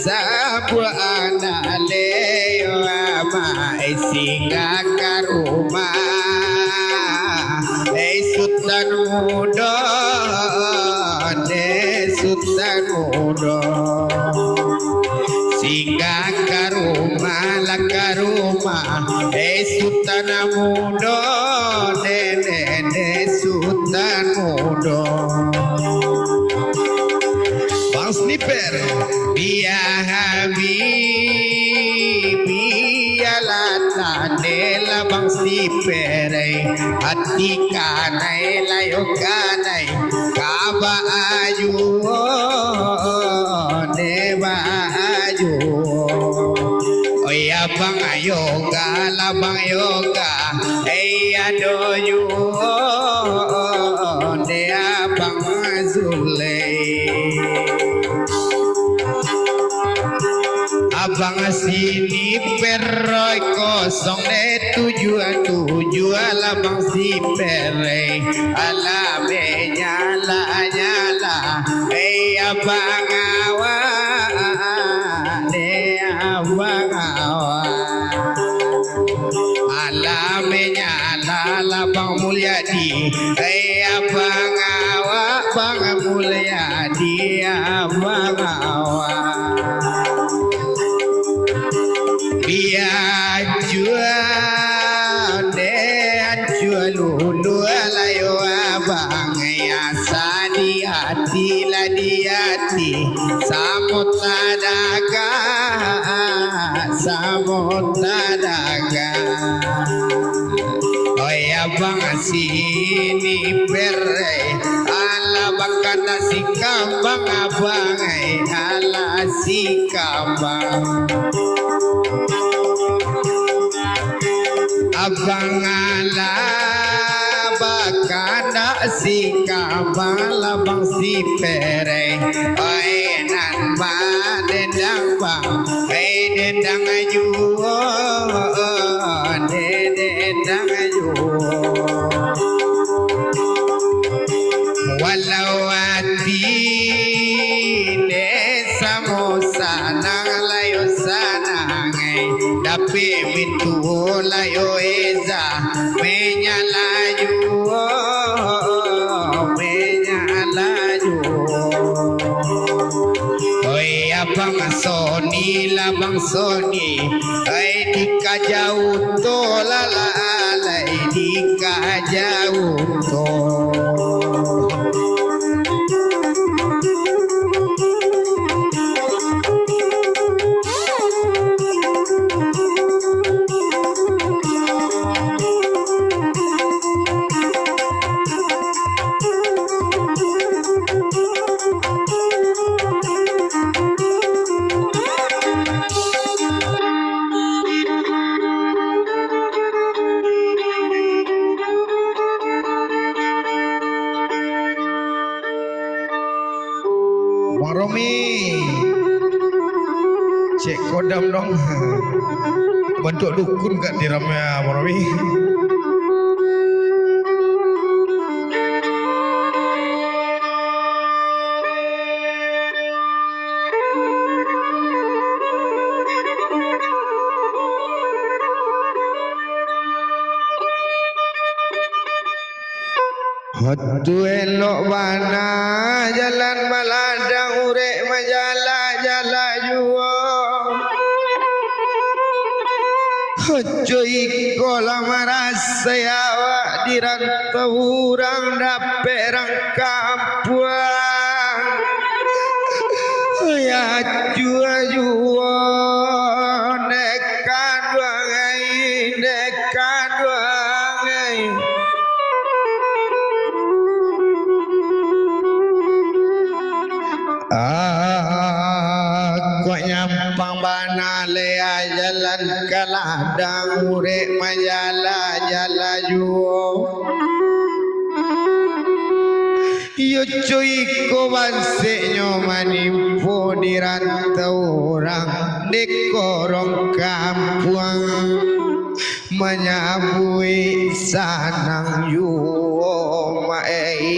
sabua anak leo amai singgah ke rumah sultan muda sultan muda singgah ke rumah lah ke rumah sultan muda sultan muda Bang Sniper Biya Habibi Yalata Nela Bang Sniper Hati kanai layo kanai Kaba ayu Neba ayu Oh ya bang yoga la bang yoga adoyu Dea bang Zulay Abang sini peroi kosong tujuan abang si peroi alame nyala abang awak abang awak alame nyala abang Mulyadi abang awak bang Mulyadi abang awak biar jual lulu layo abang ya sadi hati la di hati samut tadaga oh ya bang sini pere ala bakal nasi kambang abang ala si kambang abang ala bakana si kabal abang si pere oi nan ba dendang bang dendang aju dendang aju walau hati samosa nang layo sanangai tapi bintu layo eza menyalaju oi abang Sony labang Sony ai dikajau to lala alai dikajau Romi. Cek kodam dong. Bentuk dukun kat diramnya Abang Romi. Hotu elok bana jalan maladang urek majala jala juo. Hojo iko lamaras awak dirantau urang dapet rang kampuang. Ya jua juo nekan duangai nekan duangai. Kok nyampang bana lea jalan kaladang urek majala jala juo. Yo cuy ko banseknyo manimpo di rantau orang dekorong kampuang menyambui sanang juo mae.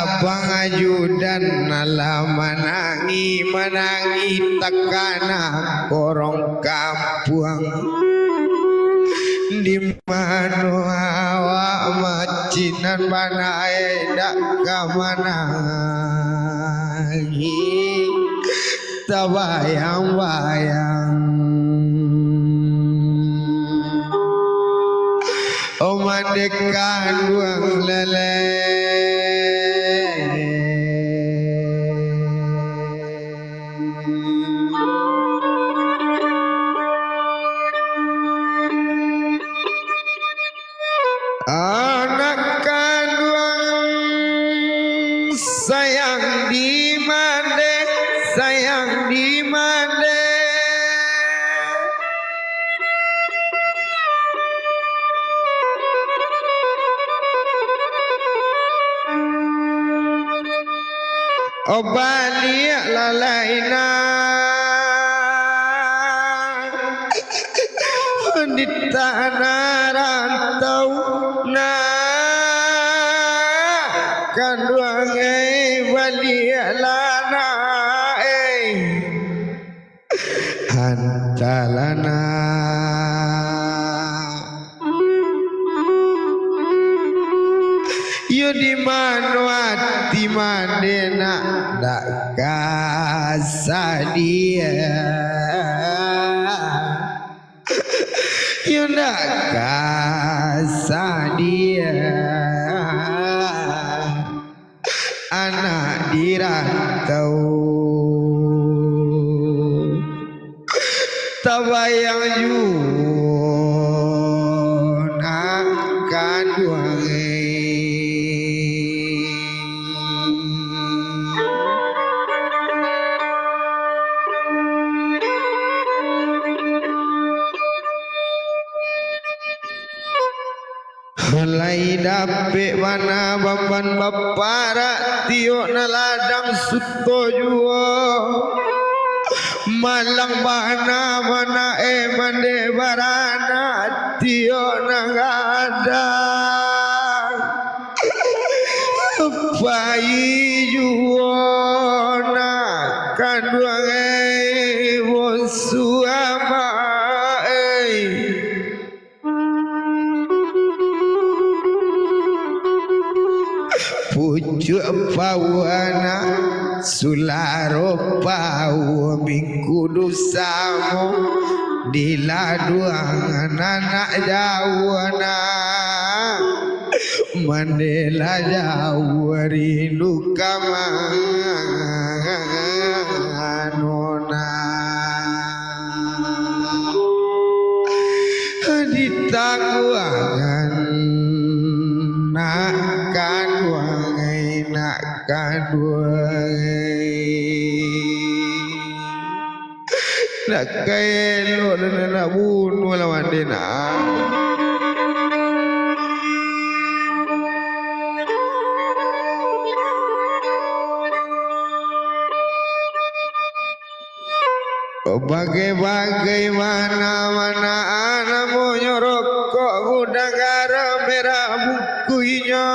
Abang ajudan nala menangi tekana korong kampuang. Di mana awak macinan banae dak kamanangi tabayang-bayang. Mandekan duang lele. Anak kandung sayang di mande, sayang di mande. Oh balik lalaina di tanah rantau na kanduangai balik lana hantalana. Yo di mano hati mandena dak kasadia. Yo dak kasadia. Anak dirantau tabayang yuna kanduangai. Mulai dapet mana bapan bapara tiok na ladang suto juo. Malang bana mana mande barana tiok na gadang. Bayi juo na kanduangai bosu ama. Pucuk pawana sularo pau minggu dusamo di laduang anak jawana mandela jawa rindu kamanona di tangguangan nak kaduangai nak kaduangai nak kaelo dan nak bunuh lawan dia nak. Bagaimana anak mau nyorokok gudang garam merah bukunya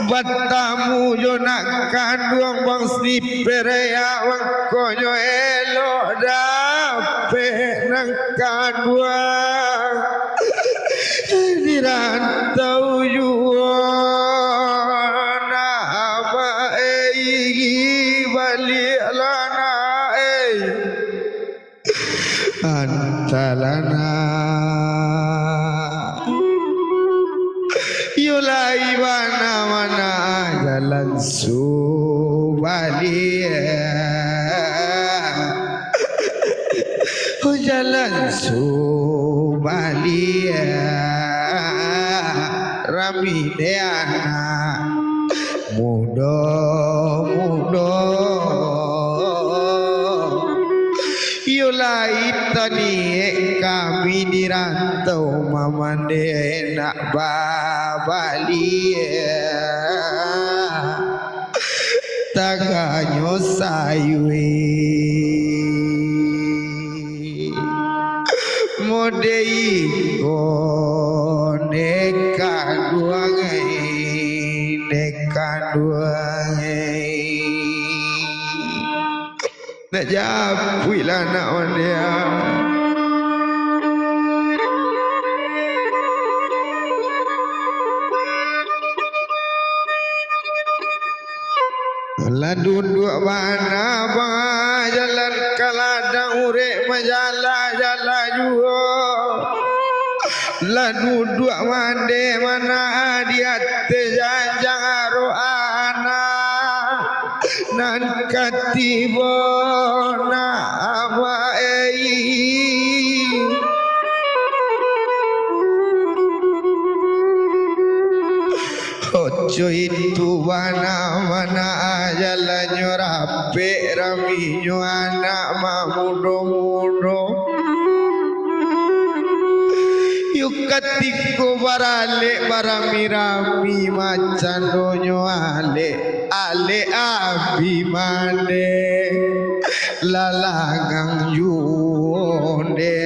batamu jo nak kanduang bang sniper ya wang konyo elok dape nang kanduang dirantau jual nama balik lana antalana yulai mana jalan Subalia jalan Subalia rami deana mudo yulai tani kami dirantau mamande nak babalia taganyo sayui modei neka duangai nak japui lah nak dia. Lah duduk mana bang jalan kaladang urek menjala-jala juga. Lah duduk mande mana dia terjanjang aroana nan katibo na amai ojo itu mana jalan nyorape raminyo anak mamudo-mudo yuk katiko barale barami-rami macan donyo ale abimane lalagang yunde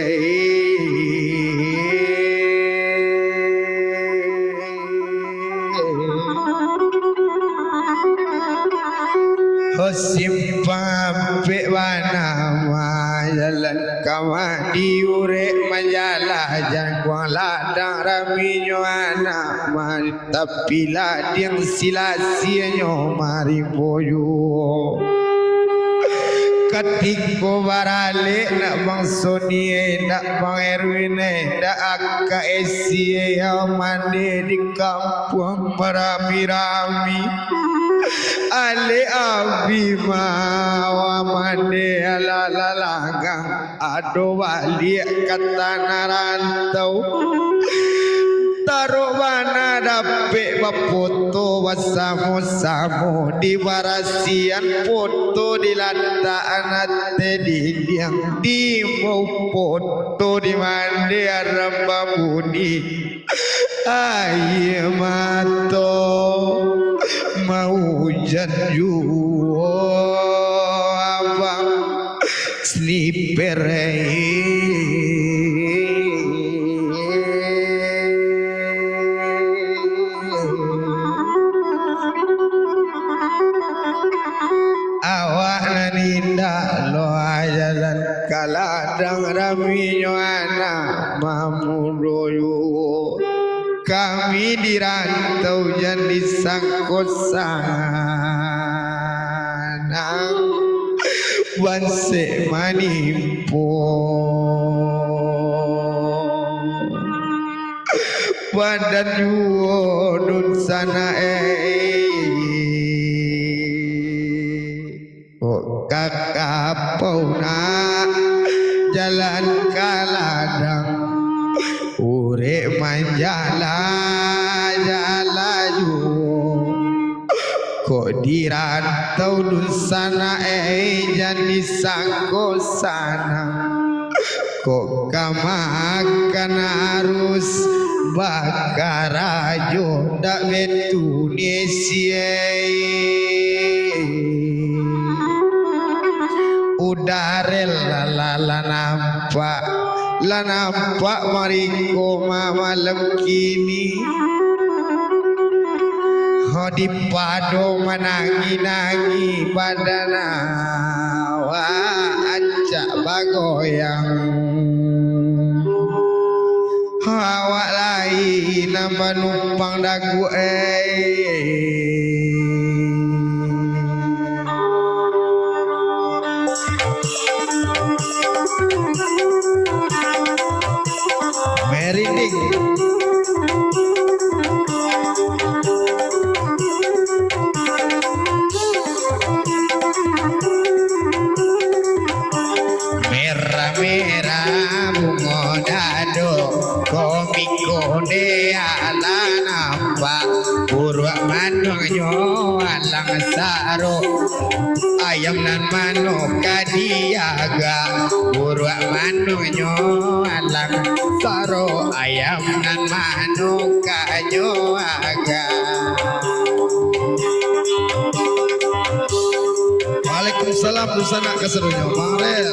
Simpampe wana jalan kamadi urek majalah jangkuang ladang raminyo anak mari tapi ladang silasianyo mari boyo katiko barale nak bang Sony nak bang Erwin nak akka Esie mande di kampung merami-rami ale abima wa mande ala lalagang ado balik kata narantau taruh mana dape bapoto wasamo-samo di barasian foto di lantaan ate di diang di mau foto di mande aramba budi aye mato mau janju abang sniper awak naninda lo jalan kaladang raminyo anak mamudoyo kami dirantau jadi sangkut sanang wanse manimpo badan yuodun sana kakak pauna jalan kaladang urek manjala jala ju kok dirantau dusana jadi sangko sana kok kamakan harus bakar ajo dak Indonesia udare la nampak mariko malam kini di pado menangi-nangi badana wa acak bagoyang hawa lain nambah numpang dagu merinding merah bunga dado komiko de ala nampak purwa manonyo alang saro ayam nan mano kadiaga purwa manonyo alang saro ayam nan mano kanyo aga. Waalaikumsalam busana keserunya Marel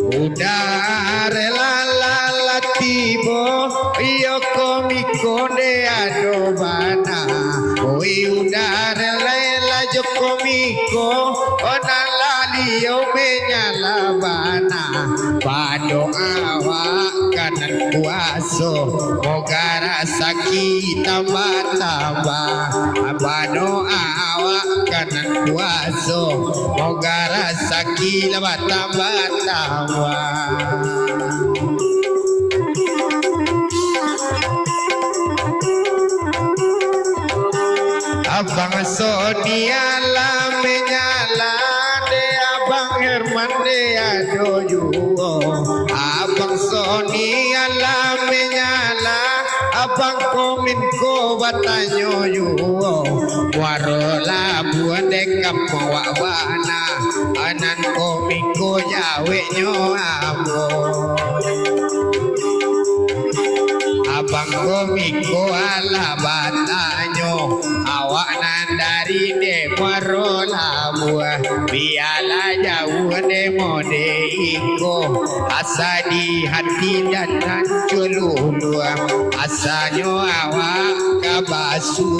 udah rela tibo iyo komiko de ado bana oi udah rela jo komiko onala liyo menyala bana pado awak kanan kuaso moga rasa kita tambah pado awak kanan kuaso moga rasa kita tambah Abang Sonia la menyala de Abang Herman de adoyo Abang Sonia la menyala Abang Kominko batanyo yo warola buat kampung wakwana anan Kominko yawe nyo amo Abang Komiko ala batanyo awak nan dari dewarola buah biala jauh demo deiko asa di hati dan nancululu asanyo awak kabasu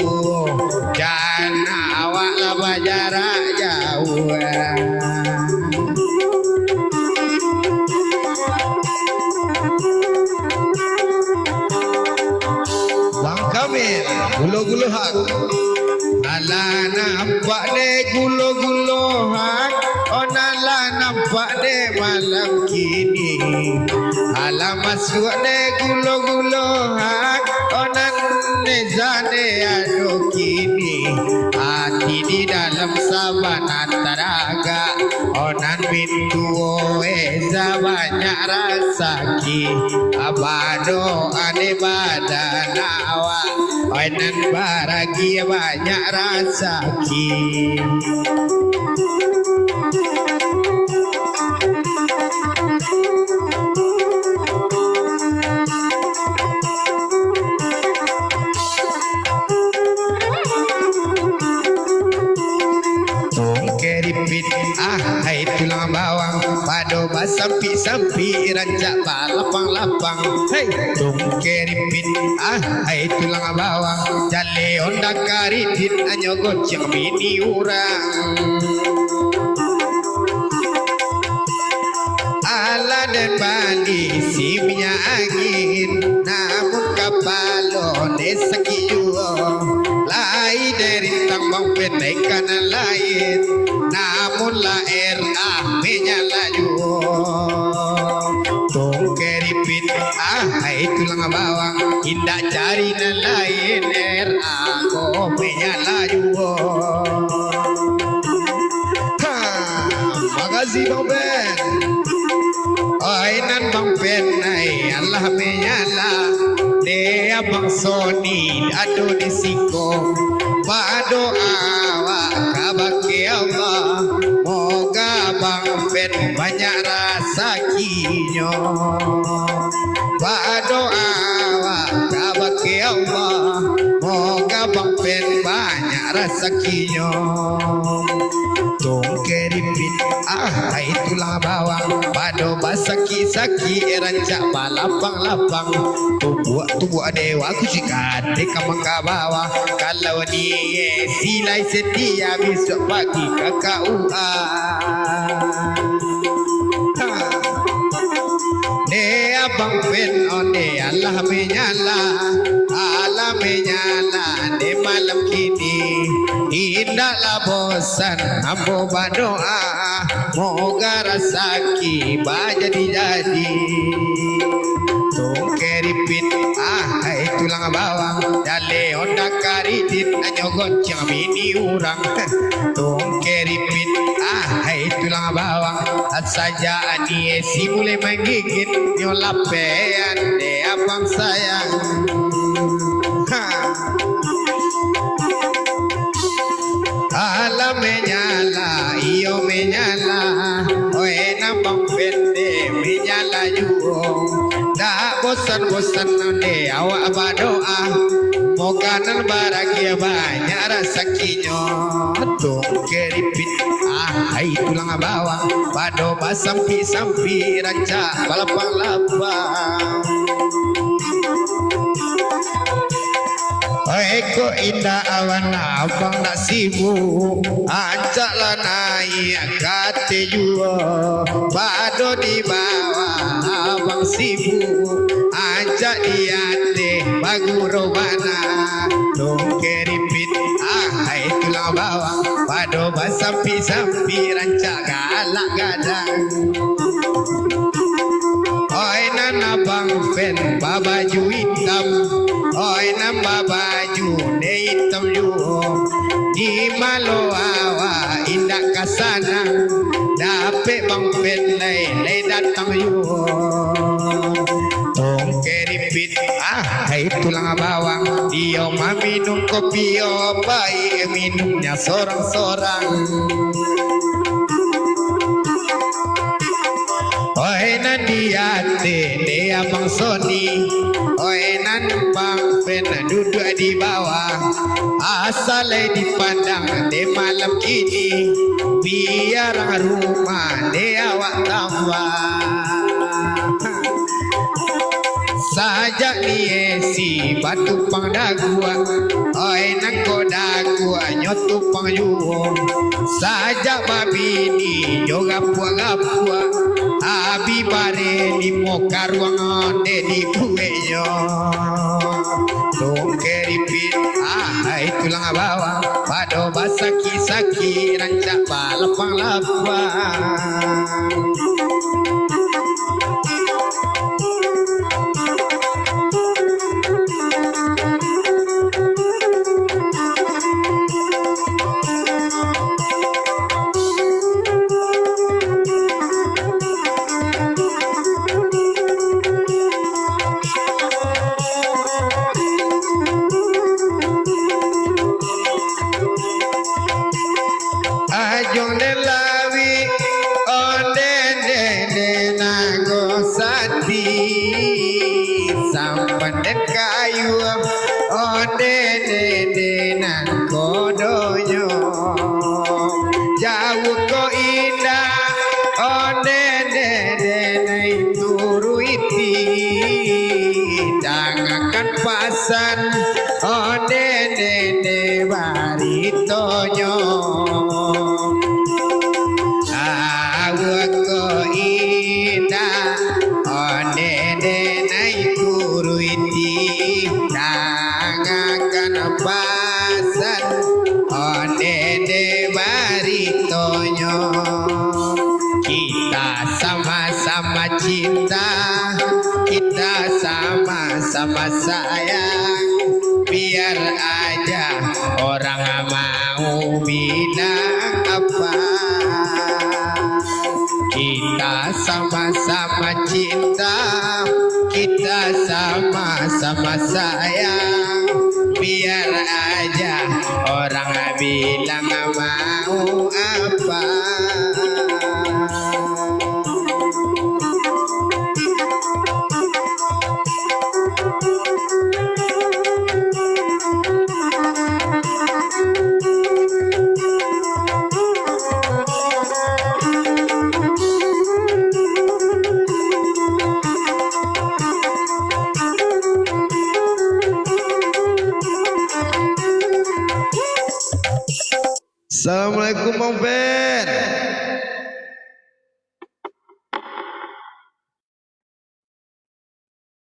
dan awak laba jarak jauh gulo-gulo hak ala nampak de gulo-gulo hak onala nampak de malam kini ala masuk de gulo-gulo hak onan nezane ado kini hati di dalam sabana taraga onan pintu eza banyak rasa ki abado ane badanawa onan baragi banyak rasa ki hai tulang bawang pado basampi-sampi rancak balapang-lapang hey tung keripit hai tulang bawang jale onda karidit anyo goceng bini urang ala dan bali simnya angin namun kapalo desakiyo lai dari tambang pendek kanan lain namun la menyala yo tong keripit hai tulang bawang indah cari nan lain ko menyala yo makasih Bang Ben oi nan Bang Ben ai Allah menyala de Abang Sony aduh disiko berdoa kabake Allah, moga Bang Pen banyak rezekinya. Berdoa kabake Allah, moga Bang Pen banyak rezekinya. Keripit itulah bawang pado basaki-saki rancak balapang-lapang tubuh dewa kusikat deka mangga bawah kalau dia silai setia besok pagi kakak dia Bang Pen onde Allah menyala di malam kini indahlah bosan ambo berdoa moga rezeki jadi keripit tulang bawang dale onda karidit nyogot yang mini urang keripit tulang bawang saja ani si mulai menggigit nyolapean de abang sayang ala menyala iyo menyala oena Bang Pen de menyala juga dah bosan-bosan de awak berdoa moga nan bahagia banyak rezekinya. Tuh keripit tulang bawang pado basampi-sampi rancak balapang-lapang. Eko indah awan abang nak sibuk ajaklah naik kate jua pado di bawah abang sibuk ajak dia teh bagu robana dong keripit tulang bawang pado basampi-sampi rancak galak gadang. Oi nana Bang Pen babaju hitam, oi nambah baju ne hitam juga. Di malu awa indah kasana, dapet Bang Pen lay datang juga. Tong keripit tulang bawang, dia mah minum kopi baik minumnya sorang-sorang. Oi nan dia Bang Sony, oi nan Bang Pen duduk di bawah, asal dipandang di malam kini, biar rumah dia awak tambah. Sajak ni si batu pang dagua, oi nan ko dagua nyotu pang juo, sajak babi ni joga puang-puang. Abi bare di moka ruangan di bueyo tong keripit tulang bawang pado basaki-saki rancak balapang-lapang. Sama sayang biar aja orang mau bilang apa, kita sama-sama cinta, kita sama-sama sayang biar aja orang Assalamualaikum Bang Ben.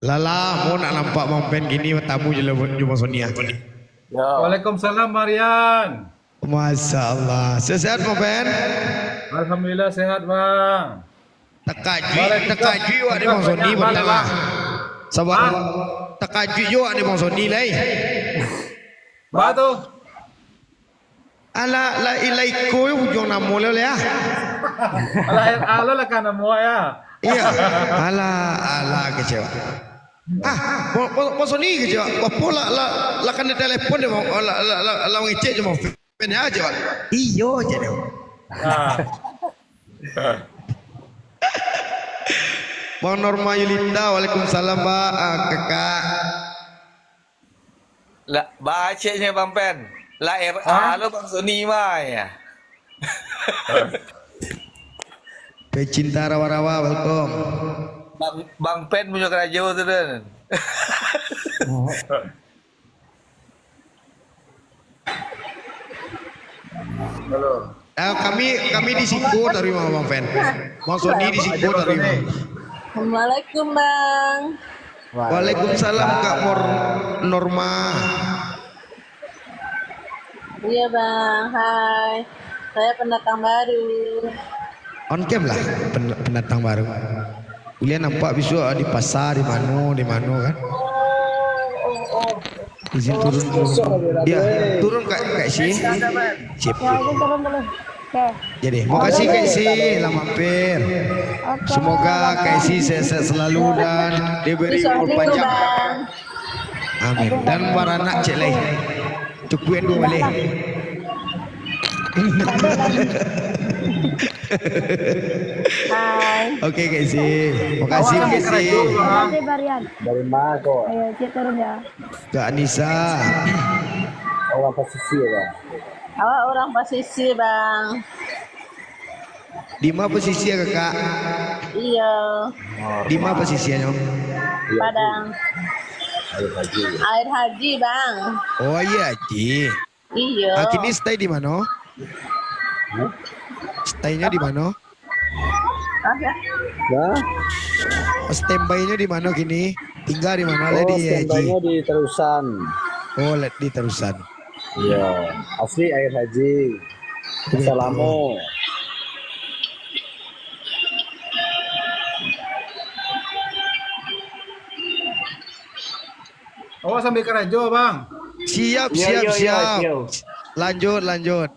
Lala, mau nak nampak Bang Ben gini tamu je lah jumpa Sonia. Waalaikumsalam Marian. Masya Allah. Sehat Bang Ben? Alhamdulillah sehat bang. Tekaji awak ni Bang Soni pertama. Sabar. Tekaji awak ni Bang Soni lai. Ba tu? Ala la ilaiko hujung namo le ya. Ala lah kan nama ya. Iya. Ala kecewa. Bang Soni kecewa. Apa la kan telepon dia mau la ngecek je mau pen aja. Iyo je dia. Bang Norma Yulinda, waalaikumsalam Mbak, kakak. Lah, bacanya Bang Pen. Lah RA lo Bang Soni mah ya. Pecinta rawa-rawa, welcome. Bang Pen punya kerajo tu dan. Kami disinggung dari Bang Pen. Bang Soni disinggung dari Bang. Assalamualaikum Bang. Waalaikumsalam Kak Norma. Iya Bang, hai. Saya pendatang baru. On cam lah pendatang baru. Kuliah nampak besok di pasar di mana kan? Izin turun. Dia turun Kak Si. Sip. Jadi, makasih Kak Si lah mampir. Semoga Kak Si sehat selalu dan diberi umur panjang. Amin. Dan para anak cek lain. Cukuin dua boleh. Hai. Oke Kak Si. Makasih Kak Si. Dari mana kok? Ayo, cek turun ya. Kak Anissa. Orang posisi ya. Awak orang posisi Bang. Di mana posisi ya Kakak? Iya. Di mana posisinya? Padang. Air haji Bang. Oh iya Ji. Iya. Kini stay di mana? Stay-nya di mana? Standby-nya di mana kini? Tinggal di mana? Oh, Di standby-nya di Terusan. Oh, di Terusan. Iya, asli air haji. Assalamu. Awak sambil kerajo bang. Siap. Lanjut.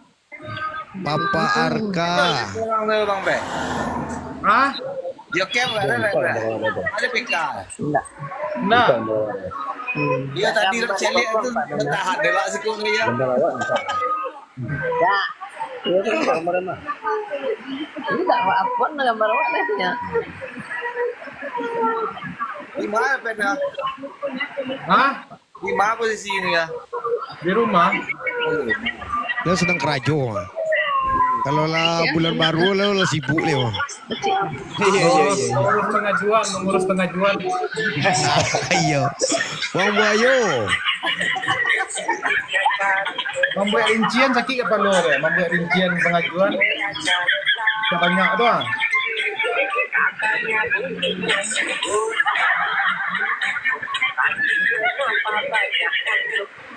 Papa Arka. Pulang dulu Bang Pen. Hah? Dia kem ada. Ada PK. Nah. Dia tadi celik tu tahan delak sikung dia. Ya. Iya tu gambar mana? Ini tak apa gambar awak lihatnya. Di mana Pen ya? Hah? Di mana posisi ini ya? Di rumah. Lo sedang kerajo. Kalau lah bulan baru lo sibuk le. Mengurus pengajuan. Ayo. Bang Buayo. Membuat rincian sakit kepala dia. Membuat rincian pengajuan. Banyak doang.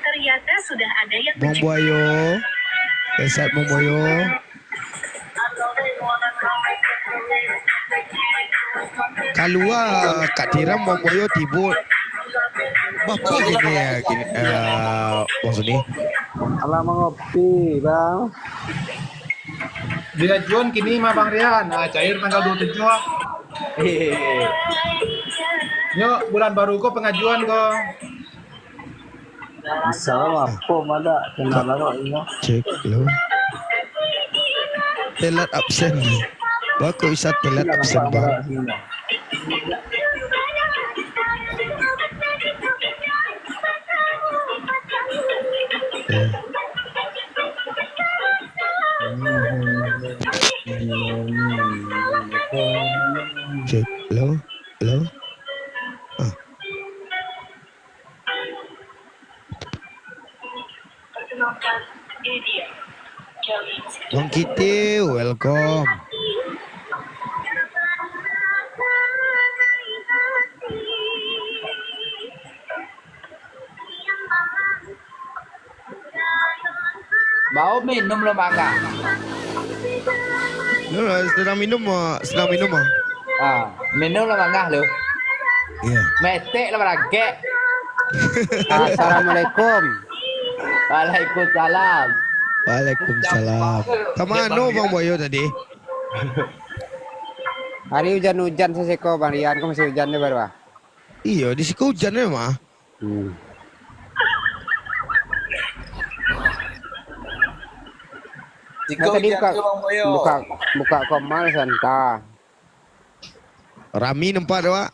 Ternyata sudah ada yang Bang Buayo. Sehat Bang Buayo. Kalua Kak Tiram Bang Buayo tibut. Apa gini ya gini Bang Suni? Alah mengopi, Bang. Pengajuan kini mah Bang Rian. Cair tanggal 27. Yuk bulan baru kok pengajuan kok. Salam apa ada kenalan ini. Cek lo. Telat absen. Bako isa telat absen bang. Cek lo. Bang Abang Kitty, welcome. Mau minum lo mangga. Sedang minum ah. Minum lo mangga lo. Iya. Metek lo meragek. Assalamualaikum. Waalaikumsalam. Waalaikumsalam. Kemana Bang Boyo tadi? Hari hujan-hujan seseko Bang Rian, kok masih hujan nih baru ah? Iya, di situ hujan mah. Tadi buka komal santa. Rami nempat Wak.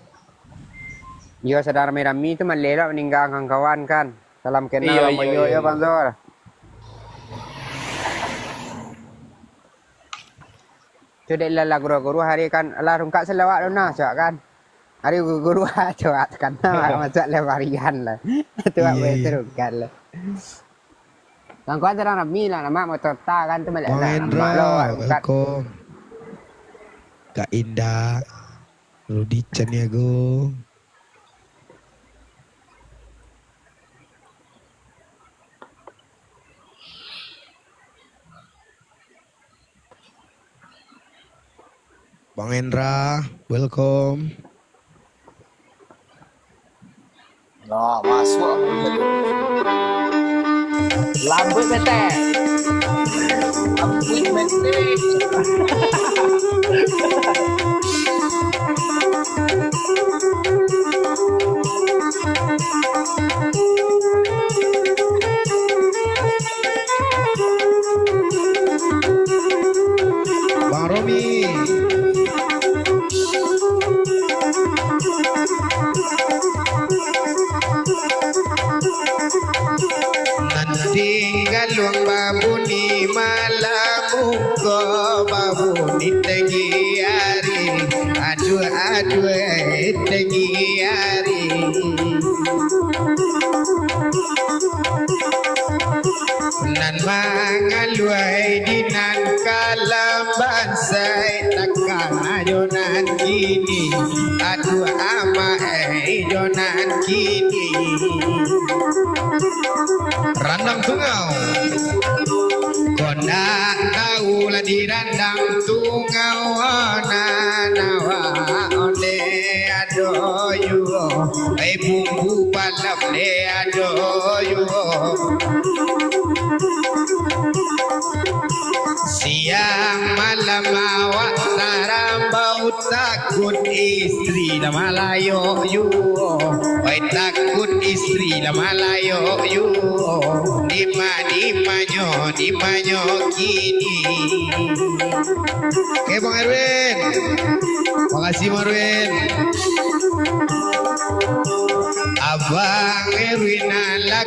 Yo sedang rame-rame itu malela meninggal kawan kan. Salam kenal Bang Boyo ya Bang Zor. Sudah lala guru-guru hari kan lah rungkak selawat dona cak kan. Hari guru cak kan macam lewarian lah. Tuak betul kan lah. Kang kuat terang rami lah nama motor ta kan tu malah Bang Hendra, welcome. Kak Indah, Rudi Caniago. Bang Hendra, welcome. Nah, masuk. Lambut betek. Ampun metik. Bang Romi. Nanti galung babu ni malamu ko babu ni tegi hari aduh tegi hari nan mangaluai dinan kalamban sai takkan ajonan kini aduh ama jonan kini randang tungau kona tahu lah di randang tungau nawa onde adoyu bumbu balap de adoyu siang malam awak tarambau takut istri dah malayo yu oi takut istri dah malayo yu dimanyo kini. Oke Bang Erwin, makasih Bang Erwin. Abang Erwin ala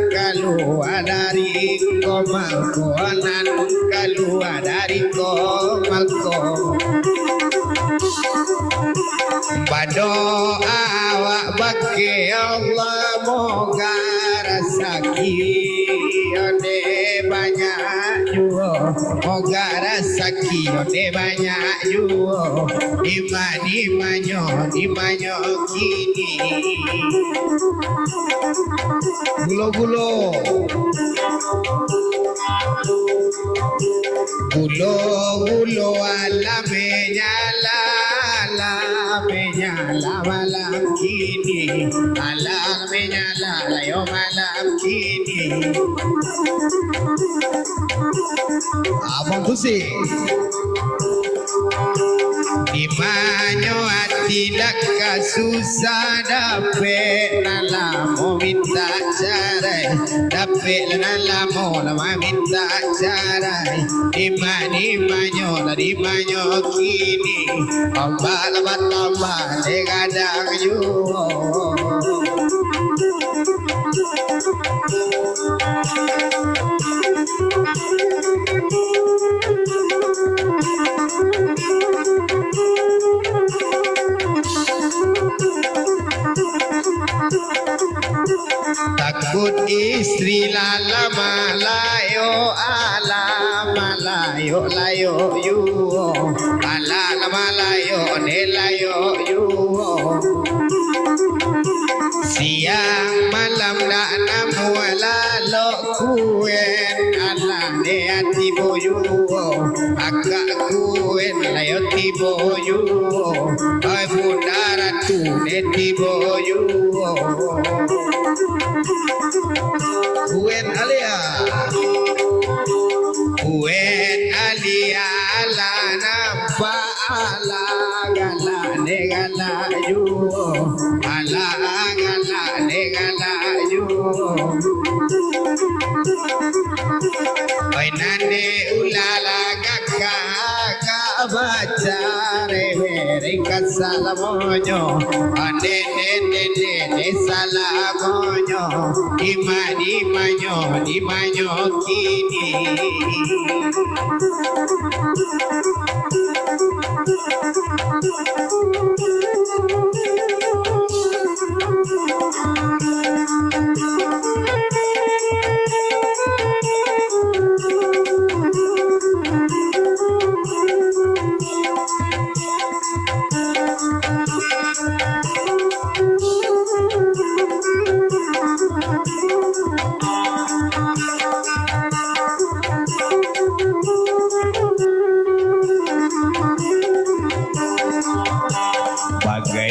keluar dari komalko nan keluar dari komalko berdoa awak bagi Allah moga rezeki ode banyak juga moga rezeki ode banyak juga dimanyo kini gulo ala menyala malam kini ala menyala yo malam kini Abang pusing dimanyo hati laka susah dapet nala mau minta carai dapet nala mau lama minta carai dimanyo kini ombak lebat ombak degadang you takut istri lala malayo ala malayo layo yu ala malayo ne layo yu siang malam nak namu lalo kuen ala ne ati boyu agak kuen layo ti boyu ai budara tu ne ti boyu kuen alia kuen alia ala nampa ala gala ne gala yu ala gala ne gala yu oi nande ulala gaka baca rewere kasalamonyo ane ne salamonyo imani manyo kini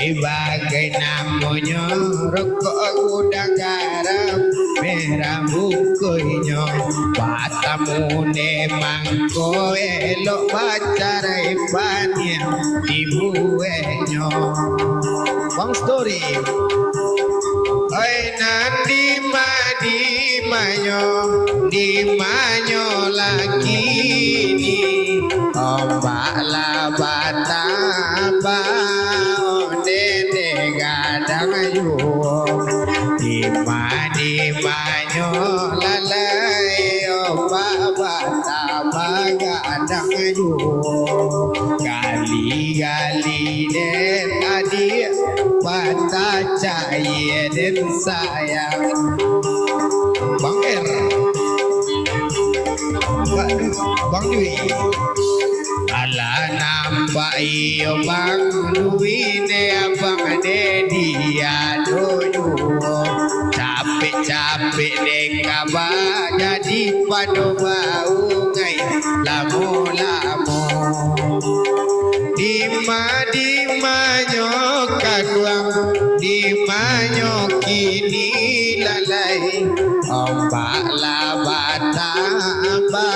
Bagai namanya rokok gudang garam merah bukunya patamune mangko elok pacara ipannya ibuenya Bang Story oi nandi manyo lagi ni ombak labata ba gadang yu di manyo lalai baba taba gadang yu gali den tadi bata cahaya den sayang Bang Er Bang Dwi ala nampak iyo Bang Dwi ne abang Dedi aduh capek dengaba jadi padu bau ngai lamo di manyo kaduang di manyo kini lalai ombak labata ba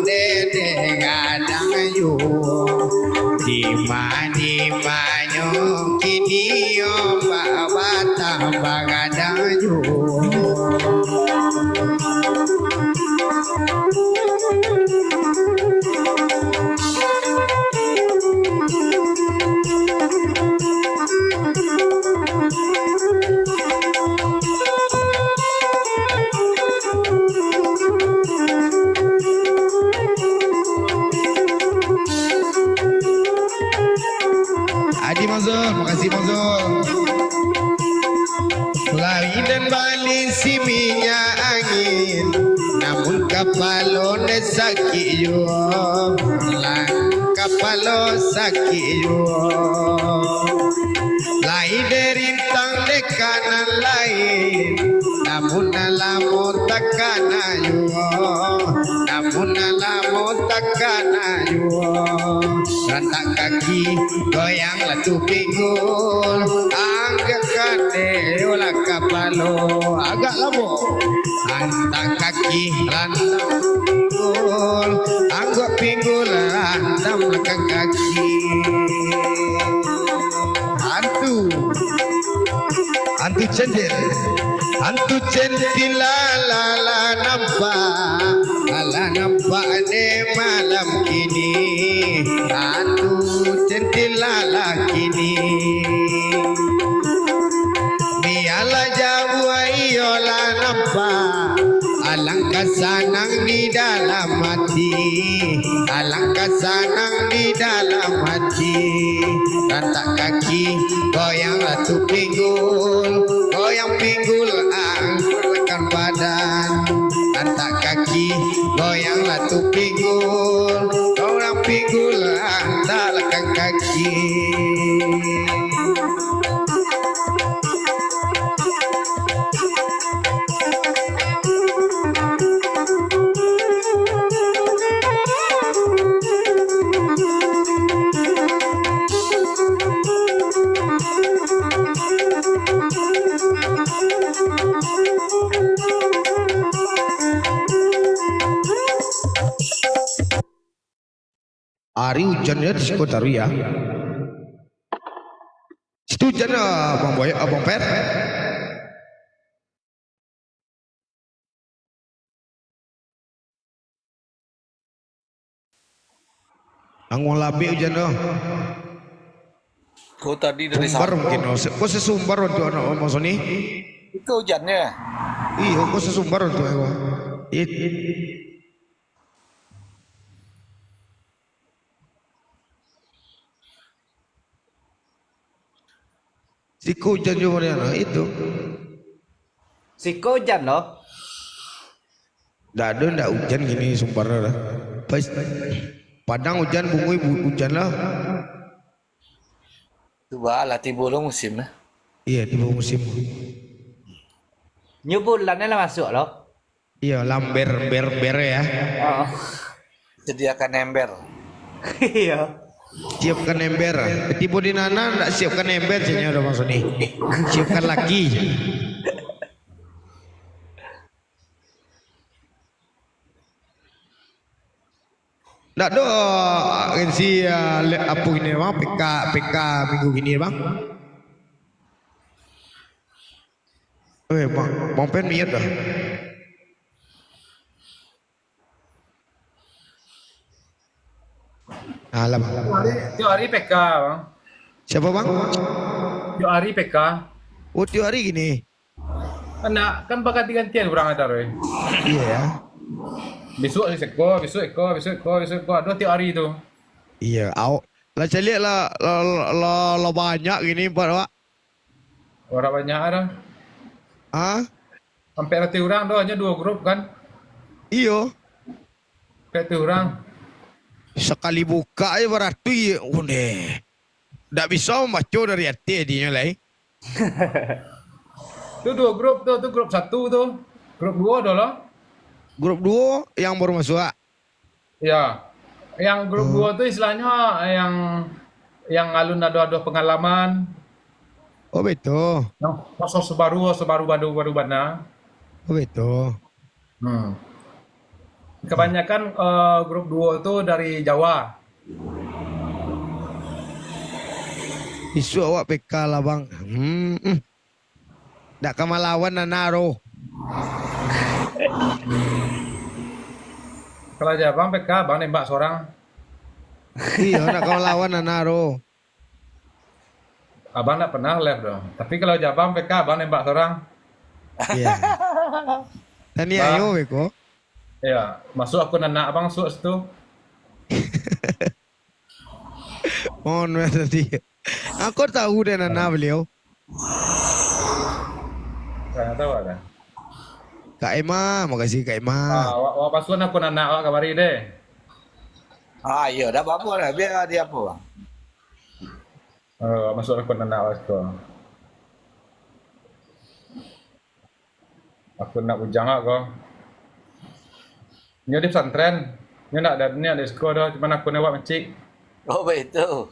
dede gadang yu di manyo kini ombak labata ba gadang yu Adi Manzur, makasih Manzur. Lari dan balik si minyak angin, namun kapalo ne sakit yo, kapalo sakit yo. Lai derintang de kanan lain, namun alamu takana yo, namun alamu takana yo. Rantak kaki goyang latu pinggul, angkat olah kapalo agak lama. Rantak kaki rantak pinggul, anggap pinggul rantam belakang kaki. Hantu centil ala nampak de malam kini, hantu centil ala kini. Biarlah jauh ayola nampak, alangkah sanang di dalam hati, alangkah sanang di dalam hati. Rantak kaki goyang latu pinggul, goyang pinggul angkatkan badan. Rantak kaki goyanglah tu pinggul, orang pinggul tak lekang kaki. Hari hujannya di sekitar ya. Situ hujan Bang Boy, Abang Per. Anggung labi hujan doh. Kau tadi dari Sumber sana. mungkin. Kau sesumber untuk anak Om Sony. Itu hujannya. Iya, kau sesumber untuk aku. Siku hujan juga mana itu. Siko hujan loh. Ndak hujan gini sumbernya dah. Pas Padang hujan, Bungui hujan lah. Coba lah tiba lo musim lah. Iya, tiba musim. New bulannya lah masuk loh. Iya, lamber ber ya. Oh. Sediakan ember. Iya. Siapkan ember. Tiba di nana ndak siapkan ember sihnya udah maksud nih. Siapkan lagi. Ndak do agensi apa ini bang PK minggu gini bang. Bang Pen miat dah. Alah bang. Tiap hari PK bang. Siapa bang? Tiap hari PK. Oh tiap hari gini. Kan ganti-gantian orang ada roy. Iya ya. Besok Eko, besok Eko. Ada tiap hari tu. Iya, lah saya lihat lah banyak gini Pak. Orang banyak ada. Ah? Sampai rati orang tu hanya 2 grup kan. Iyo. Rati orang. Sekali buka aja berarti udah. Ndak bisa membaca dari hati dia lah. Tu 2 grup tu grup 1 tu. Grup 2 dah lah. Grup 2 yang baru masuk. Ya. Yang grup 2 tu istilahnya yang alun ada pengalaman. Oh betul. Yang sebaru bana. Oh betul. Kebanyakan grup 2 tu dari Jawa. Isu awak PK lah bang. Ndak kamalawan Naro. Kalau Jawa PK bang nembak seorang. Iya ndak kamalawan Naro. Abang tak pernah live dong. Tapi kalau Jawa PK abang nembak seorang. Iya. Tani ayo beko. Iya, masuk akun anak abang masuk situ. Mohon tadi. Aku tahu deh nana beliau. Saya tahu ada. Kak Emma, makasih Kak Emma. Awak masuk akun anak awak kabari deh. Iya, dah apa lah. Biar dia apa bang. Masuk akun anak awak situ. Aku nak ujang kau. Ni ada pesantren. Ni nak ada ni ada sekolah dah. Cuma aku nak buat mencik. Oh betul.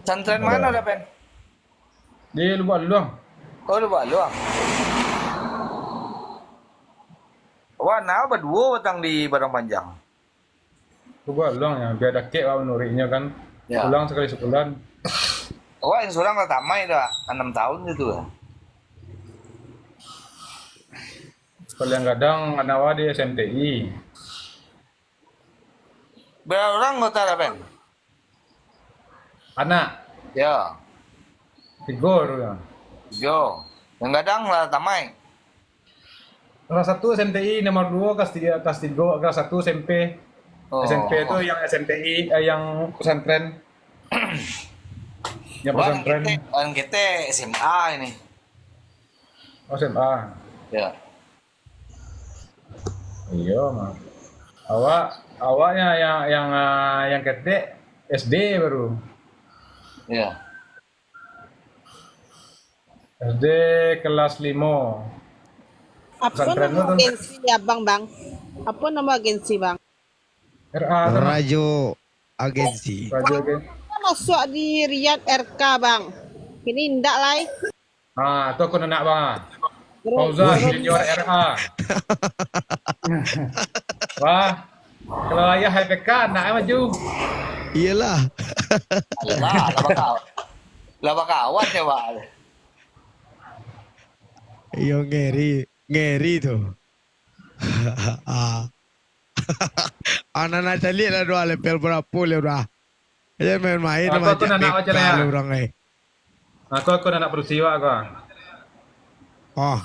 Pesantren mana dah Pen? Di Lubang Luang. Oh Lubang Luang. Wah, nak berdua batang di Padang Panjang. Lubang Luang yang biar dah kek awak menuriknya kan. Ya. Pulang sekali sebulan. Wah, yang seorang dah tamai dah 6 tahun itu lah. Kadang-kadang anak awak di SMTI. Berapa orang kota dah Pen? Anak. Ya. 3 orang. Jo. Yang kadang lah tamai. Kelas 1 SMTI, nomor 2 kelas 3, kelas 1 SMP. SMP itu yang SMTI, yang pesantren. Yang pesantren. Orang kita SMA ini. Oh, SMA. Ya. Iya, Bang. Awaknya yang ketik SD baru. Iya. SD kelas 5. Apa Pesantren nama lu tuh. agensi ya Bang? Apa nama agensi Bang? RA tuh. Rajo Agensi. Rajo Gen. Kita masuk di Riyadh RK Bang. Ini ndak lah. Ah, itu aku nak Bang. Terus- Fauzan Junior RA. Wah, kalau ayah HPK nak maju. Iyalah. Lah kawan ya, Pak. Yo ngeri tuh. Ah. Anak-anak calik lah doa lepel berapa le udah. Dia main-main Aku nak macam macam ya. orang ni. Aku nak peristiwa aku. Oh,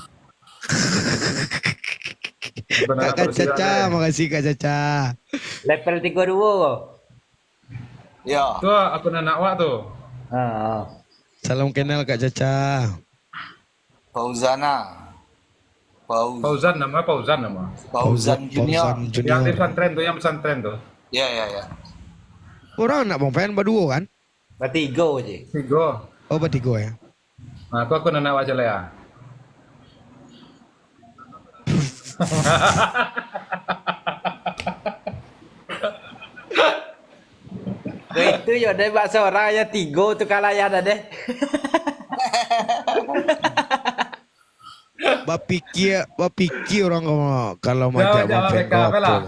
Aku nak Kak peristiwa Caca, ni. makasih Kak Caca. Level 32 kau. Ya. Tu aku nak awak tu. Ha. Salam kenal Kak Caca. Fauzana. Fauzan nama. Fauzan Junior. Yang di pesantren tu, yang pesantren tu. Ya, ya, ya. Orang nak bang pen berdua kan? Bertiga je. 3. Oh bertiga ya. Aku nak awak cale ya. Kau itu yo deh bahasa orang yang 3 tu kalau ya dah deh. Bapikir orang kalau macam bang pen mereka apa lah.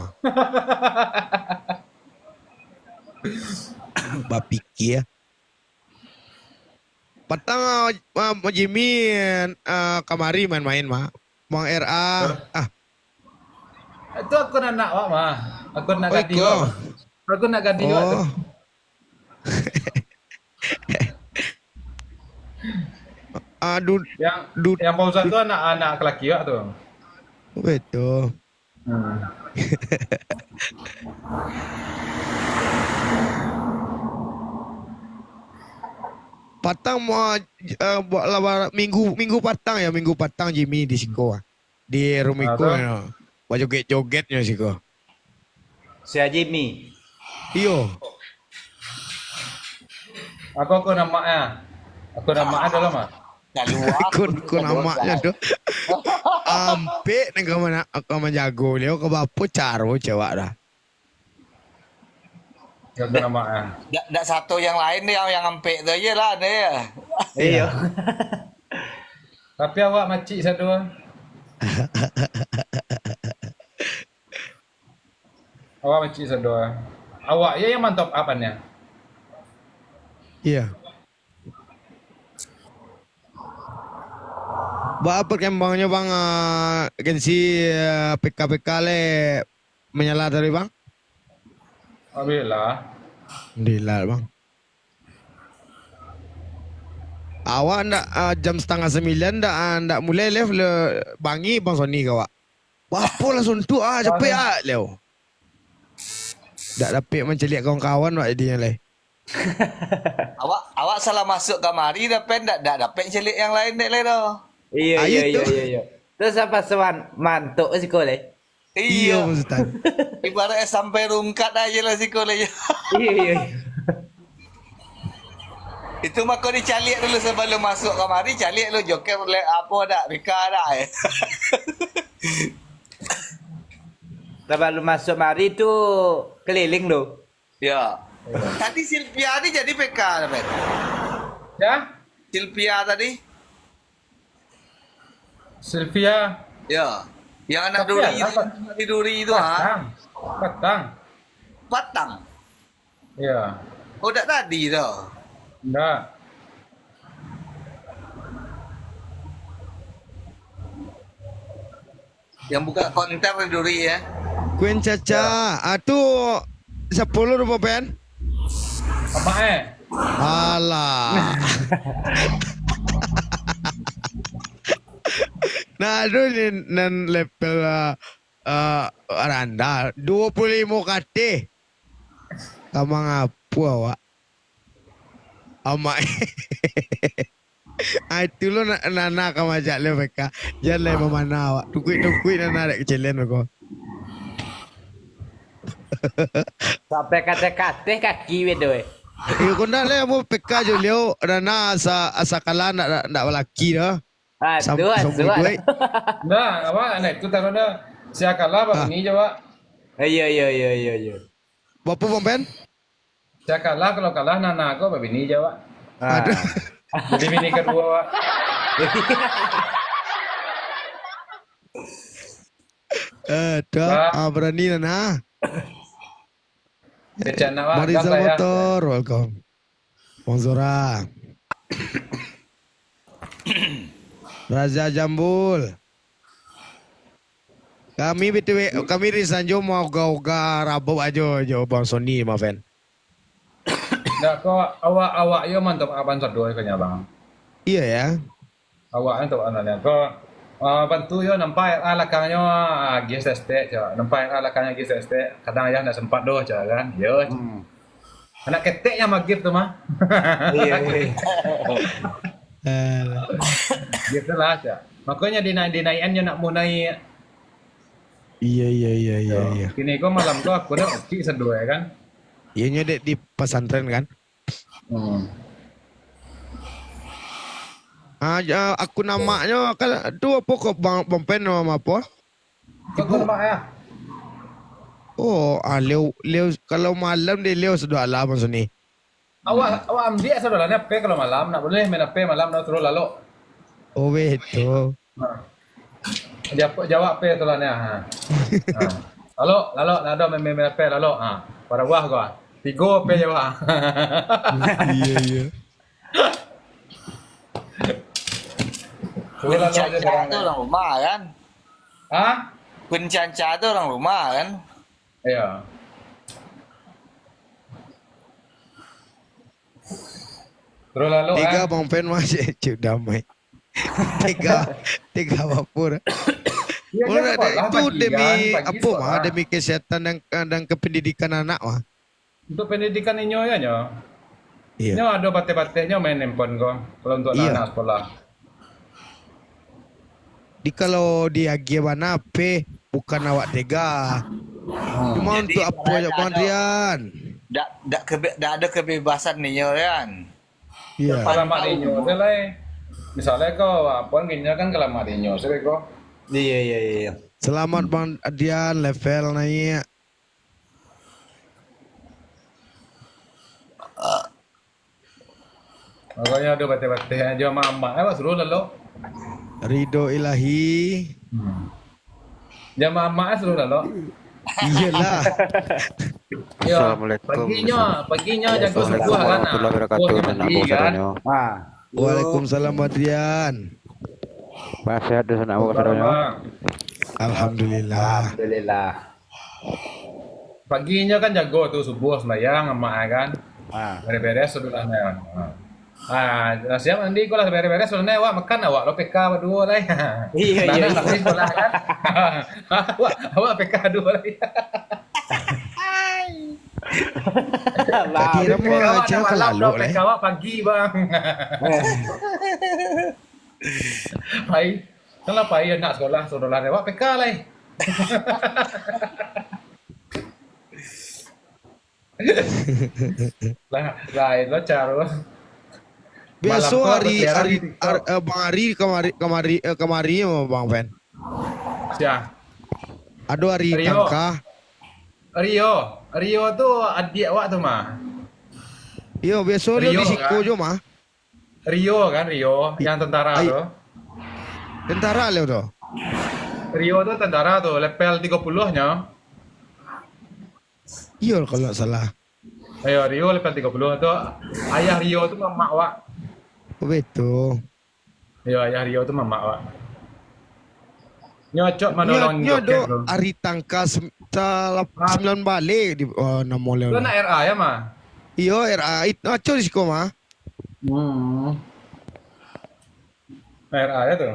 Bapikir. Petang Jimmy kamari main-main mah. Bang RA. Itu aku nak awak mah. Aku nak Oh, ganti iko. awak. Aku nak ganti awak tu. Oh. Aduh, Yang Fauzan tu anak lelaki awak tu. betul. Patang mau buat lawan minggu patang Jimmy di Siko di Rumiko ya. Buat joget-jogetnya Siko. Si Jimmy. Iyo. Aku namanya. Aku namanya adalah mah. Kun namanya tu. Ampe nang mana aku menjago dia ke bapa caro cewek dah. Aku namanya. Ndak satu yang lain deh yang empek tu je lah dia. Iya. Tapi awak macik satu. Awak macik satu. Awak ya yang mantap apanya? Iya. Apa perkembangannya bang agensi PKPK le menyala dari bang? Alhamdulillah. Alhamdulillah bang. Awak ndak jam 8:30 ndak mulai live le bangi bang Sony kawak. Apa langsung tu capek leo. Ndak dapat menceliak kawan-kawan wak dia le. Awak salah masuk kamari dapat dapat celik yang lain dek le tu. Iya. Terus apa sewan mantuk si kole? Iya. Ustaz. Ibaratnya sampai rungkat aja lah si kole. Iya. Itu mah kau dicalik dulu sebelum masuk kamari, calik lu joker apa dak, Rika dak. Sebelum masuk mari tu keliling tu. Ya. Tadi Silvia ni jadi PK dapat. Ya? Silvia tadi? Sylvia. Ya. Yang anak Tapi duri ya, itu, anak di duri itu Patang. Iya. Oh, dak tadi dah. Enggak. Yang buka konter di duri ya. Queen Caca, tu 10 rupiah pen? Apa Alah. Nah, aduh ni nan level Aranda 25 KT. Kamu ngapu awak? Amak. Itu lo nana kamu ajak le mereka. Jangan le mana awak. Tukui nana ada kecilian aku. Sampai kate-kate kaki wedoy. Iyo kung na le mo peka jo leo na asa kala na laki dah. Aduh, Duit. Nah, apa? Nah itu taruh dah. Saya kalah Pak ini Jawa. Iya. Berapa Bang Pen? Saya kalah kalau kalah Nana aku Pak ini Jawa. Aduh. Jadi ini kedua Pak. Berani Nana. Rencana Pak. Mariza gap lah ya. Motor, welcome. Bang Zora. Raja Jambul. Kami di Sanjo mau gauga rabau aja Bang Sony ma fan. Nah, kok awak yo mantap apan sodoi kanya Bang. Iya ya. Awak itu anaknya. Kok bantu yo nampai alakangnya GSST, coba. Nampai alakangnya GSST. Kadang ya ndak sempat doh, coba kan. Yo. Anak keteknya magip tuh mah. Iya. Gitu lah, coba. Makanya dinaikan yo nak mau naik. Iya. Kini kok malam kok aku udah oke sedua ya kan. Iya nyedek di pesantren kan. Aku namanya kan dua pokok Bang Pen nama apa? Kok nama ya? Oh, Leo kalau malam dia Leo sudah lah Bang Sony. Awak ambil saudaranya P kalau malam nak boleh main P malam nak terus lalu. Oh betul. Jawab P saudaranya. Lalu ada main P lalu. Pada wah gua. Tigo P jawab. Iya. Pencanca itu orang rumah kan? Hah? Pencanca itu orang rumah kan? Iya. Terus lalu Tiga Bang Pen masih cik damai. Tiga vapur. Itu demi apa mah? Demi kesehatan dan kependidikan anak mah. Untuk pendidikan ini ya nyo. Iya. Nyo ada bate-batenya main handphone kok. Kalau untuk anak sekolah. Kalau di Agiabana P bukan awak tega. Cuma untuk apa ya Bang Rian? Dak ada kebebasan nih kan? Iya. Kalamat inyo selai. Misalnya kau apa gini kan kalamat inyo selai kok. Iya. Selamat Bang Adian level naik. Makanya ada bate-bate aja mama. Suruh lalu. Ridho Ilahi. Jamaah suruh lalu. Iyalah. Paginya jago subuh kan. Kan. Waalaikumsalam Badrian. Sehat di sana saudaranya. Alhamdulillah. Paginya kan jago tuh subuh sembahyang emak kan. Beres-beres sudah kan. Siap nanti kalau beres-beres sudah wak makan awak lo PK berdua lah. Iya. Tapi sekolah kan. Awak PK dua lagi. Kira mau aja kelalu lah. PK awak pagi bang. Pai, kalau pai anak sekolah saudara awak PK lah. Lain lo caro. Besok Bang Ari kemari Bang Pen. Siapa? Ada hari tangka. Rio tuh adik awak tuh mah. Iya, besok dia di Siko jo mah. Rio yang tentara tuh. Tentara leo tuh. Rio tuh tentara tuh, level 30-nya. Iya kalau nggak salah. Ayo Rio level 30 tuh. Ayah Rio tuh mama awak. Oh, betul. Iya, ayah Rio tuh mama awak. Nyocok menolong do hari tangka 9 balik di nama leo. Lu nak RA ya mah? Iya, RA itu aco di Siko mah. RA ya tuh.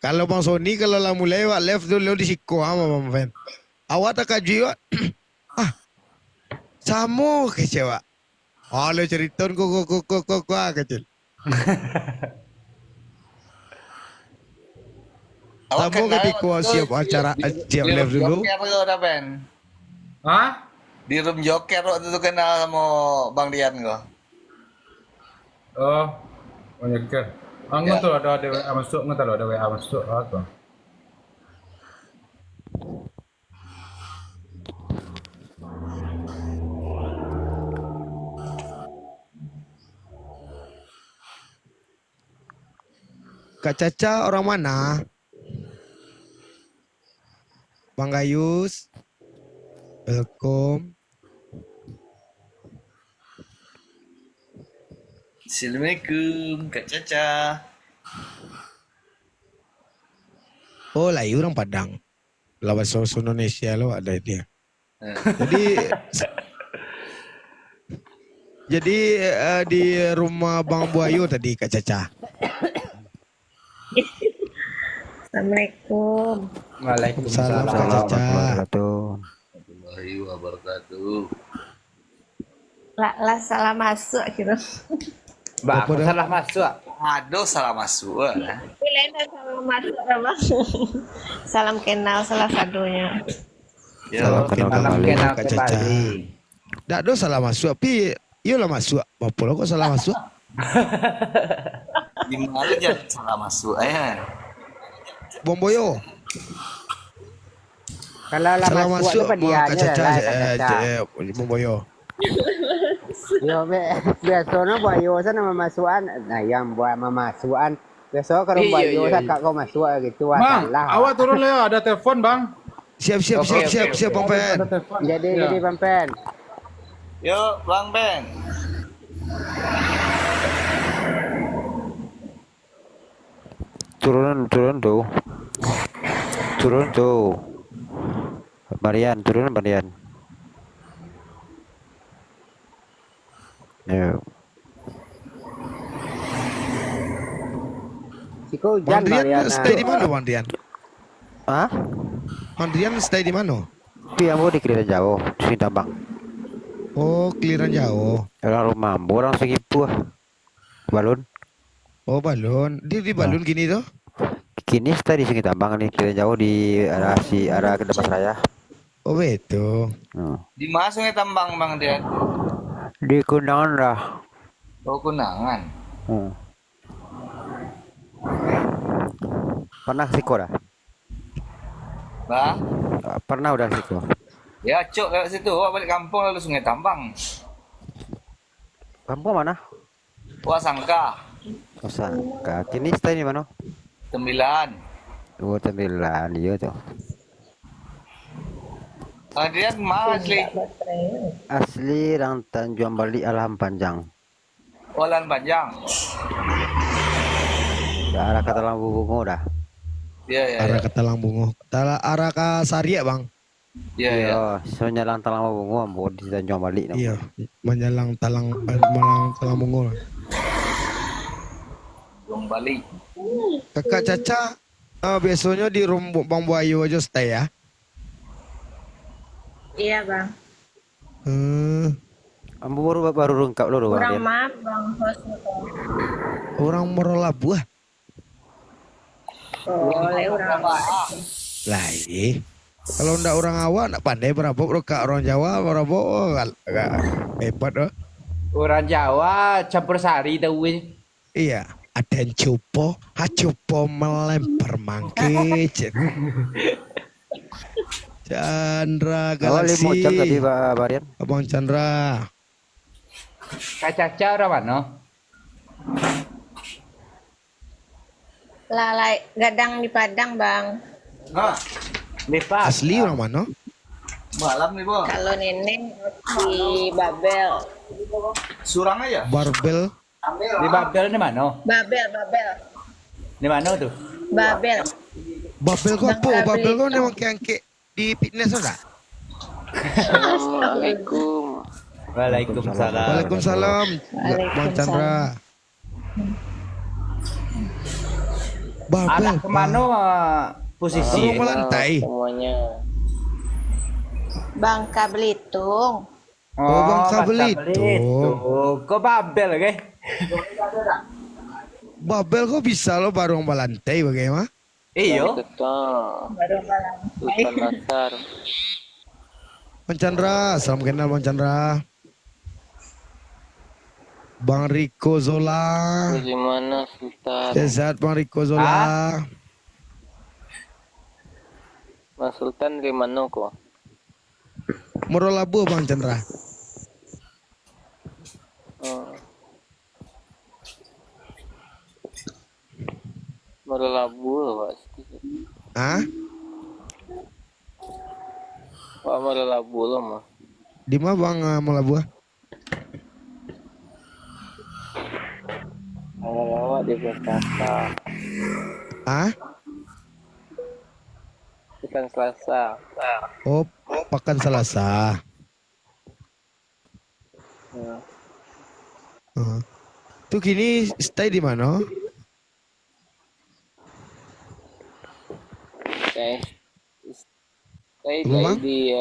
Kalau Bang Sony kalau lah mulai wak left dulu di Siko ama Bang Fen. Awak tak kaji wak. Samo kecewa. Lo cerita kok kecil. Tamu ketika siap acara siap Di live room dulu. Joker lo udah Ben. Hah? Di room Joker waktu itu kenal sama Bang Dian kok. Oh, nyeker. Nggak tuh ada WA masuk, nggak tahu ada WA masuk apa? Kak Caca orang mana? Bang Gayus. Welcome. Assalamualaikum Kak Caca. Oh, lah orang Padang. Lawan bahasa Indonesia lo ada dia. Eh. Jadi di rumah Bang Buayu tadi Kak Caca. Assalamualaikum. Waalaikumsalam Kak Caca. Warahmatullahi wabarakatuh. Lah salah masuk kira. Mbak, aku Apa dah? salah masuk. Aduh salah masuk lah. Pilih salah masuk apa? Salam kenal salah satunya. Salam kenal Salam kembali kenal Kak Caca. kembali. Dak do salah masuk, tapi iya lah masuk. Apa lo kok salah masuk? Di mana jangan salah masuk ya. Bang Boyo. Kalau lah Salah masuk masuk apa Kak dianya Caca. lah Kak Caca. Bang Boyo. Yo biasanya Bayu sana memasukan. Nah yang buat memasukan. Biasa kalau Bayu kak kau masuk gitu Bang, salah. awak turun Leo, ada telepon Bang. Siap Bang Pen. Jadi Bang Pen. Yuk Bang Ben. Turun tuh. Marian, turun Marian. Ayo. Siko Bang hujan Drian Mariana. stay di mana Bang Drian? Hah? Bang Drian stay di mana? Tapi ambo di Kira jauh, di sini tambang. Oh, keliran jauh. Orang rumah ambo orang segitu balon. Oh, balon. Dia di balon gini tuh. Kini stay di sini tambang nih, Kira jauh di arah ke depan saya. Oh, betul. Di mana Sungai Tambang Bang Dian? Di Kunangan lah. Oh Kunangan. Pernah siko dah? Bang? Pernah udah siko. Ya cok lewat situ. Wah balik kampung lalu Sungai Tambang. Kampung mana? Wah Sangka. Osaka. Kini stay di mana? 9. 9 iya tuh. Dian mana asli? Asli orang Tanjung Bali Alam Panjang. Olan Panjang. Arah kata lampu bungo dah. Iya. Arah ke Talang Bungo. Arah ke Saria Bang. Iya. Soalnya lang talang bungo ambo di Tanjung Bali. Iya. Menjalang Talang Bungo. Bang Bali. Kakak Caca biasanya di rumah Bang Buayu aja stay ya? Iya bang. Ambo baru rungkap lo Kurang maaf bang host. Orang Merolabuah. Boleh orang. Lah iya. Kalau ndak orang awak ndak pandai berapa kak orang Jawa berapa agak hebat oh. Orang Jawa campur sari tahu. Iya. Ada cupo, cupo melempar mangke. Chandra Galaksi. Oh, 5 jam tadi Pak Barian. Abang Chandra. Kak Caca orang mana? Lalai gadang di Padang bang. Nah, Lepas. Asli orang mana? malam nih Bang. Kalau nenek di Babel. Surang aja. Barbel. Di Babel di mana? Babel. Di mana tuh? Babel. Babel kok apa? Bangka Babel kok Belitung. memang kayak di fitness enggak? Assalamualaikum. Waalaikumsalam. Waalaikumsalam. Bang Chandra. Babel. Anak kemana posisi? Rumah melantai. Semuanya. Bangka Belitung. Oh, Bangka Belitung. Kok Babel guys? Babel kok bisa lo baru melantai bagaimana? Iyo. Sultan Nasar. Bang Chandra, salam kenal Bang Chandra. Bang Rico Zola. Gimana Sultan? Sehat Bang Rico Zola. Mas Sultan di mana kok? Morolabu Bang Chandra. Merelabu pasti. Hah? Pak merelabu loh mah. Di mana Bang Molabu? Awak di Jakarta. Hah? Ikan Selasa. Oh, Pekan Selasa. Tuh kini stay di mana? Saya Bang? di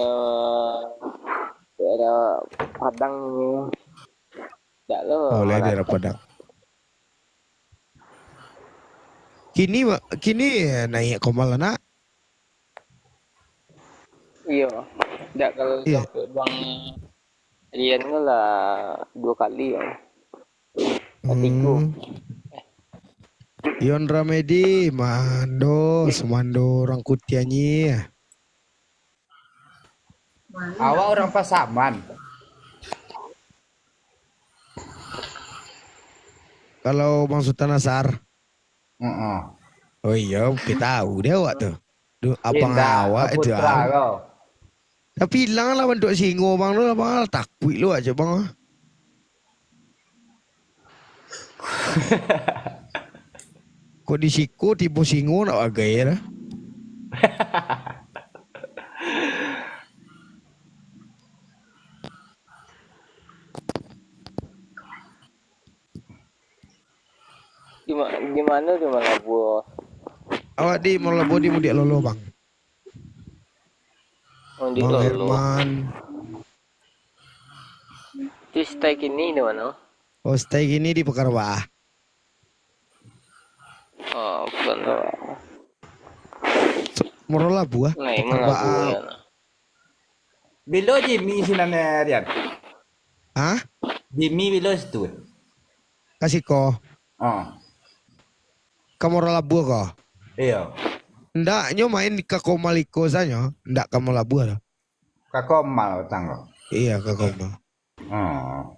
daerah Padang ini. Tidak loh. Oleh daerah Padang. Kini naik komal nak? Iya. Tidak kalau Iya. sampai Bang Rian lah 2 kali ya. Yon Ramedi, Semando orang Kutianyi. Awak orang Pasaman. Kalau Bang Sultan Nasar. Heeh. Oh iya, kita tahu dia awak tuh. Abang Indah, awak itu. Putra kau. Tapi hilang lah bentuk singo bang lu, abang takut lu aja bang. Kok di siku tipu singo nak agak ya? Gimana bos? Awak di Molabu di Mudik Lolo bang. Di Bang Lolo. Herman. Di stay kini di mana? Oh stay gini di Pekarwah. Oh, bukan lah. Morolabu ah. Nah, ini lah. Bilo Jimmy sinane Rian. Hah? Jimmy bilo situ. Kasih ko. Oh. Kamu Morolabu ko? Iya. Ndak nyo main ke Komaliko saja. Ndak ke Molabu lah. Kakomal tanggo. Iya ke Komal. Oh.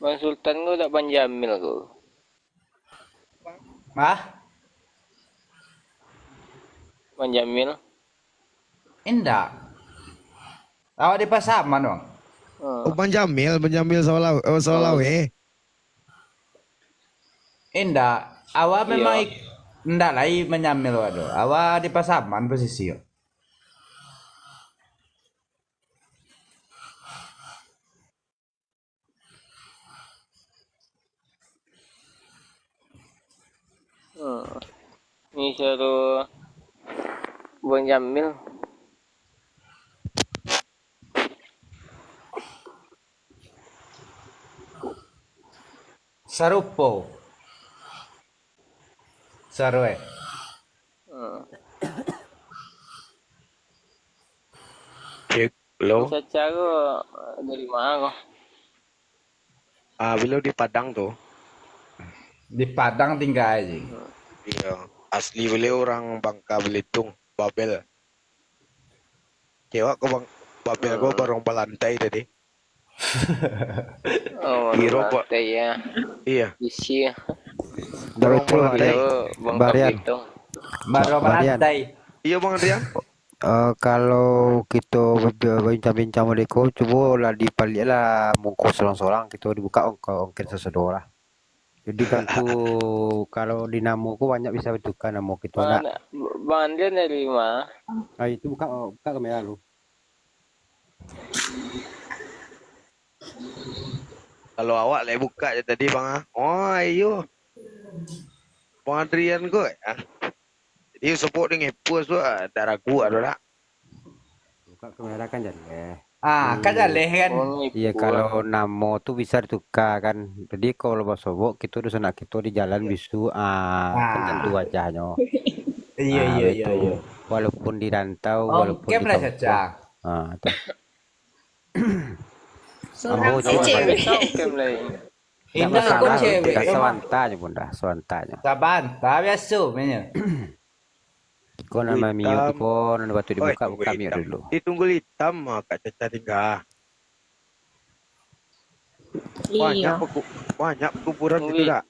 Bang Sultan kau tak Banjamil kau. Banjamil? Indah. Awak di Pasaman bang. Oh Banjamil Solawe. Indah. Awak memang indah lagi menyamil waduh. Awak di Pasaman posisi yo. Ini suruh Banjamil. Sarupo. Sarwe. Lo? Secara dari mana kau? Bilo di Padang tuh. Di Padang tinggal aja. Iya. Asli beliau orang Bangka Belitung, Babel. Kewak ke Babel gua bareng balantai tadi. Oh, Biro, Pak. ya. Iya. Isi ya. Bareng balantai. Bang Barian. Kapitong. Baru lantai. Iya Bang Rian. Kalau kita bincang-bincang mereka, coba lah dipalik lah mungkos seorang-seorang kita dibuka ongkir sesedor lah. Jadi kan tuh kalau dinamo ku banyak bisa bertukar namo kita nak. Bang Andrian dari mana? Ah itu buka kamera lu. Kalau awak lah buka je tadi Bang. Oh ayo. Bang Adrian kau. Jadi support dengan post tu dah ragu ada tak? Buka kamera kan jadi. Kan dalih kan. Iya, kalau namo tuh bisa ditukar kan. Jadi kalau bahasa Sobok kita udah sana kita di jalan bisu kan tentu wajahnya. Iya iya iya Itu. iya. Walaupun di rantau, walaupun Ongkem di lah kampung. Caca. Tuh. Seorang Ambo si cewek. Tidak Indah kau masalah, cewek. kita sewantanya bunda, sewantanya. Saban, tak biasa punya. Kau nama Hitam. Mio tuh kau nama batu Oi, dibuka tunggu buka Mio hitam. dulu. Ditunggu hitam Kak Caca tinggal. Iya. Banyak kuburan itu Kak.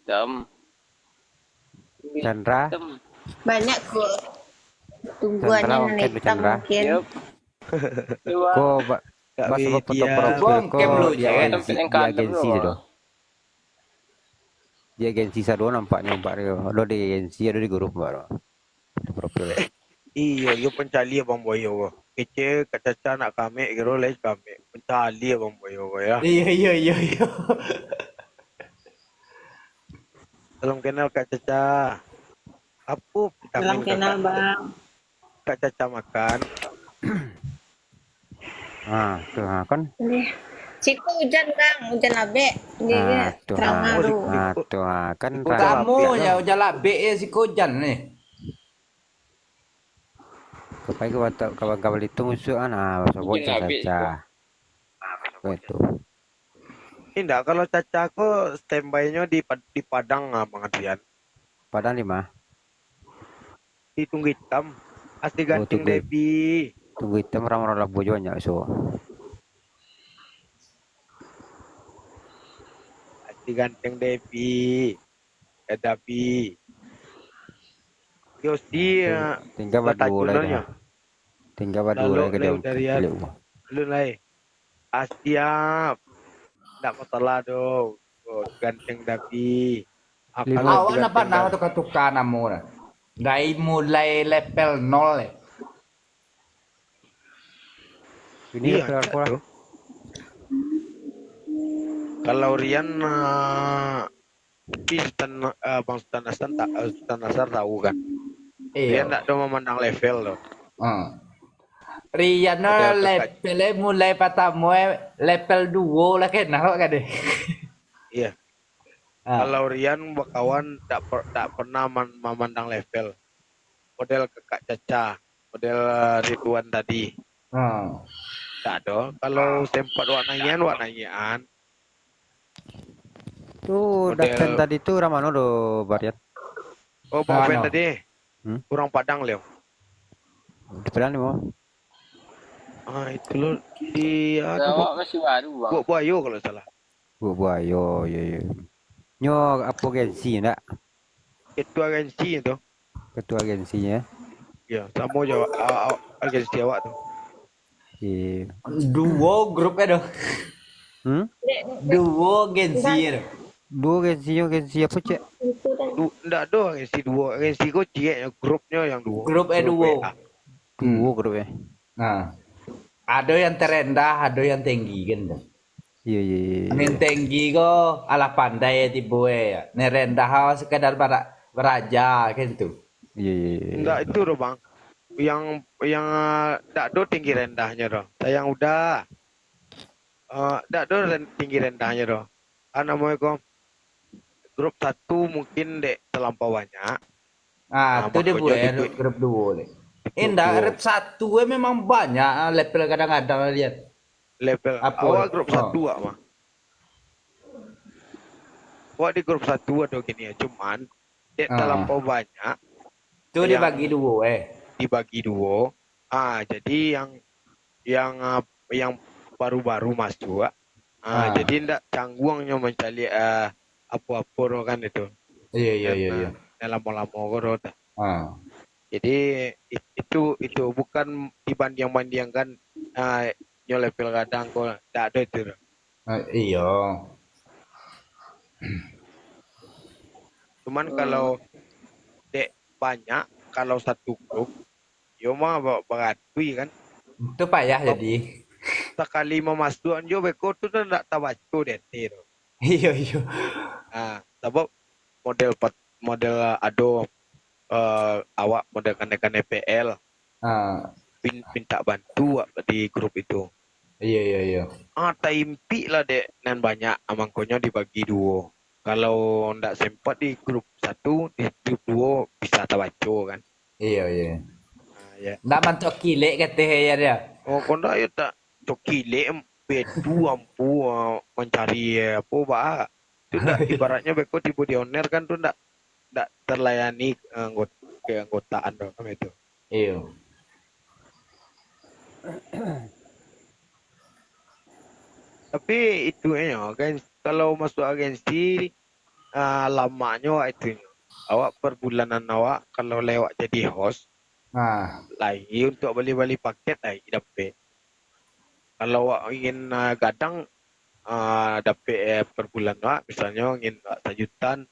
Chandra, Banyak kok. Tungguannya Tungguannya Chandra, nenek hitam Chandra. mungkin. kau Kak bahasa foto Widya. profil Ongkem lu, kau di jangan. agensi itu. Di agensi satu nampaknya Mbak Rio. Ada di agensi, ada di grup Mbak Rio. Foto profil. Iya, yo pencali Abang Boyo. Kece Kak Caca nak kami, kira les kami. Pencali Abang Boyo ya. Iya iya iya iya. Salam kenal Kak Caca. Apa Salam vitamin kenal bang. Kak Caca makan? Tuh kan. Siku hujan bang, hujan labek. Dia Tuh, terang haru. tuh, kan. Kamu ya udah labek ya si kojan nih. Kepai kawan-kawan itu musuh bahasa bocah saja. Itu. Tidak, kalau Caca aku standby-nya di Padang Bang Adrian. Padahal 5. Di Tunggu Hitam. Asli Ganting Tunggu. Debi. Tunggu hitam orang-orang labu banyak so. Asli Ganting Debi. Edabi. Yosi Tinggal badu lah. Tinggal badu lah ke dia. Lu lai. Siap. Tak masalah dong. Ganteng Debi. Awak nampak nama tukar-tukar nama lah. Dari mulai level 0 eh. Ini Iya, tuh. Kalau Rian Bang Sultan Nasar tahu kan. Rian tak ada memandang level loh. Rian levelnya mulai pertama level 2 lah kenal kan deh. Iya. Kalau Rian kawan tak pernah memandang level. Model Kak Caca, model Ridwan tadi. Tak ada. Kalau sempat warnanya. Tuh, datang tadi tuh Ramano do Bariat. Oh, Bang Ben tadi. Kurang Padang Leo. Di Padang nih mau. Itu loh di masih baru bang. Buat Buayo kalau salah. Bu Buayo, iya. Nyo apa agensi enggak? Ketua agensi itu. Ketua agensinya. Ya, sama aja agensi awak tuh. Iya. Duo grupnya dong. Duo agensi dong. Duo agensi apa cek? Enggak ada agensi dua. Agensi kau cek grupnya yang dua. Grupnya duo. Duo grupnya. Nah. Ada yang terendah, ada yang tinggi kan. Iya. Yang tinggi kok ala pandai tiba ya. Yang rendah sekadar beraja kan tuh. Iya. Enggak itu loh bang. Yang enggak ada tinggi rendahnya doh. Sayang udah. Enggak ada tinggi rendahnya doh. Namanya grup 1 mungkin dek terlampau banyak. Itu dia buat grup 2 deh. Indah grup 1 memang banyak level kadang-kadang lihat. Level awal grup 1 mah. Di grup 1 ada gini ya, cuman terlampau banyak. Itu dibagi 2 Dibagi 2. Jadi yang baru-baru masuk. Jadi ndak canggungnya mencari apa-apa kan itu. Iya. Yang lama-lama koro. Jadi itu bukan dibanding-bandingkan nyo level kadang kok ndak ada itu. Iya. Cuman kalau dek banyak, kalau satu grup, yo mah beratui kan. Itu payah jadi. Sekali memasuk yo beko tu ndak tabaco deh. Iya. Sebab model ado awak model kan EPL. Minta bantu di grup itu. Iya. Taimpi lah dek nan banyak amangkonya dibagi dua. Kalau ndak sempat di grup satu, di grup dua bisa terbaca kan. Iya. Ya. Ndak mantok kilek kata ya dia. Oh, kau ndak ya tak cokile bedu ampu mencari apa bah. Itu ndak ibaratnya beko tiba di owner kan tuh ndak terlayani keanggotaan dong itu. Iya. Tapi itu ya kan kalau masuk agensi lamanya itu awak per bulanan awak kalau lewat jadi host lagi untuk beli paket lagi dapat. Kalau awak ingin gadang dapat per bulan awak misalnya ingin sejutan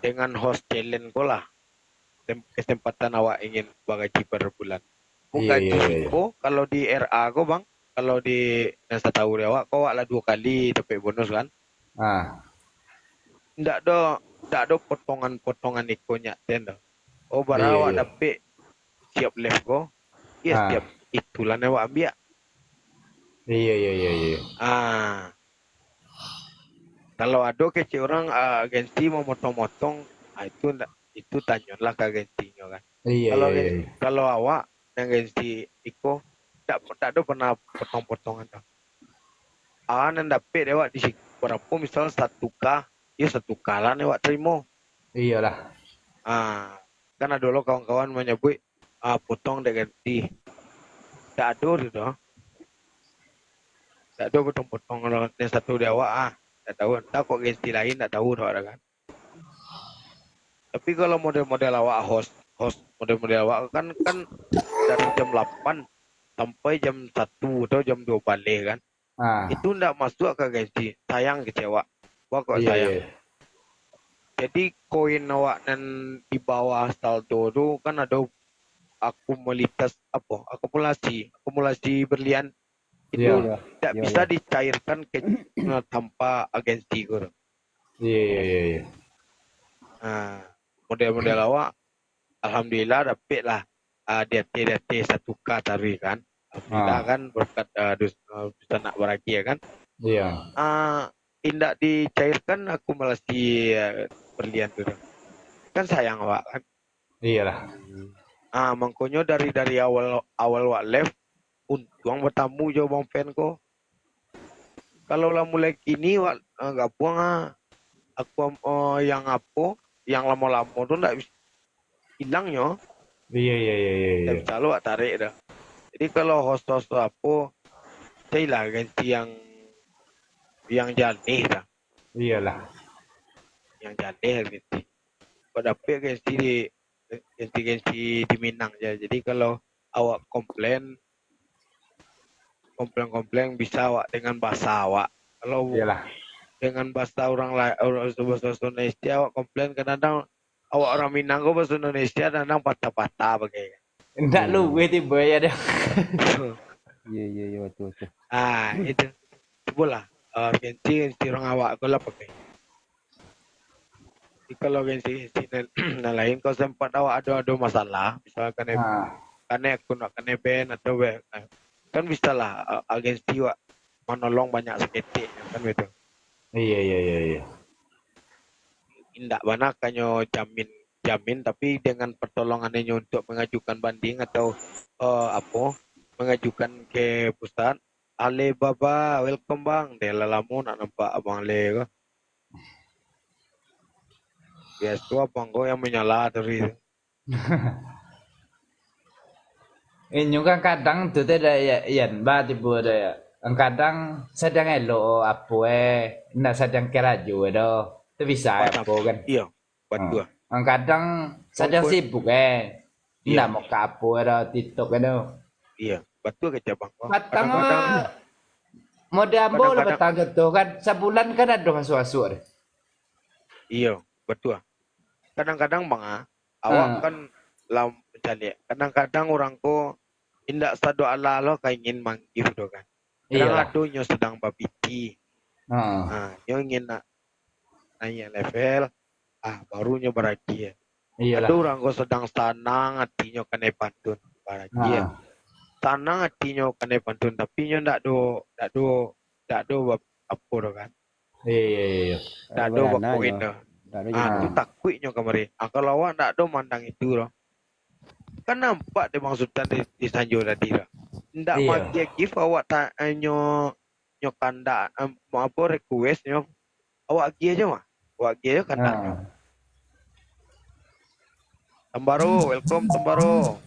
dengan host challenge ko lah kesempatan awak ingin bagaji per bulan. Bukan itu kalau di RA ko bang. Kalau di nasa tahu dia awak kau lah 2 kali dapat bonus kan? Ndak ada potongan ikonya tenda. Oh barang awak dapat siap left ko. Siap itulah awak ambil. Iya. Kalau ada kecil orang agensi mau motong-motong, itu tanyalah ke agensinya kan. Iya. Kalau awak agensi iko tak ada pernah potong-potongan dah. Nan dapat awak di berapa misal 1K, ya 1K lah awak terima. Iyalah. Kan ada lo kawan-kawan menyebut potong dengan ganti. Tak ada gitu. Tak ada potong-potong yang satu dia awak tak tahu. Tak kok ganti lain tak tahu dah kan. Tapi kalau model-model awak host model-model awak kan dari jam 8 sampai jam 1 atau jam 2 balik kan. Itu ndak masuk ke gaji. Sayang kecewa. Wah kok sayang. Jadi koin awak dan di bawah saldo tu kan ada akumulasi berlian itu tidak bisa dicairkan tanpa agensi gitu. Iya. Model-model awak alhamdulillah dapat lah DT 1K tadi kan. Alhamdulillah kan berkat bisa nak beragi ya kan. Iya. Tidak dicairkan akumulasi berlian tu. Kan sayang awak kan. Iyalah. Makanya dari awal wak left untung bertamu jo bang fan ko. Kalau lah mulai kini wak enggak buang aku yang lama-lama tu ndak bisa hilangnya. Iya. Tak bisa lu tarik dah. Jadi kalau host apa saya lah ganti yang jernih dah. Iyalah. Yang jernih ganti. Kau dapat ganti di Minang je. Jadi kalau awak komplain bisa awak dengan bahasa awak. Kalau dengan bahasa orang lain, bahasa Indonesia awak komplain kadang-kadang awak orang Minang kau bahasa Indonesia kadang patah-patah bagai. Enggak lu gue tiba ya dah. Iya betul. Itu. Cobalah ganti orang awak kau lah pakai. Kalau ganti lain kau sempat awak ada masalah, misalkan aku nak kena ban atau kan bisa lah agensi wak menolong banyak seketik kan betul. Iya. Indak banyak kanyo jamin tapi dengan pertolongannya untuk mengajukan banding atau mengajukan ke pusat Alibaba welcome bang dia lalamu nak nampak abang Le ko. Biasa abang ko yang menyala tadi. Ini kan kadang tu ada yan ba tiba ada ya. Kadang sedang elo apa nak sedang keraju do. Tu bisa apa kan. Iya, betul. Kadang sedang sibuk Ndak mau kapo ada TikTok Iya, betul ke bang. Batang modal ambo lah batang gitu kan sebulan kan ada masuk-masuk. Iya, betul. Kadang-kadang bang awak kan lam mencari. Kadang-kadang orang ko indak sadu ala lo ingin manggil do kan. Kadang ada nyo sedang babiti. Nyo ingin nak naik level, baru nyo beragi. Ada orang ko sedang senang hatinya kena pantun beragi. tanang hatinya kan pantun tapi nyo ndak do apa do kan. Iya. Ndak do bakuin do. Tu takut nyo kemarin. Kalau awak ndak do mandang itu do. Kan nampak dia Bang Sultan di Sanjo tadi do. Ndak Iya. magi give awak nyo kanda mau apa request nyo awak gi aja mah. Awak gi aja kanda nyo. Tembaro, welcome Tembaro.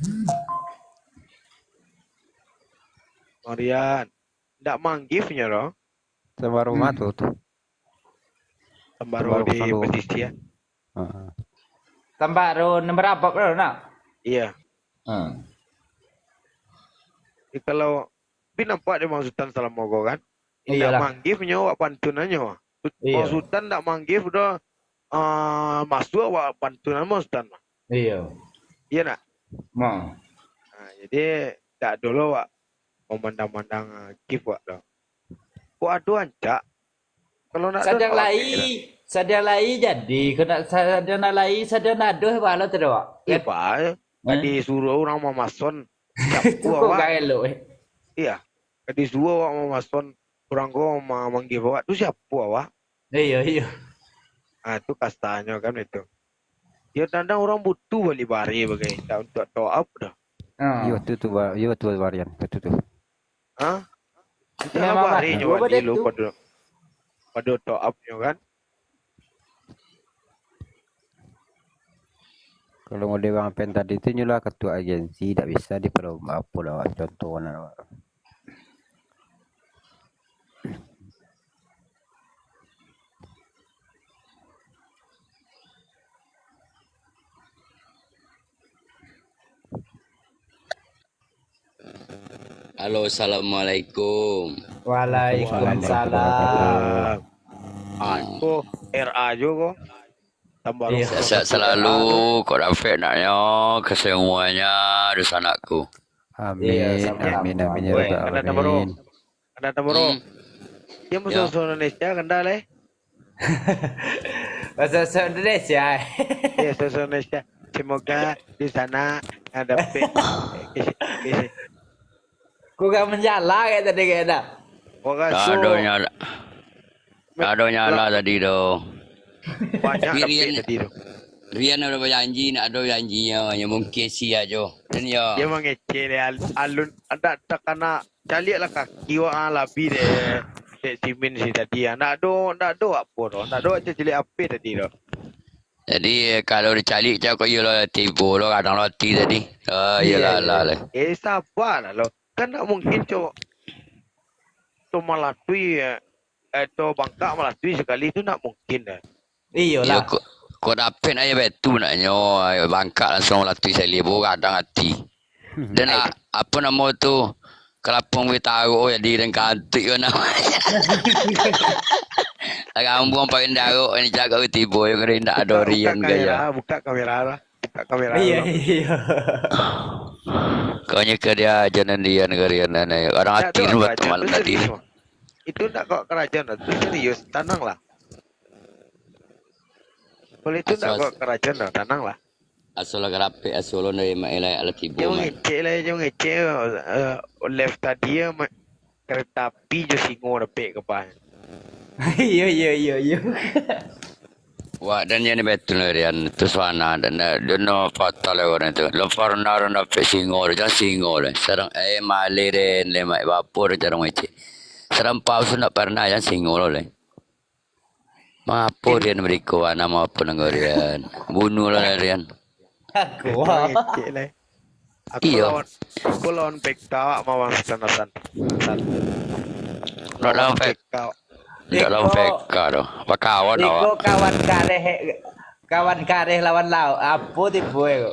Marian, ndak manggifnya loh. Tembaro matu tuh. Tembaro di posisi ya. Tembaro nomor apa bro nak? Iya. Jadi kalau nampak dia Bang Sultan salam mogo kan? Ndak Iyalah. manggifnya awak pantunannya wah. Iya. Bang Sultan ndak manggif dah masuk awak pantunan Bang Sultan mah. Iya. Iya nak. Mau. Nah, jadi ndak dulu awak memandang-mandang gif wak dah. Kok aduan cak? Kalau nak Sadang lai jadi kena sadang lai sadang aduh balo tu dak. Iya, disuruh orang memason. Kok gaya lo Iya, disuruh awak memason orang kau manggil awak tu siapa awak? Iya. Ah tu kastanya kan itu. Ya kadang orang butuh balik bari bagai untuk top up dah. Yo tu varian tu. Hah? Memang Bari betul, nyo betul lu tu. pada top up nyo kan? Kalau mau dewan pen tadi itu nyulah ketua agensi tak bisa diperlu apa lah contohnya. Halo, assalamualaikum. Waalaikumsalam. Kok RA juga kok. Tambah Iya. Sehat selalu, kau Rafiq naknya, kesemuanya dosa anakku. Amin, amin, amin ya rabbal Kena Tembaro. alamin. Kena Tembaro. Dia masuk Indonesia kena le. Bahasa Indonesia. Iya, masuk Indonesia. Semoga di sana ada Kau gak menjala kayak tadi kayak dah. Wakasih. Ada nyala tadi tu. Banyak tapi Rian, tadi tu. Rian ada berjanji nak ada janjinya, hanya mungkin sia aja. Dan ya. Dia mengecil alun ada kena calik lah kaki wa labi deh. Simin si tadi. Nak do apa do? Nak do aja cilik apa tadi do? Jadi kalau dicari cak kau ialah tipu lo kadang roti tadi. Iyalah lah. Sabar lah lo. Kan tak mungkin cok. Tu malatui atau bangka malatui sekali tu nak mungkin dah. Iyalah. Kau dapat aja betul naknya bangka langsung latih saya libu kadang hati. Dan apa nama tu? Kelapung bertaruh jadi dan kantik kan namanya. Agak buang pakai daruk ini jaga tiba yang kena tak ada Rian gaya. Buka kamera lah. Buka kamera. Iya. Kau nyeka dia jangan Rian ke Rian nana. Orang hati lu malam tadi. Itu tak kok kerajaan itu serius, tenang lah. Kalau itu tak kok kerajaan tenang lah. Asal rapi asal lo dari mailai alat tiba. Jangan ngecek left tadi kereta api je singo repek kepan. Iya. Wah dan yang betul Rian tu suana dan dia no fatal orang tu. Lo pernah orang singo jangan singo le. Serang maliren le mai vapor jarang ngecek. Serang paus nak pernah jangan singo le. Apa Rian beriko nama apa Rian. Bunuh lah Rian. Aku. Aku lawan PK mau sana. Nak lawan PK. Tidak lawan PK doh. Apa kawan awak? Iko kawan kareh lawan lau. Apa tipu eko?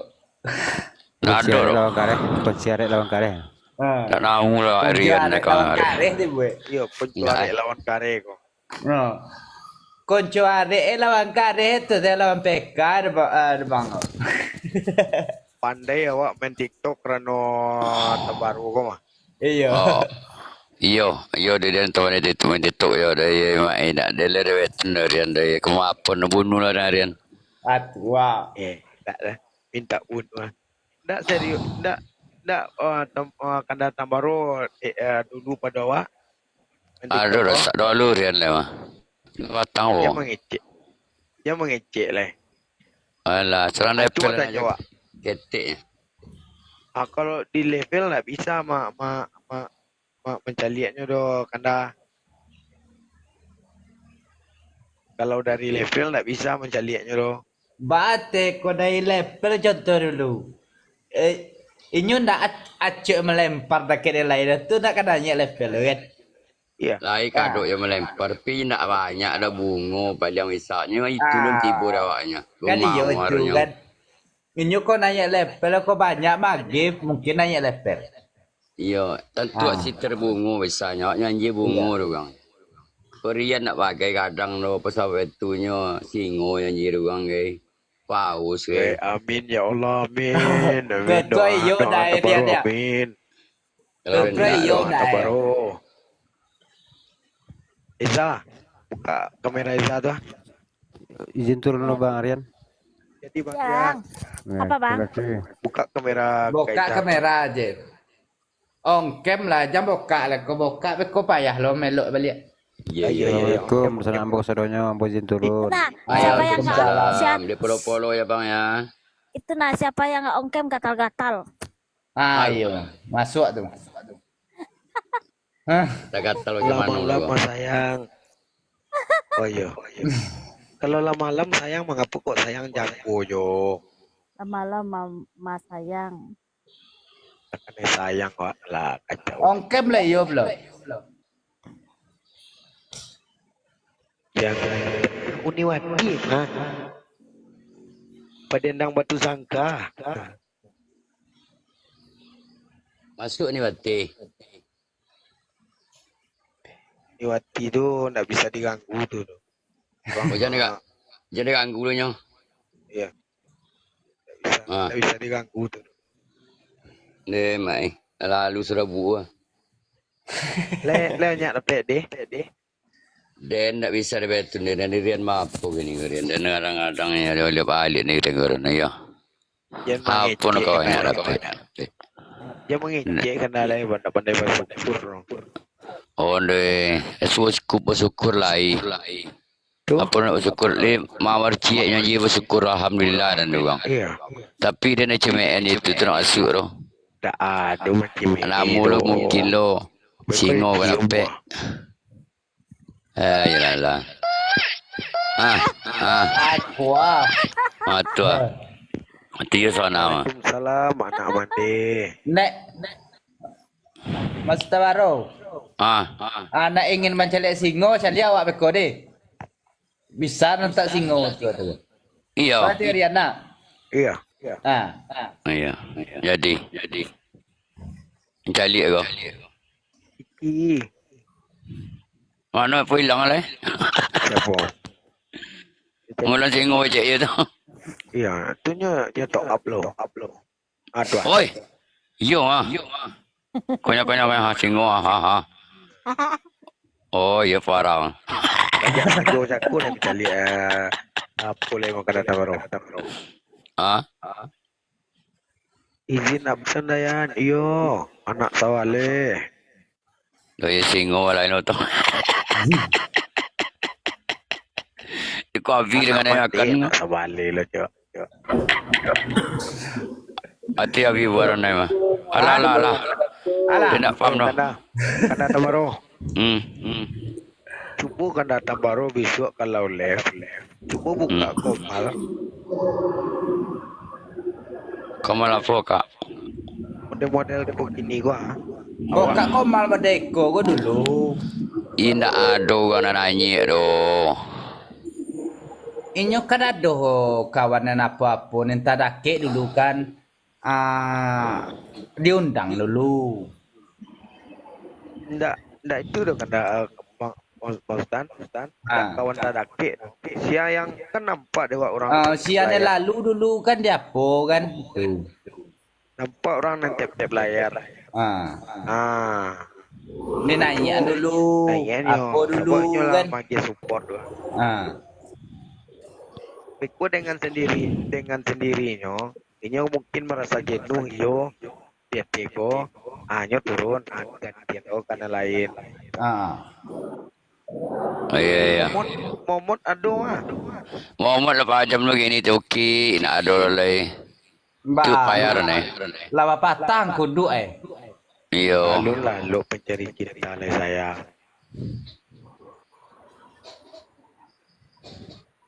Nak ada lawan kareh, konsiarek lawan kareh. Tak nahu lah Rian nak lawan kareh tipu. Iya, penjual lawan kare ko. Konco arek lawan kareh tu dia lawan PK bang. Pandai awak main TikTok kerana terbaru ko mah. Iya. Iyo dia tu main TikTok yo dia main nak dia le Rian dia kemapun bunuh lah Rian. Atua. Tak dah. Minta un mah. Tak serius, tak Ndak kanda tambaro dulu pada awak. Aduh, rasa dulu rian lah mah. Batang Dia wo. mengecek. Dia mengecek lah. Alah, serang level Coba tanya aja. awak. Ketik. Kalau di level nggak bisa mencaliannya do kanda. Kalau dari level nggak bisa mencaliannya do. Bate ko dari level contoh dulu. Inyo ndak acuk melempar dekat lain tu nak kadanya level kan. Iya. Lai kaduk yang melempar, tapi nak banyak ada bunga paling misalnya itu belum tiba awaknya. Kan iya itu kan. Inyo kau naik level kau banyak magif mungkin naik level. Iya, tentu si terbunga biasanya nyanyi bunga tu bang. Korean nak pakai kadang lo pesawat itunya singo nyanyi tu bang ke. Paus ke. Amin ya Allah, amin. Amin. Betul iyo dah dia. Amin. Betul iyo dah. Iza, buka kamera Iza tu. Izin turun lo Bang Aryan. Jadi Bang Rian. Apa bang? Buka kamera. Buka kamera aja. Ongkem lah, jam buka lah. Kau buka, kau payah lo melok balik. Ya. Assalamualaikum. Salam ambo sadonya, ambo izin turun. Nah, siapa yang Salam. Dia polo-polo ya bang ya. itu nah siapa yang nggak ongkem gatal-gatal? Ayo, masuk tu. Tak kata lo zaman dulu. Lama-lama sayang. Oh iya. Kalau lama-lama sayang, mengapa kok sayang jago yo? Lama-lama sayang. Karena sayang kok lah kacau. Ongkem lah iyo belum. Yang Uniwati, Padendang Batu Sangka. Masuk ni Wati. Uniwati tu ndak bisa diganggu tu. Oh, jangan ganggu dulu nyo. Iya. Ndak bisa diganggu tu. Ni mai. Lalu Surabu. Le nyak dapat deh. Dan tak bisa dia betul dia dan dia mampu gini dia dan kadang-kadang ya dia balik ni kita gurun ya. Apa nak kau yang dapat? Dia mengecek kena lai pandai bersyukur. Oh deh, bersyukur lai. Apa nak bersyukur le mawar cieknya dia bersyukur alhamdulillah dan doang. Iya. Tapi dia nak cemen itu tu nak asuk tu. Tak ada macam ni. Namu lo mungkin lo singo kan apa? Yalah. Wah. Matua. Tiga sana. Waalaikumsalam anak mandi. Nek. Mas Tawaro. Anak ingin mencari singo, cari awak beko deh. Bisa nanti singo tu. Iya. Berarti Riana. Iya. Iya. Jadi. Cari aku. Iki. Mana pun hilang lah. Siapa? Mula singo cek dia tu. Iya, itunya dia top up lo. Aduh. Oi. Yo Konya singo Oh, ya parah. Jago nak kita lihat apa lagi mau kata baru. Izin absen dayan. Iyo, anak sawale. Lo ya singo lain tu. Iko avi dengan yang akan. Sawale lo cok. Ati avi baran ni mah. Alah. Dia nak faham no. Kanda baru. Cuba kanda baru besok kalau left. Cuba buka komal. Komal apa kak? Model begini gua. Kok kak komal badeko gua dulu. Indah ado kan nanya do. Inyo kan ada kawanan apa-apa nenta dake dulu kan diundang dulu. Ndak itu dah kanda Bang Stan. Kawan dake. Sia yang kan nampak dewa orang. Siane lalu dulu kan dia apa kan itu. Nampak orang yang tap layar. Ni nanya dulu. Apa dulu kan? Magi support dulu. Beko dengan sendirinya, ini mungkin merasa jenuh yo. dia teko, nyo turun, gantian karena lain. Oh, iya. Momot aduh Momot lepas jam lagi ni tu okey, nak ada lagi. Tu payah ni. Lawa patang kudu Iya. Lalu pencari cinta oleh saya.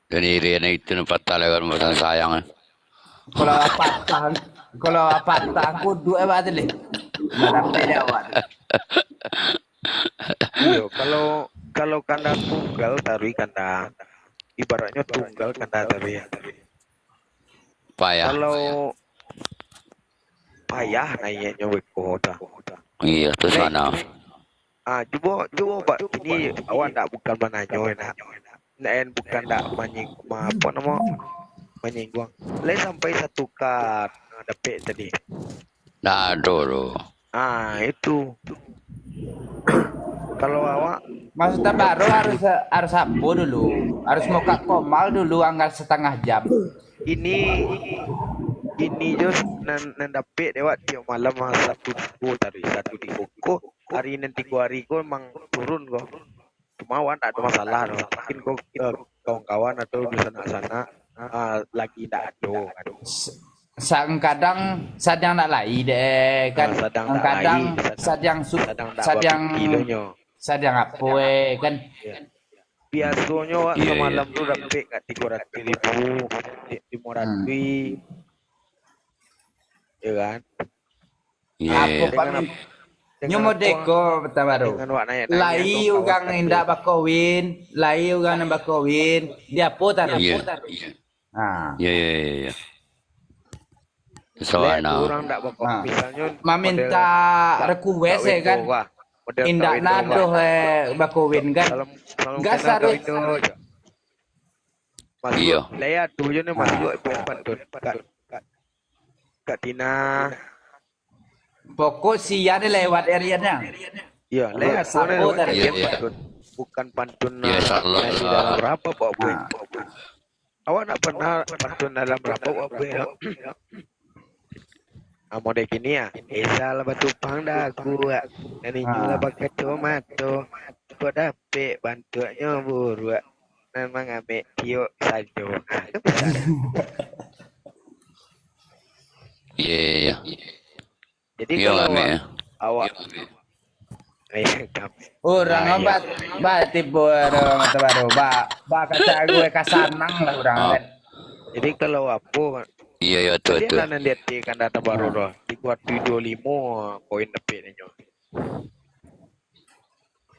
Dan Irian itu nampak tak lewat macam sayang. Kalau patang kudu berarti le. Mana beda awak. Iya, kalau kandang tunggal taruh kandang. Ibaratnya tunggal kandang taruh. Payah. Kalau payah naiknya kota. Iya, tu sana. Coba Pak, ini awak tak bukan menanyo nak. Bukan tak apa nama menyinggung. Le sampai 1 kar dapat tadi. Dah ada tu. Itu. Kalau awak maksudnya baru harus apa dulu? Harus mau ke Komal dulu anggar setengah jam. Ini just dapat lewat tiap malam 1 buku tadi 1 di buku. Hari nanti hari ko memang turun kok. Cuma awak tak ada masalah. Mungkin kau kawan-kawan atau di sana lagi tak ada. Kadang sadang nak lai deh kan. Kadang sadang apa kan. Biasanya wak semalam tu dapat kat 300,000, 500. Ya kan? Aku pakai nyomo deko baru. Lai ugang indak bakowin, lai ugang nak bakowin. Dia apa tak? Ya. Soalnya orang tak bakowin. Misalnya meminta request kan. Indak nado bakowin kan. Gas harus. Iya. Laya tu je ni masuk pantun. Kak Tina. Pokok siang ni lewat area-nya. Iya, lewat sapo tadi pantun. Bukan pantun dalam berapa Pak Boy. Awak nak pernah pantun dalam berapa Pak Boy? Model gini ya. Esal batu pang daku. Dan ini pakai tomato. Kau dapat bantuannya buru. Memang ambil tiok saja. Iya. Jadi kalau awak orang obat tipu orang baru kaca gue kasanang lah orang kan. Jadi kalau apa iya tu. Dia kan dia kan data baru dah. Dikuat 75 poin dapatnya.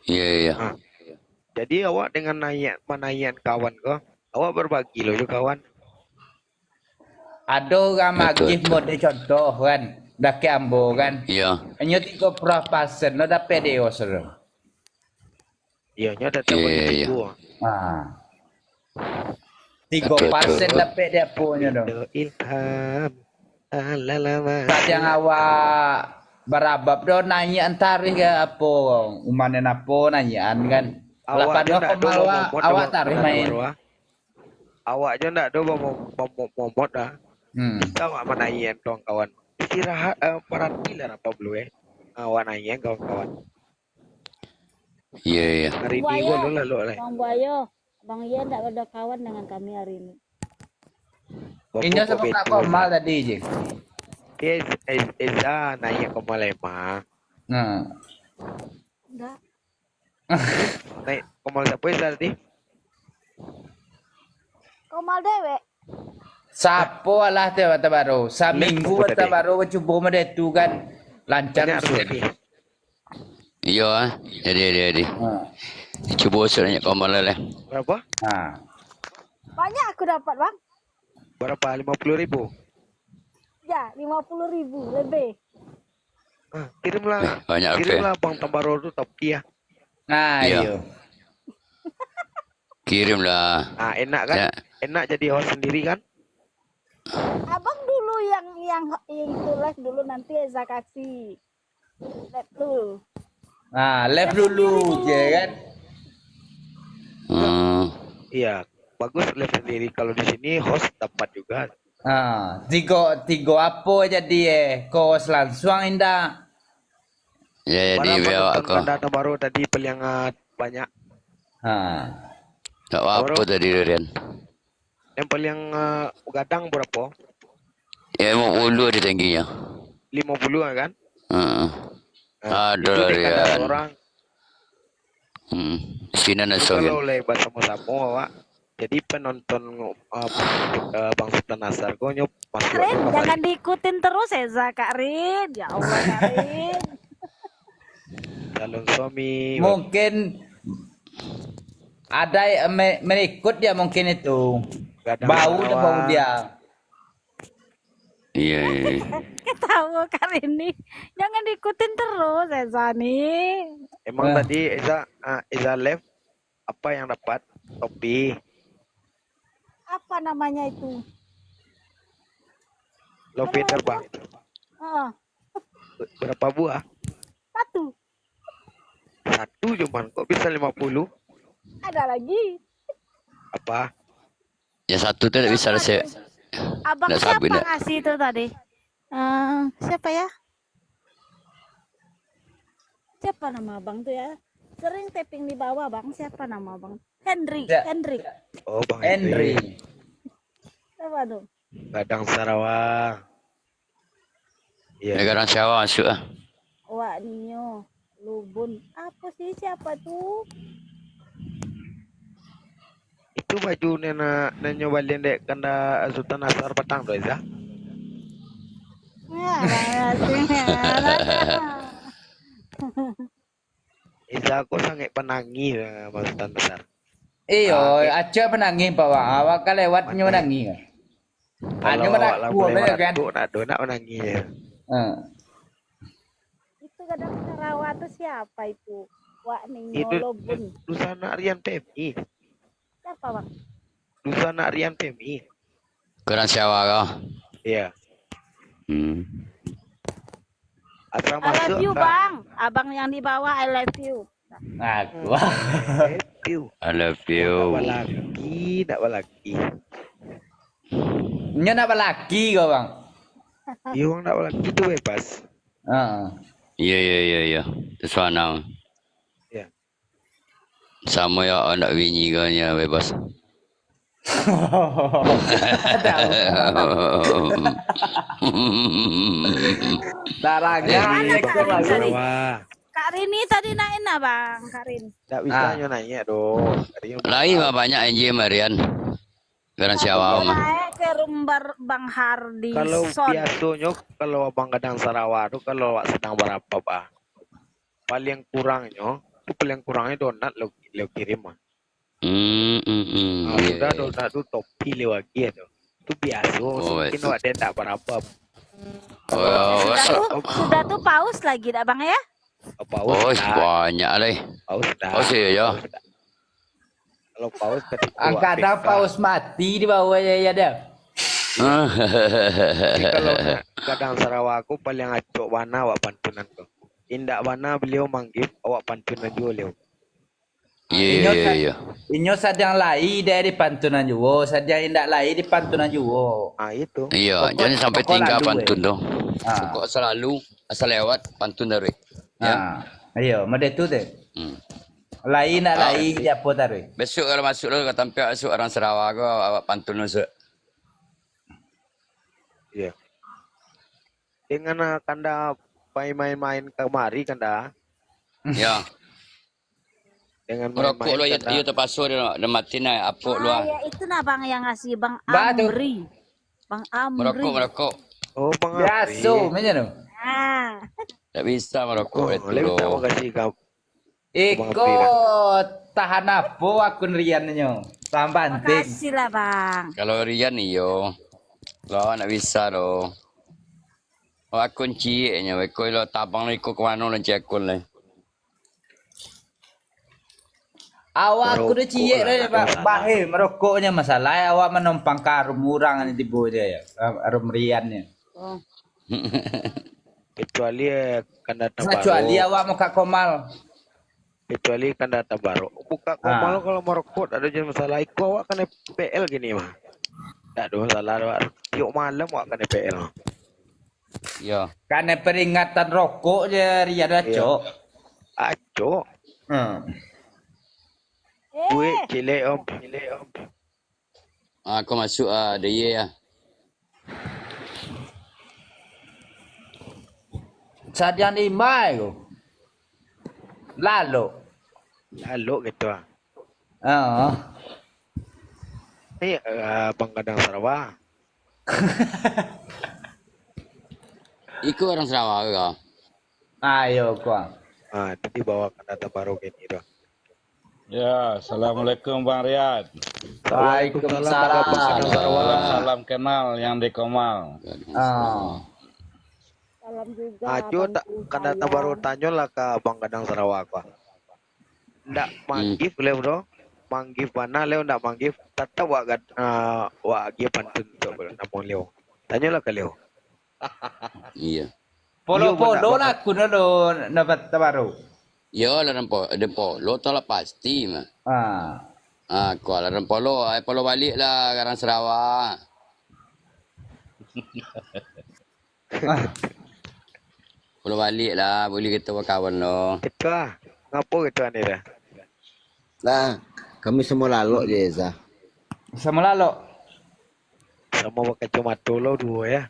Iya. Jadi awak dengan menayan kawan kau, awak berbagi loh kawan. Ada orang magih mode contoh kan. Dah ke ambo kan. Iya. Hanya 30% no dapat dia osor. Iya, nya datang bagi 3% dapat dia punya dong. Ilham. Yang awak berabab do nanya antari ke apa umanen apa nanyaan kan. Awak awak tarik main. Awak je ndak do momot dah. Awak menayan kawan. Istirahat perhatilah apa belum awak nanya kawan-kawan. Iya. Hari ini gua lalu lah. Bang Buayo, Bang Ian tak ada kawan dengan kami hari ini. Ini sama Kak Komal tadi je. Eza nanya Komal emang. Enggak. Naik Komal siapa Eza tadi? Komal dewek. Sapo lah tu baru. Seminggu baru cuba made tu kan lancar sudah. Iya, jadi. Cuba sebenarnya kau malah lah. Berapa? Banyak aku dapat bang. Berapa? 50,000? Ya, 50,000 lebih. Kirimlah. Banyak kirimlah Bang Tambaro tu tapi ya. Iya. Kirimlah. Enak kan? Ya. Enak jadi host sendiri kan? Abang dulu yang itu live dulu nanti Eza kasih live dulu. Live dulu je kan. Iya, bagus live sendiri. Kalau di sini host dapat juga. Tiga apa jadi kau selansuang indah. Ya jadi Para biar penonton aku. kanda baru tadi peliang banyak. Tak apa tadi Rian. Yang paling gadang berapa? Ya 50 di tingginya. 50 kan? Ada Itu di kandang Rian. orang. Sini Itu nasogin. kalau lebar sama-sama, Wak. Jadi penonton Bang Sultan Nasar kau nyop masuk. Rin, jangan diikutin terus Eza Kak Rin. Ya Allah Kak Rin. Calon suami. Mungkin ada yang merikut dia mungkin itu. Bau dan bau dia. Iya. Ketawa Kak Rin nih. Jangan diikutin terus Eza nih. Emang tadi Eza left apa yang dapat? Topi. Apa namanya itu? Topi terbang. Berapa buah? Satu cuman kok bisa 50? Ada lagi. Apa? Ya satu tu tak bisa saya. Abang Nak siapa sabun tak? ngasih itu tadi? Siapa ya? Siapa nama abang tuh ya? Sering tapping di bawah bang. Siapa nama abang? Henry. Ya. Henry. Oh Bang Henry. Siapa tuh? Gadang Sarawak. Iya. Negara Syawak masuk ah. Wak Nio. Lubun. Apa sih siapa tuh? Itu baju nena balian dek kanda Sultan Nasar petang tu Eza. Eza aku sangat penangi Bang Sultan Nasar. Iyo, aja penangis bawa awak kan lewat nyo menangis. Nyo menangis boleh kan? Nak menangi. Itu kadang Sarawak tuh siapa itu? Wak Nio Itu Lubun. Dusana Rian PMI. Siapa bang? Dusana Rian PMI. Negara Syawak kau. Iya. Asal I love masuk. you bang. Abang yang di bawah I love you. Aku. I love you. Tak lagi. Nyo nak laki kau bang. Iya orang tak lagi itu bebas. Ya. Tersuana. Ya. Sama ya anak bini kau nya bebas. Kak Rini tadi naik bang, Kak Rin. Tak bisa nyo nanya dong. Lain mah banyak anjing Marian. Negara Syawak mah. Naik ke rumbar Bang Hardi. Kalau biasanya kalau abang Gadang Sarawak tu kalau awak sedang berapa bah? Paling kurangnya, tu paling kurangnya donat lo kirim mah. Sudah donat tu topi lewat tu. Tu biasa. Mungkin awak dia tak berapa. Sudah tuh paus lagi dah bang ya? Oh, banyak lah. Paus dah. Oh, ya. Kalau paus ketika Kadang paus mati di bawah ya dah. Kalau Gadang Sarawak aku paling acok warna awak pantunan tu. Indak warna beliau manggil awak pantunan juga beliau. Iya. Inyo sadang lai dari pantunan juwo, sadang indak lai di pantunan juwo. Itu. Iya, jangan sampai tinggal pantun tu. Pokok selalu asal lewat pantun dari. Ya. Ayo, made tu deh. Lai nak lai apa tarik. Besok kalau masuk lo kau tampil masuk orang Sarawak kau awak pantun masuk. Iya. Dengan kanda main-main kemari kanda. Ya. Dengan merokok lo itu terpasuk dia mati nak apok lu. Ya itu nah bang yang ngasih Bang Amri. Bang Amri. Merokok. Oh Bang Amri. Biasa macam tu. Tak bisa merokok itu. Terima kasih kau. Iko tahan apa akun Rian-nya. Tahan banting. Makasih lah bang. Kalau Rian iyo. Kalau nak bisa doh. Akun cieknya, kau lo tabang lo ikut ke mana lo cekun le. Awak aku dah ciek dah pak. Bahaya merokoknya masalah. Awak menumpang karum murang ni tiba dia ya. Arum Rian-nya. Kecuali kanda tabaru. Kecuali awak muka komal. Kecuali kanda tabaru. Buka komal kalau merokok ada je masalah. Ikut awak kena PL gini mah. Tak ada salah awak. Tiuk malam awak kena PL. Ya. Karena peringatan rokok je Rian acok. Acok. Duit cilik om. Aku masuk dia. Sadian imai tu. Lalu gitu ah. Ni Abang Kadang Sarawak. Ikut orang Sarawak ke kau? Ayo kuang. Tadi bawa ke data baru gini dah. Ya, Assalamualaikum Bang Riyad. Waalaikumsalam. Salam kenal yang di Komal. Salam juga. Ajo tak ke data baru tanya lah ke Abang Kadang Sarawak kau. Ndak manggif le bro. Manggif mana leo ndak manggif. Tetap wak dia pantun tu namong leo. Tanyalah ke leo. Iya. Polo-polo lah aku dulu dapat baru. Ya, lah dempo. Lo tu lah pasti mah. Kau lah dempo lo. Polo balik lah Karang Sarawak. Polo balik lah. Boleh kita kawan lo. Ketua. Ngapa ketua ni dah? Nah, kami semua lalok je Eza. Sama lalu. Sama pakai kacamata lo dua ya.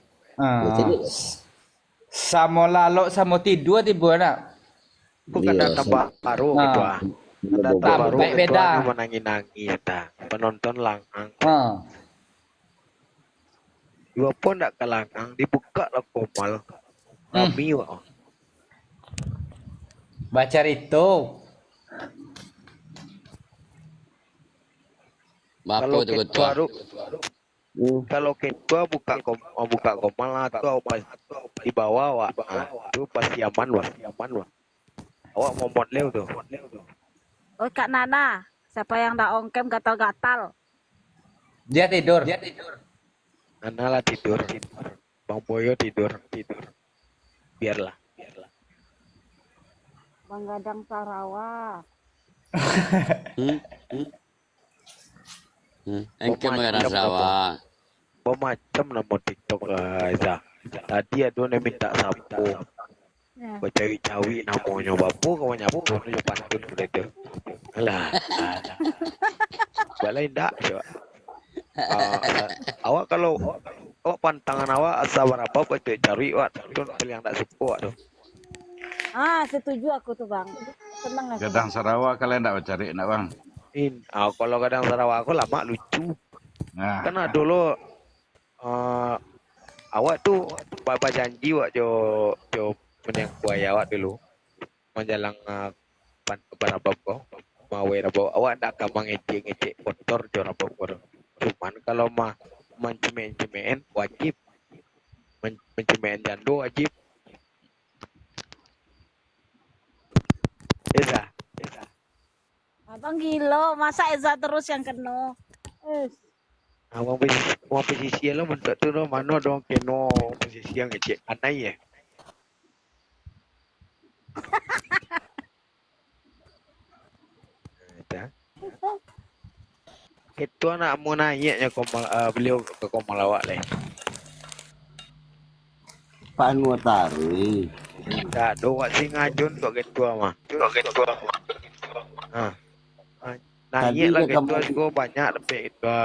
Sama lalu sama tidur tiba nak. Bukan data baru ketua. Data baru ketua menangis-nangis dah. Penonton langang. Dua pun tak ke langang. Dibuka lah Komal. Kami wak. Baca itu. Bapa tu ketua. Kalau ketua buka Komal lah tu di bawah wak. Tu pasti aman wak. Awak mau mod leo tu. Oh Kak Nana, siapa yang dah ongkem gatal-gatal? Dia tidur. Nana lah tidur. Bang Boyo tidur. Biarlah. Bang Kadang Sarawak. Engkau Karang Sarawak. Macam nama TikTok Aiza. Tadi ada yang minta sapu. Bercawi-cawi namanya bapu kau nyapu namanya pantun sudah tu. Alah. Balai tak coba. Awak kalau awak pantangan awak asal berapa baca cari awak tu yang tak suka awak tu. Setuju aku tuh bang. Senang aku. Kadang Sarawak kalian tak cari nak bang? Kalau Kadang Sarawak aku lama lucu. Karena dulu awak tu bapa janji awak jo menang buaya awak dulu menjalang berapa kau mau berapa awak tak gampang ngecek kotor jo berapa kau. Cuman kalau mah mencemen wajib mencemen jando wajib. Eza. Abang gila, masa Eza terus yang kena? Abang posisi lo mentok tu lo mana dong keno posisi yang ngecek anai ya. Itu anak mau naiknya beliau ke Komal awak leh. Pak Anwar Tari. Tak ada wak sing ngajun tok ketua mah. Naik lah ketua juga banyak dapat ketua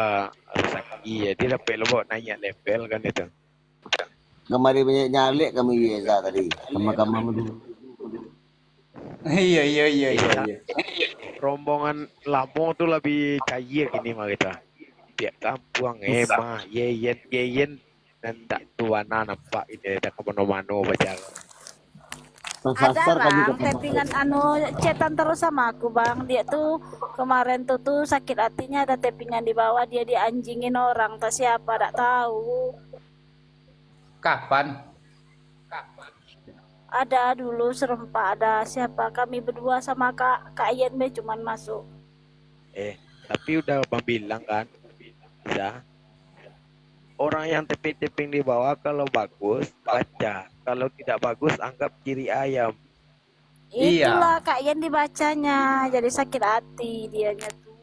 rezeki ya. Dia dapat lebok naik level kan itu. Kemarin banyak nyalik kami Eza tadi. Sama-sama dulu. Iya. Rombongan lama tu lebih kaya gini mah kita. Pihak kampung mah yeyen dan tak tuana nampak ini dah ke mano-mano baca. Ada bang, tappingan cetan terus sama aku bang. Dia tuh kemarin tuh sakit hatinya ada tappingan di bawah dia dianjingin orang. Tak siapa tak tahu. Kapan? Ada dulu serempak ada siapa kami berdua sama Kak Yenme cuman masuk. Tapi udah Bang bilang kan, bisa. Orang yang tapping di bawah kalau bagus baca, kalau tidak bagus anggap kiri ayam. Itulah Kak Yen dibacanya, jadi sakit hati dianya tuh.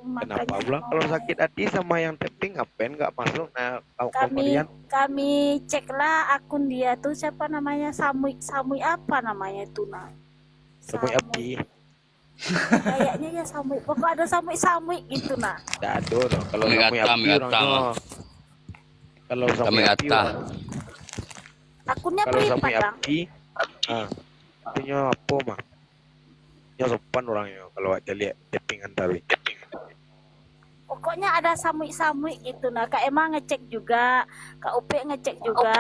Kenapa makanya pula kalau sakit hati sama yang tapping ngapain nggak masuk nah komarian? kami ceklah akun dia tuh siapa namanya Samui apa namanya itu nah. Samui Abdi. Kayaknya ya Samui. Pokok ada Samui gitu nah. Tidak ada no. Kalau Kami Samui kata, Abdi kami kata. orangnya. Kalau Samui Kami Abdi kata. Akunnya kalau Samui privat bang. Abdi, artinya apa mah? Ya sopan orangnya kalau aja lihat tappingan tapi. Pokoknya ada Samui gitu nah. Kak Emma ngecek juga, Kak Upe ngecek juga.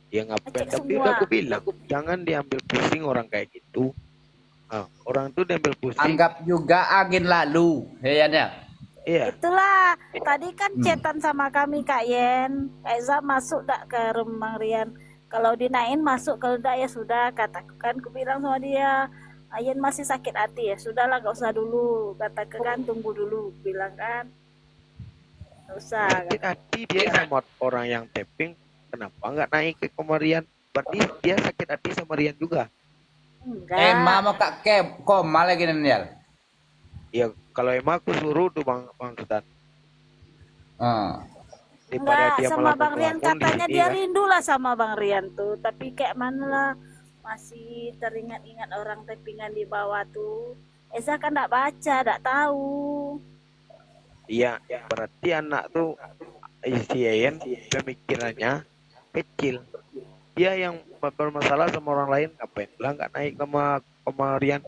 Ya ngapain? Ngecek Tapi semua. udah aku bilang jangan diambil pusing orang kayak gitu. Orang tuh diambil pusing. Anggap juga angin lalu, ya. Iya. Itulah tadi kan chatan sama kami Kak Yen. Kak Eza masuk tak ke rumah Rian? Kalau dinaikin masuk, kalau tidak ya sudah. Katakan aku bilang sama dia, Ayen masih sakit hati ya, sudahlah gak usah dulu. Katakan tunggu dulu, bilang kan. Gak usah. Sakit hati dia sama orang yang tapping, kenapa nggak naik ke komarian? Berarti dia sakit hati sama Rian juga. Enggak. Mau kak koma lagi nih. Ya kalau emang aku suruh tuh bang Sultan. Daripada Enggak, dia sama malah Bang Rian ngelamun di katanya sini, dia kan? rindu lah sama Bang Rian tuh. Tapi kayak mana lah, masih teringat-ingat orang tappingan di bawah tuh. Esa kan enggak baca, enggak tahu. Iya, berarti anak tuh si Ayen pemikirannya kecil. Dia yang bermasalah sama orang lain, ngapain lah nggak naik sama Rian?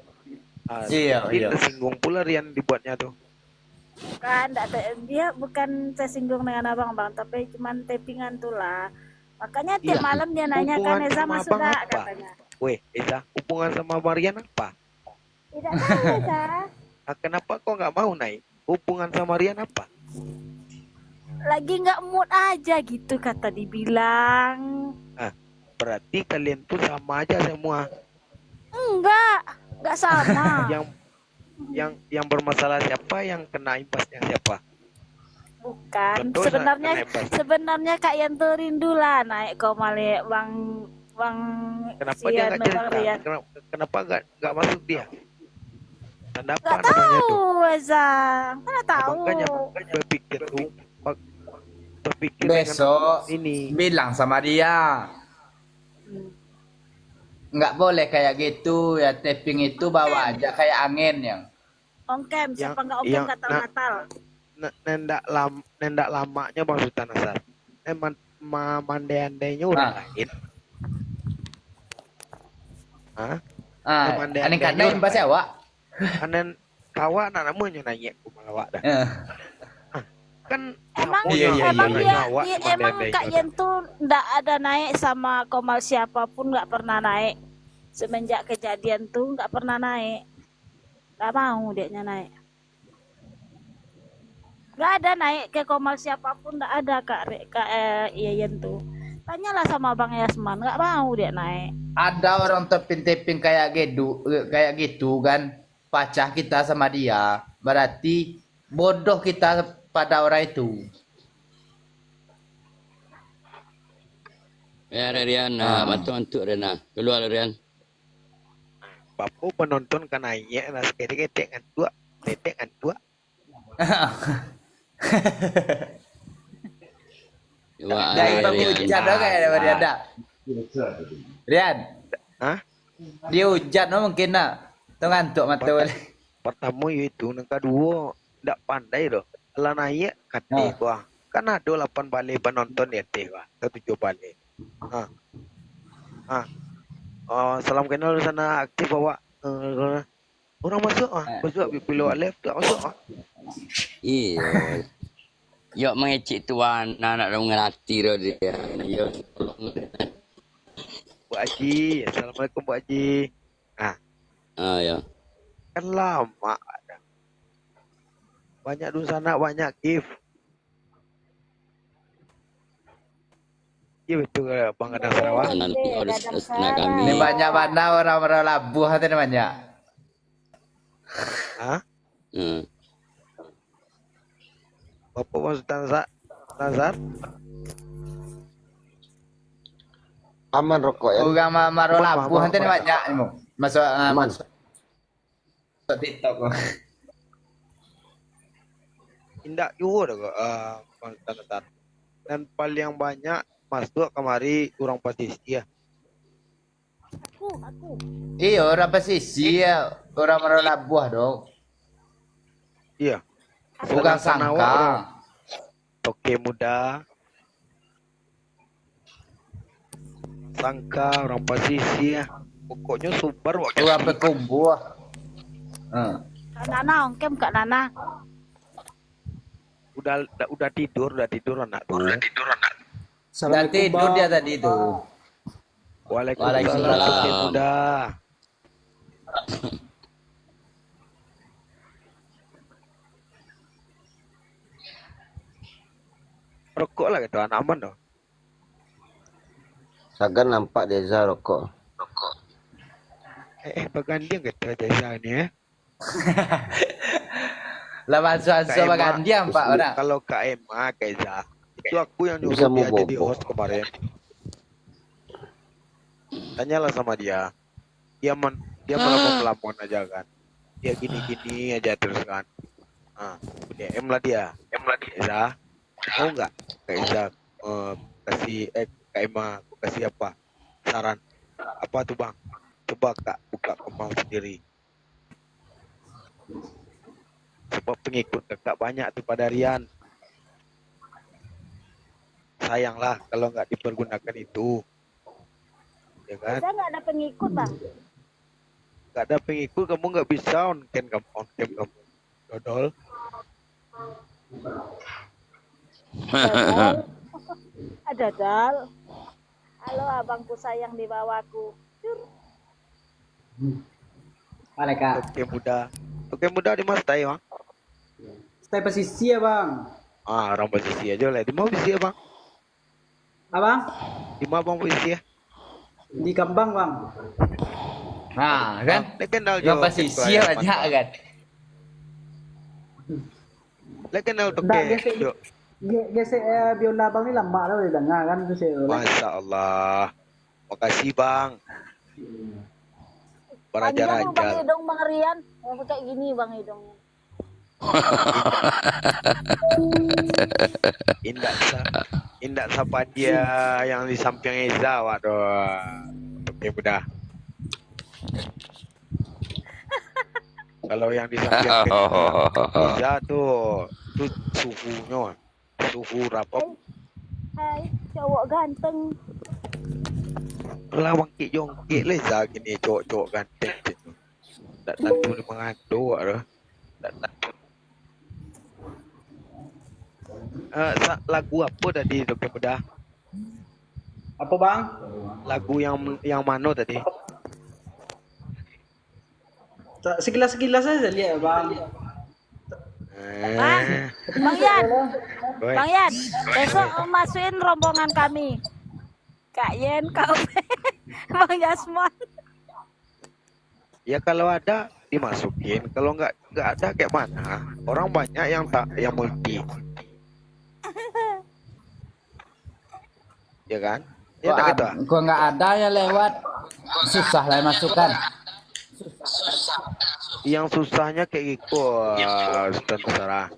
Iya. Tersinggung pula Rian dibuatnya tuh. Kan dia bukan tersinggung dengan abang bang, tapi cuman tappingan tuh lah. Makanya tiap malam dia nanya kan Eza sama masuk abang enggak apa? katanya. Weh, Eza, hubungan sama Marian apa? Tidak tahu Eza. Kenapa kok nggak mau naik? Hubungan sama Rian apa? Lagi nggak mood aja gitu kata dibilang. Berarti kalian tuh sama aja semua. Enggak sama. yang bermasalah siapa, yang kena imbasnya siapa? Bukan. Contoh, Sebenarnya Kak Yan tuh rindu lah naik komale Bang Kenapa dia nggak cerita? Kenapa nggak masuk dia? Tanda apa Nggak namanya tuh? tahu Eza. Mana tahu. Makanya berpikir tuh, berpikir Besok ini. bilang sama dia. Nggak boleh kayak gitu ya, tapping itu bawa aja kayak angin yang. Ongkem, siapa nggak ongkem gatal-gatal. Nendak lamanya Bang Sultan Asar. Mandai-andainya orang lain. Aneh kan naik bahasa awak. Anen kawa anak namanya nanya aku malawak dah. Kan Emang Kak Yen tuh nggak ada naik sama Komal siapapun, nggak pernah naik semenjak kejadian tuh, nggak pernah naik, nggak mau dia naik, nggak ada naik ke Komal siapapun, nggak ada Kak Yen tuh. Tanyalah sama Bang Yasman, nggak mau dia naik. Ada orang tapping kayak gitu kan, pacah kita sama dia, berarti bodoh kita pada orang itu. Ya Rian, bantu Rian. Keluar Rian. Bapak penonton kan naik lah sekali-kali kan tua, tetek kan tua. Dari penghujan dong kayak dari ada. Rian. Dia hujan mungkin nak. Tuh ngantuk mata boleh. Pertama itu, yang kedua ndak pandai loh. Lah naik kate gua. Kan ada 8 balik penonton ya teh gua. 7 balik. Salam kenal sana aktif bawa. Orang masuk masuk pilih left tak masuk Iya. Yok mengecik tuan anak mengerti dia. Yok. Bu Haji, assalamualaikum Bu Haji. Ya. Kan lama ada. Banyak di sana, banyak gift. Iya betul Bang Gadang Sarawak. Ini banyak mana orang-orang labuh hati banyak. Bapak maksud Nazar? Aman rokok ya. Ugang maro labuh hati banyak. Masuk TikTok. Indak juga dah Bang Tanatan. Dan paling banyak masuk kemari orang pasisi ya. Aku. Iya, orang pesisi ya. Orang merolak buah dong. Iya. Bukan Sedangkan awak orang sangka. Toke muda. Sangka orang pasisi ya. Pokoknya super wak. Orang pekumbu. Kak Nana, ongkem Kak Nana. Udah tidur anak tuh. Sudah tidur dia tadi itu. Waalaikumsalam Toke muda. Rokok lah gitu anak aman dong. Sagan nampak Deza rokok. Bergantian gitu Deza ni Lawan suara bergantian Pak orang. Kalau Kak Emma, Kaiza, itu aku yang Bisa nyuruh dia mau jadi bobo. host kemarin. Tanyalah sama dia. Dia melamun aja kan. Dia gini-gini aja terus kan. DM lah dia. Kaiza, mau nggak Kaiza kasih Kak Emma, aku kasih apa? Saran. Apa tuh Bang? Coba Kak buka kemau sendiri. Sebab pengikut kakak banyak tuh pada Rian. Sayanglah kalau nggak dipergunakan itu. Ya kan? Saya nggak ada pengikut bang. Nggak ada pengikut, kamu nggak bisa on cam kamu. Dodol. Ada dal. Halo abangku sayang di bawahku. Oke muda di mas tay bang. Stay pesisi ya bang. Orang posisi aja lah. Di mana posisi ya bang? Abang? Di mana bang posisi ya? Di Kembang bang. Nah kan? Kenal Yang pesisi banyak kan? Kenal tuh Gesek biola bang ni lama lah udah dengar kan tu saya. Masya Allah. Makasih bang. Beraja-raja. Bang hidung Bang Rian. Mau kayak gini bang hidungnya. Indak siapa dia yang di samping Eza. Waduh. Oke mudah. Kalau yang di samping Eza tuh suhunya. Suhu berapa? Hai, cowok ganteng. Lawang jongkik lah Eza gini cowok-cowok ganteng. Tak tentu dia mengandung lah. Lagu apa tadi Dokter Muda? Apa bang? Lagu yang mana tadi? Sekilas saja lihat bang. Bang Yan, Bang Yan, besok masukin rombongan kami. Kak Yen, Kak Ope, Bang Yasmon. Ya kalau ada dimasukin, kalau nggak ada kayak mana? Orang banyak yang multi. Ya kan? Ya Kok nggak ada ya lewat, susah lah masukkan. Yang susahnya kayak gitu, Sarah.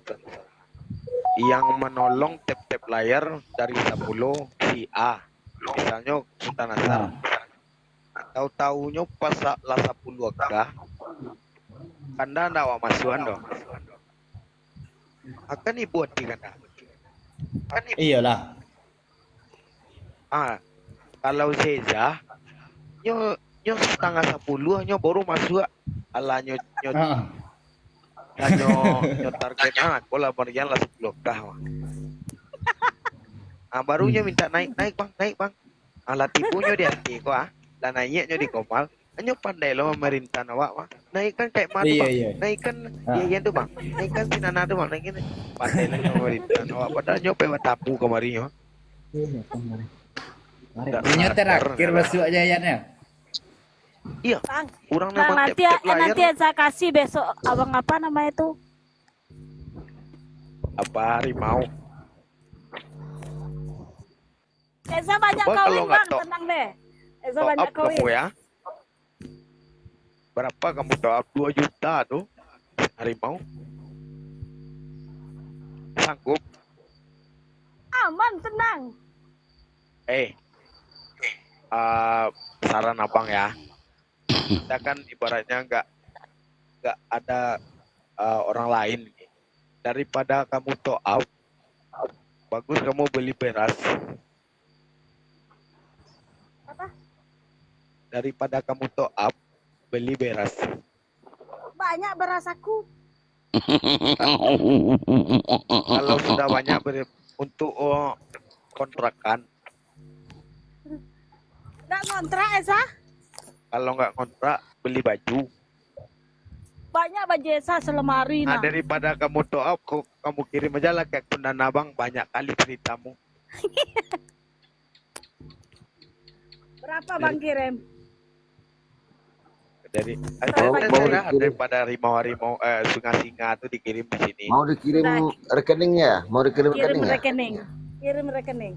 Yang menolong tap layar dari 10 si A. Misalnya Sultan Asar. Tahu-tahunya pas lah 10 kah? Kanda ndak awak masukan dong. Akan ibu di kanda. Iyalah. Kalau Zeza nyo setengah 10 nyo baru masuk ala nyo target aku lah bagian lah 10 kah. Barunya minta naik bang. Ala tipunya di hati kok dan naiknya di Komal. Nyo pandai lo memerintah awak mah. Naikkan kayak mana bang? Naikkan dia tuh bang. Naikkan si Nana tuh bang. Naikin pandai lo memerintah awak. Padahal nyo pewa tapu kemarin yo. Ini terakhir masuk aja ya. Iya. Kurang Bang, nanti saya kasih besok abang apa nama itu? Apa harimau? Eza banyak kawin bang, tenang deh. Eza banyak kawin. Kamu ya? Berapa kamu tahu? 2 juta tuh harimau. sanggup? Aman, tenang. Saran abang ya. Kita kan ibaratnya nggak ada orang lain. Daripada kamu top up, bagus kamu beli beras. Apa? Daripada kamu top up, beli beras. Banyak beras aku. Kalau sudah banyak untuk kontrakan. Nggak ngontrak, Esa? Kalau nggak kontrak, beli baju. Banyak baju Esa selemari. Nah, daripada kamu top up, kamu kirim aja lah ke akun Dana Bang, banyak kali ceritamu. Berapa Bang kirim? Daripada harimau singa-singa itu dikirim di sini. Mau dikirim rekeningnya? Mau dikirim rekeningnya? Kirim rekening.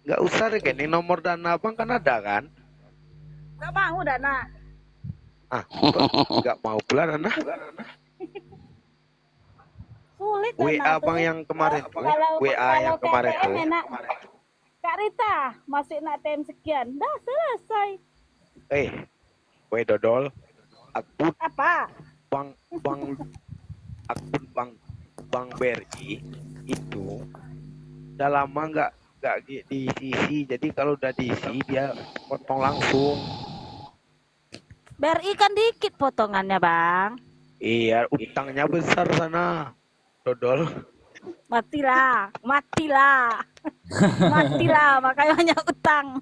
Nggak usah rekening, nomor Dana Bang kan ada kan? Nggak mau Dana. Nggak mau pula Dana. Sulit WA Bang yang kemarin tuh. WA yang kemarin tuh. Kak Rita, masih nak TM sekian. Dah selesai. Weh dodol, akun Apa? akun Bang BRI itu udah lama nggak diisi, jadi kalau udah diisi dia potong langsung. BRI kan dikit potongannya Bang. Iya, utangnya besar sana, dodol. Matilah, makanya banyak utang.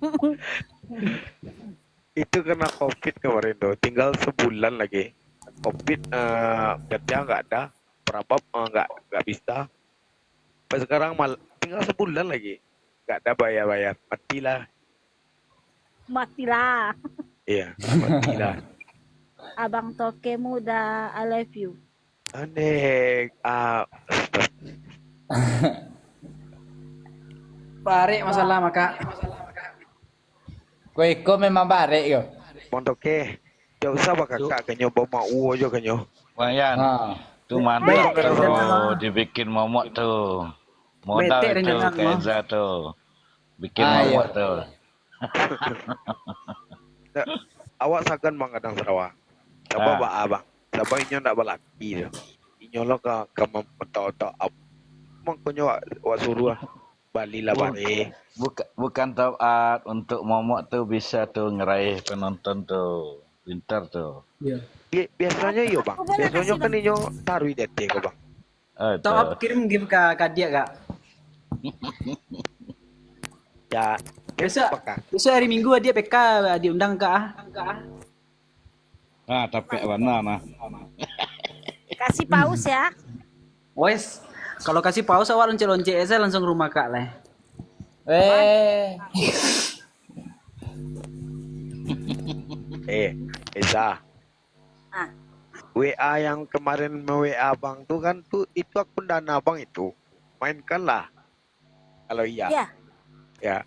Itu kena COVID kemarin tuh, tinggal sebulan lagi. COVID kerja nggak ada, berapa nggak bisa. Pas sekarang tinggal sebulan lagi, nggak ada bayar, Matilah. Iya, matilah. Abang Toke muda, I love you. Aneh, Barek masalah maka. Kau ikut memang barek yo. Bang Toke, jauh usah kakak kenyo bawa mau aja kenyo. Bang Yan, tu mana tuh dibikin momok tuh. Modal itu Keza tuh. Bikin momok tuh. Awak sakan Bang kadang Sarawak. Coba abang. Coba inyo ndak balaki tuh. Inyo lo ke mentau-tau up. Mang konyo awak suruh Bali lah balik. Bukan top up untuk momok tuh bisa tuh ngeraih penonton tuh. Pintar tuh. Iya. Biasanya iya Bang. Biasanya kan inyo taruh DT kok Bang. Top up kirim ke dia Kak. Ya, besok hari Minggu dia PK diundang Kak. Tapi mana? Kasih paus ya. Wes, kalau kasih paus awal lonce-lonce saya langsung rumah Kak lah. Eza. WA yang kemarin WA Bang tuh kan tuh itu akun Dana Bang itu. Mainkanlah. Kalau iya. Ya.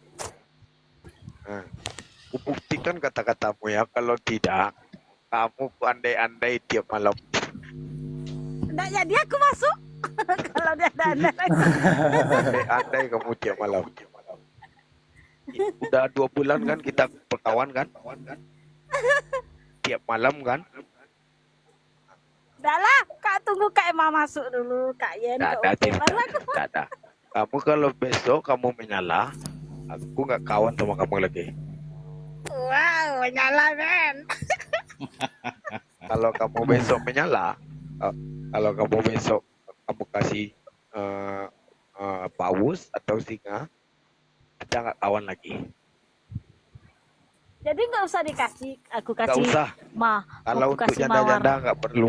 Buktikan kata-katamu ya. Kalau tidak, kamu andai-andai tiap malam. Nggak jadi aku masuk. Kalau dia ada Andai kamu tiap malam. Udah 2 bulan kan kita berkawan kan? Tiap malam kan? Udah lah, Kak tunggu Kak Emma masuk dulu. Kak Yen. Tidak ada. Kamu kalau besok kamu menyala, aku nggak kawan sama kamu lagi. Wow, menyala men. Kalau kamu besok menyala, kalau kamu besok kamu kasih paus atau singa, kita nggak kawan lagi. Jadi nggak usah dikasih, aku kasih. Nggak usah. Kalau untuk janda-janda nggak perlu.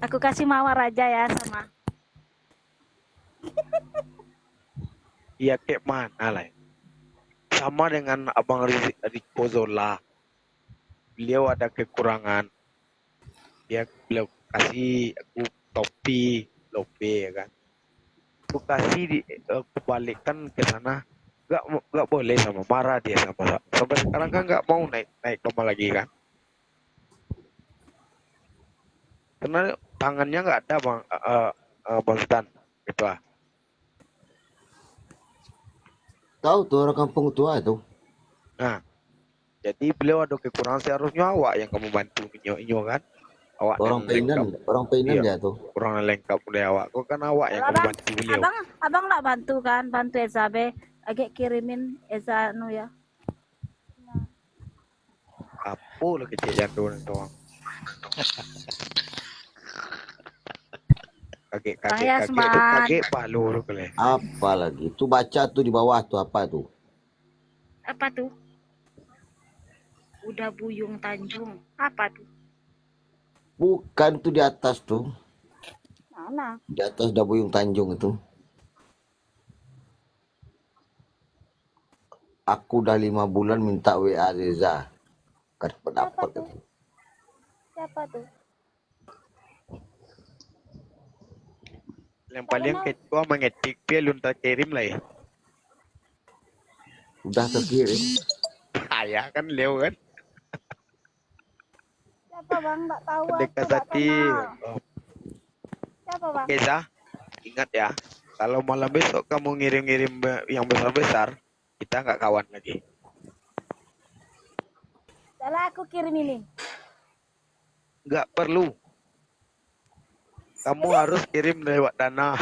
Aku kasih mawar aja ya sama. Iya kayak mana lah. Sama dengan Abang Rico Zola. Beliau ada kekurangan. Beliau kasih aku topi lope ya kan. Aku kasih kebalikkan ke sana. Nggak boleh sama, marah dia sama. Sampai sekarang kan nggak mau naik rumah lagi kan. Karena tangannya nggak ada Bang Stan. Gitu lah. Tahu tuh orang kampung tua itu. Nah, jadi beliau ada kekurangan, seharusnya awak yang kamu bantu inyo kan. Awak Orang Painan Iya. dia tuh. kurang lengkap oleh awak. Kok kan awak yang kamu Abang, bantu beliau. abang nak bantu kan, bantu Eza be. Agak kirimin Eza nu ya. Apa lah kecil jantung itu orang. Saya Kaget semangat. kaget palu tu kali. Apa lagi? Tuh baca tuh di bawah tuh apa tuh? Apa tuh? Udah Buyung Tanjung. Apa tuh? Bukan tuh di atas tuh. Mana? Di atas udah Buyung Tanjung itu. Aku udah 5 bulan minta WA Reza. Kan pendapat itu. Siapa tuh? Yang paling ketua mengetik dia lunta kirim lah ya. Udah terkirim. Ayah kan Leo kan. Siapa bang? Tak tahu aku, Dekat tak hati. kenal. Siapa bang? Oke Zah, ingat ya. Kalau malam besok kamu ngirim-ngirim yang besar-besar, kita nggak kawan lagi. Salah aku kirim ini. Nggak perlu. Kamu harus kirim lewat Dana.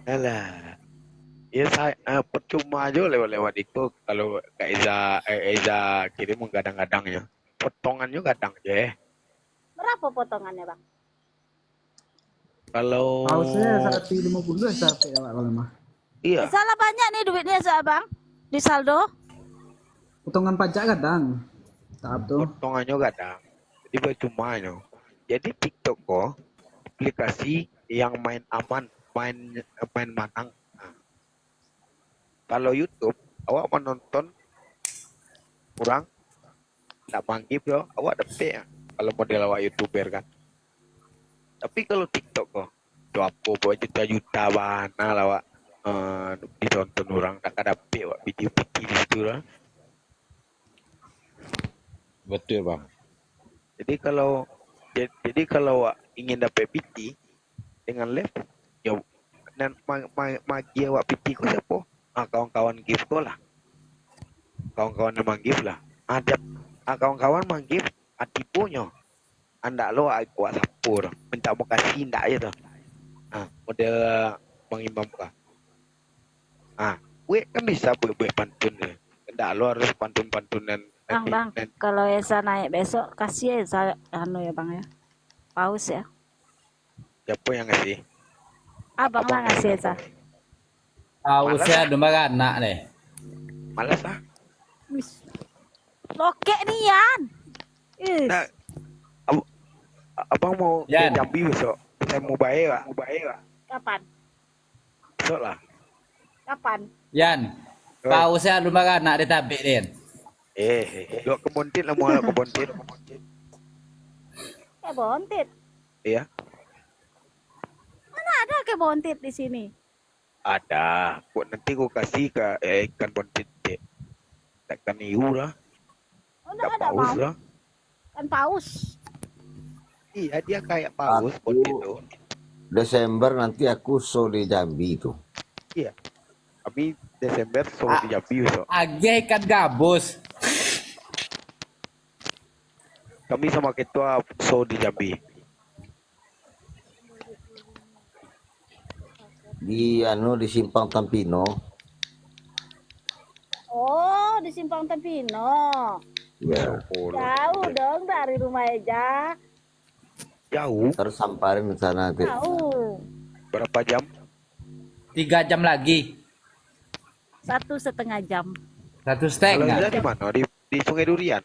Alah. Ya saya percuma aja lewat-lewat itu kalau Kak Eza kirim kadang-kadang ya. Potongannya kadang aja. Berapa potongannya bang? Kalau Pausnya 150 sampai awak bang mah. iya. Salah banyak nih duitnya bang. Di saldo. Potongan pajak kadang. Tahap tuh. Potongannya kadang. Jadi percuma ya. Jadi TikTok kok aplikasi yang main aman, main manang. Nah. Kalau YouTube awak menonton kurang tak manggip yo, awak dapat ya. Kalau model awak YouTuber kan. Tapi kalau TikTok kok, tu apa buat juta-juta mana lah awak ditonton orang tak ada wak video-video di situ lah. Betul bang. Jadi kalau awak ingin dapat PT dengan live, ya dan magi awak PT ko siapa? Kawan-kawan gift ko lah. Kawan-kawan yang gift lah. Ada kawan-kawan gift atipunya. Anda lo aku sapur, minta mau kasih ndak aja tuh. Model mengimam kah? Gue kan bisa buat pantun deh. Ndak lo harus pantun-pantunan. Bang, kalau Esa naik besok kasih Esa ya bang ya. Paus ya. Siapa yang ngasih? Abang lah ngasih Esa. Pausnya domba anak deh. Malas ah. Lokek nih Yan. Nah, abang mau ke Jambi besok. Kita mau baik lah. Kapan? Besok lah. Kapan? Yan, pausnya domba anak ditabik din. Dua kebontit lah mau kebontit. Kebontit. Iya. Mana ada kebontit di sini? Ada. Nanti gua kasih ke ikan bontit deh. Takkan iu lah. Udah ada Paus bang. lah. Kan paus. Iya dia kayak paus bontit itu. Desember nanti aku show di Jambi itu. Iya. Kami Desember show di Jambi besok. Agak ikan gabus. Kami sama ketua show di Jambi. Di Simpang Tampino. Oh, di Simpang Tempino. Ya. Jauh dong dari rumah Eja. Jauh. Terus samparin ke sana nanti. Jauh. Berapa jam? 3 jam lagi. 1,5 jam. 1,5. Kalau di mana? Di Sungai Durian.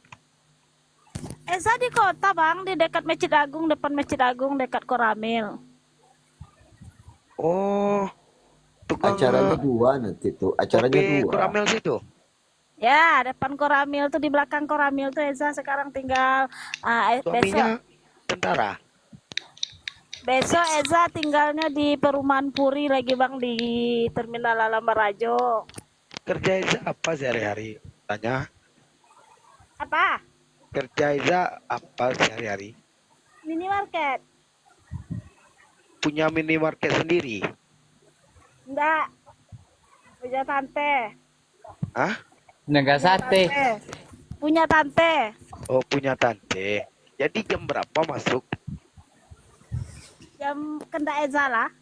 Esa di kota bang, di dekat Masjid Agung, depan Masjid Agung, dekat Koramil. Oh, acaranya 2 nanti tuh. Acaranya 2. Koramil situ. Ya, depan Koramil tuh, di belakang Koramil tuh Esa sekarang tinggal Suaminya tentara. Besok Eza tinggalnya di Perumahan Puri lagi bang, di Terminal Alam Barajo. Kerja Eza apa sehari-hari? Tanya. Apa? Kerja Eza apa sehari-hari? Minimarket. Punya minimarket sendiri? Enggak. Punya tante. Hah? Nggak sate. Punya tante. Oh, punya tante. Jadi jam berapa masuk? Jam kena Eza lah.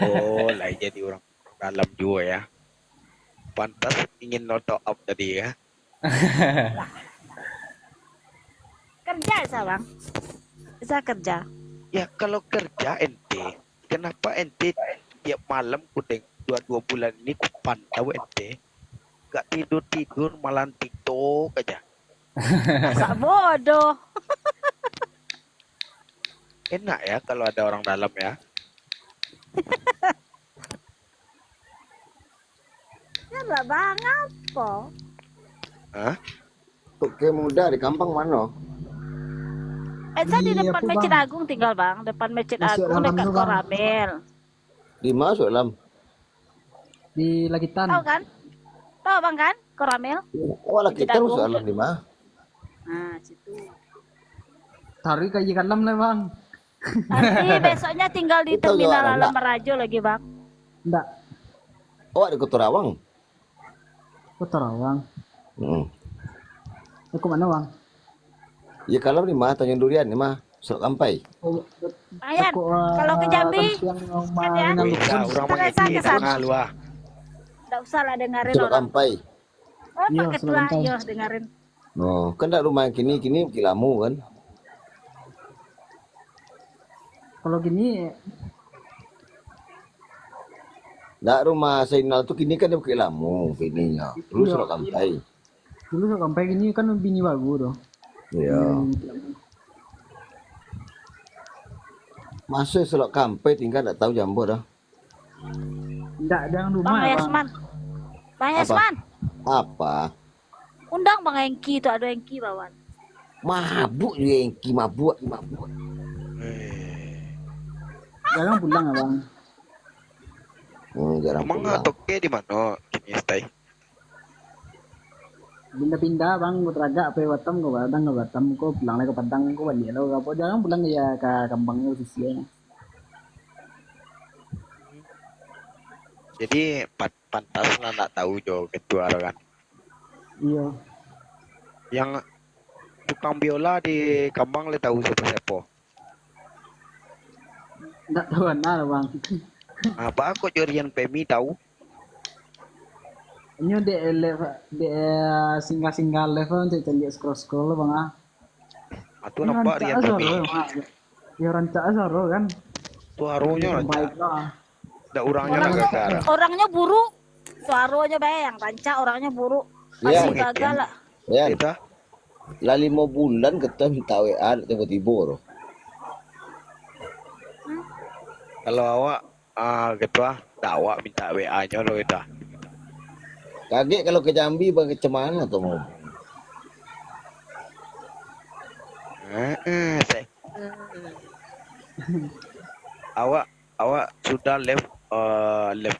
Oh, lah jadi orang dalam juga ya. Pantas ingin nonton up tadi ya. Kerja Eza bang. Eza kerja. Ya kalau kerja ente, kenapa ente tiap malam kudeng dua bulan ini ku pantau ente? Gak tidur malam TikTok aja. Masa bodoh. Enak ya kalau ada orang dalam ya. Ya lah bang apa? Hah? Oke muda di kampung mana? Eza di Iya, depan apa, Masjid Bang? Agung tinggal bang. Depan Masjid Masuk Agung dalam dekat tu, Bang. Koramil. Di mana Lam? Di Lagitan. Tahu kan? Tahu bang kan? Koramil. Oh lah kita masuk Lam di mana? Nah situ. Tarik kaji kalam lah bang. Nanti besoknya tinggal di Itu Terminal jualan, Alam Mbak. Merajo lagi bang. Enggak. Oh di Kota Rawang. Kota Rawang. Hmm. Aku mana bang? Ya kalau di mana Tanjung Durian di mana? Surat Kampai. Ayan, kalau ke Jambi, kan ya. Bisa orang Terasa mengerti ke sana. tengah luar. Nggak usah lah dengerin Surat orang. Kampai. Oh, Iya, paket Surat lah, Kampai. yo dengerin. Oh, kan dak rumah yang kini kilamu kan? Kalau gini, Dak rumah Sainal tuh kini kan dia kilamu kininya. Dulu Iya. Surat Kampai. dulu sampai gini kan bini bagus tuh. Iya. Masa Surat Kampai tinggal dak tahu jambu dah. Enggak ada yang Bang rumah ya bang. Yasman. Bang Apa? Yasman, Apa? undang Bang Engki itu, ada Engki bawan. Mabuk juga yang mabuk. Jarang pulang ya bang. Jarang Emang pulang. toke di mana kini stay? Pindah-pindah bang, gue teragak apa Batam ke Batam, gue pulang lagi ke Padang, gue balik lo apa jarang pulang ya ke kampungnya posisinya. Jadi pantas lah nak tahu jo ketua kan. Iya. Yang tukang biola di Kambang le tahu siapa? Enggak tahu mana bang. Apa aku Jorian Pemi tahu? Ini de singgah level untuk cari scroll bang ah. Atau nampak Rian Pemi. Ya rancak asal kan. Tu harunya Baik aja. lah. Dak orangnya lah gara. Orangnya buruk. Suaranya bayang, rancak orangnya buruk. Iya. Masih gagal lah. Ya, Kita lah 5 bulan kita minta WA tiba-tiba loh. kalau awak ketua tak awak minta WA-nya lo kita. Kaget kalau ke Jambi bang ke mana tuh mau? Awak sudah left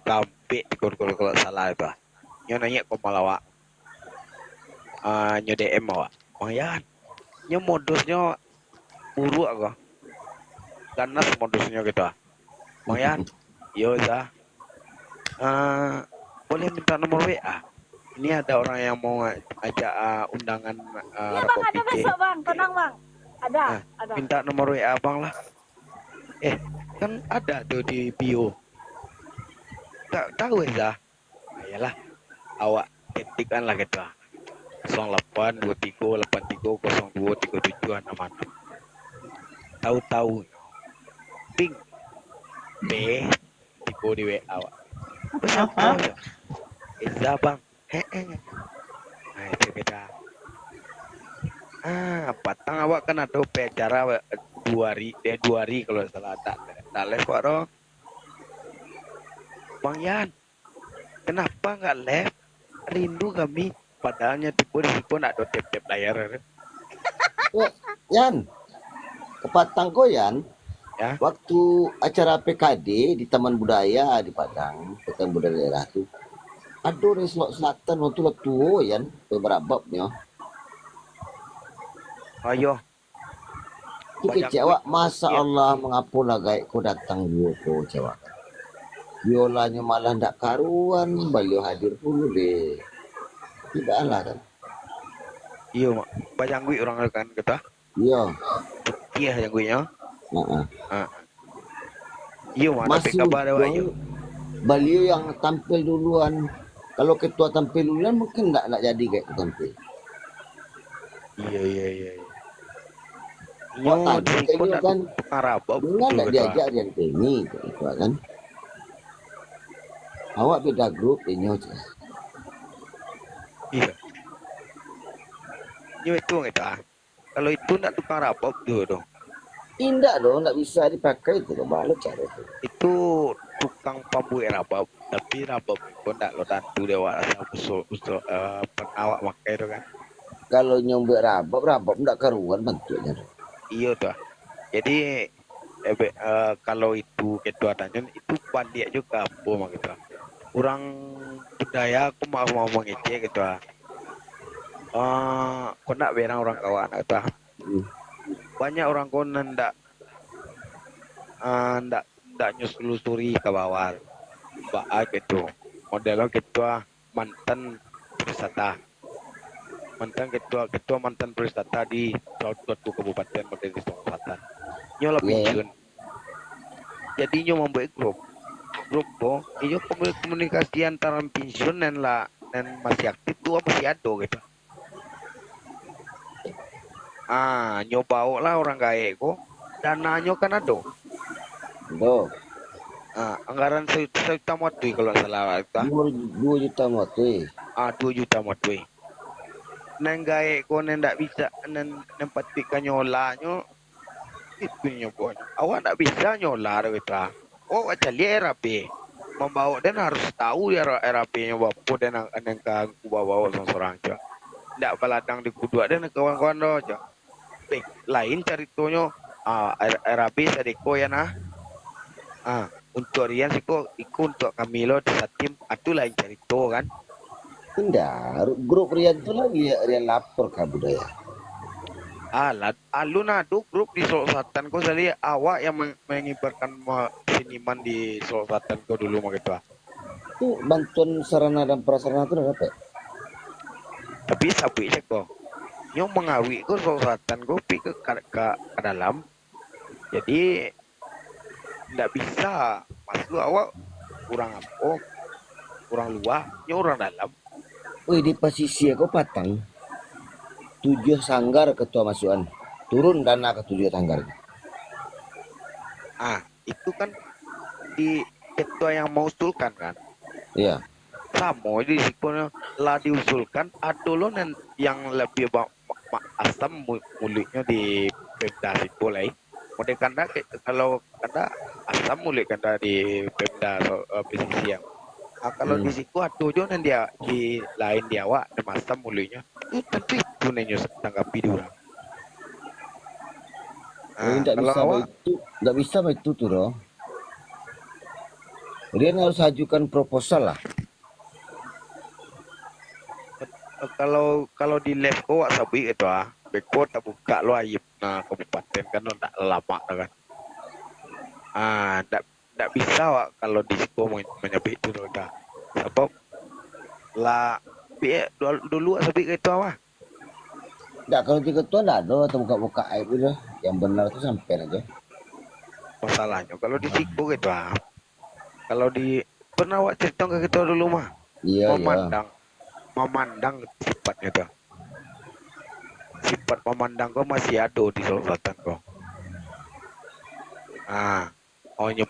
kampik kalau salah itu. Nyo nanya kau malawak. Nyo DM awak. Oh ya, nyo modusnya buruk aku. Ganas modusnya gitu. Mayan, yo dah. Boleh minta nomor WA. Ini ada orang yang mau ajak undangan Iya bang, ada besok bang, tenang bang. Ada. Minta nomor WA bang lah. Kan ada tuh di bio. Tak tahu ya. Ayolah, awak ketikkan lah gitu. 0823830237 nama. Tahu-tahu. Ping. B tipu di WA awak. Siapa? Iza bang. Nah itu beda. Patang awak kan ada acara 2 hari kalau salah tak live kok dong. Bang Yan, kenapa nggak live? Rindu kami. Padahalnya tipu nak do tap layar. Yan, ke Patang kok Yan. Ya. Waktu acara PKD di Taman Budaya di Padang, Taman Budaya daerah tuh, ada dari selatan waktu tua Yan, beberapa babnya. Ayo. Itu kecewa, masa Allah mengapura gaik kau datang dua kau kecewa. Biolanya malah ndak karuan, beliau hadir pula deh. Tidaklah kan. Iya mak, bajanggui orang kan kita. Iya. Iya jangguinya. Heeh. Iya mak, tapi kabar ada iya. Beliau yang tampil duluan. Kalau ketua tampil duluan mungkin nggak jadi kayak tampil. Iya. Kau tadi kan Arab, dengan nggak diajak Rian Penny gitu kan. Awak beda grup ini aja. Iya. Ini itu kita. Kalau itu nak tukang rapop tuh dong. Indah dong, nggak bisa dipakai itu balik cara itu. Itu tukang pambuai rapop, tapi rapop itu nggak lo tantu dewa usul penawak makai itu kan. Kalau nyombek rapop nggak karuan bentuknya. Iya tuh. Jadi kalau itu ketua tanya itu pandia juga apa mak gitu. Orang budaya aku mau ngecek gitu. Kau nak berang orang kawan gitu. Banyak orang kau ndak nyususuri ke bawah. Mbak gitu. Modelnya ketua mantan wisata. Mantan perwisata di suatu kabupaten model di Selatan. Nyo lebih jun. Jadi nyo membuat grup po, nyo komunikasi antara pensiun dan masih aktif tuh masih ada gitu. Nyo bawa lah orang gaek ko, dana nyo kan ada. Anggaran 1 juta motui kalau salah itu. 2 juta motui. 2 juta motui. Nang gaek ko ndak bisa nempatkan nyola nyo itu nyo ko. Awak ndak bisa nyola gitu. Oh cali RAP. Membawa dan harus tahu ya RAP nya bapo dan nang ka bawa seorang aja. Ndak baladang di kudua dan kawan-kawan do aja. Lain ceritanya RAP sadeko ya nah. Untuk Rian siko ikut untuk Camilo di tim itu lain cerita kan. Tidak, grup Rian itu lagi Rian lapor ke budaya. Lu nado grup di Selatan kau saya awak yang mengibarkan seniman di Selatan kau dulu mau gitu. Itu bantuan sarana dan prasarana itu udah dapat. Tapi sapi cek kok. Yang mengawi kau Selatan kau pergi ke dalam. Jadi tidak bisa masuk awak kurang apa, kurang luar, orang dalam. Wih di posisi aku patang 7 sanggar ketua masukan turun dana ke 7 sanggar. Itu kan di ketua yang mau usulkan kan. Iya. Sama di sikonya lah diusulkan ada loh yang lebih asam mulutnya di Pemda Sipolai. Model kanda kalau kanda asam mulut kanda di Pemda pesisir. Kalau di situ ada juga dia di lain dia awak ada asam mulutnya. Tentu itu nenyo tanggapi dia orang. Nggak bisa itu tuh loh. Dia harus ajukan proposal lah. Kalau di Lesko sabi itu Beko tak buka lo ayip kabupaten kan lo tak lama kan. Tak bisa kalau di situ menyebut itu dah. Sebab lah dulu sabi itu apa? Nggak, kalau di ketua nggak ada atau buka-buka aib itu. Yang benar itu sampai aja. Masalahnya kalau di situ gitu kalau di pernah awak cerita ke kita dulu mah. Iya. Memandang sifatnya tuh. Sifat memandang kau masih ada di Selatan kau.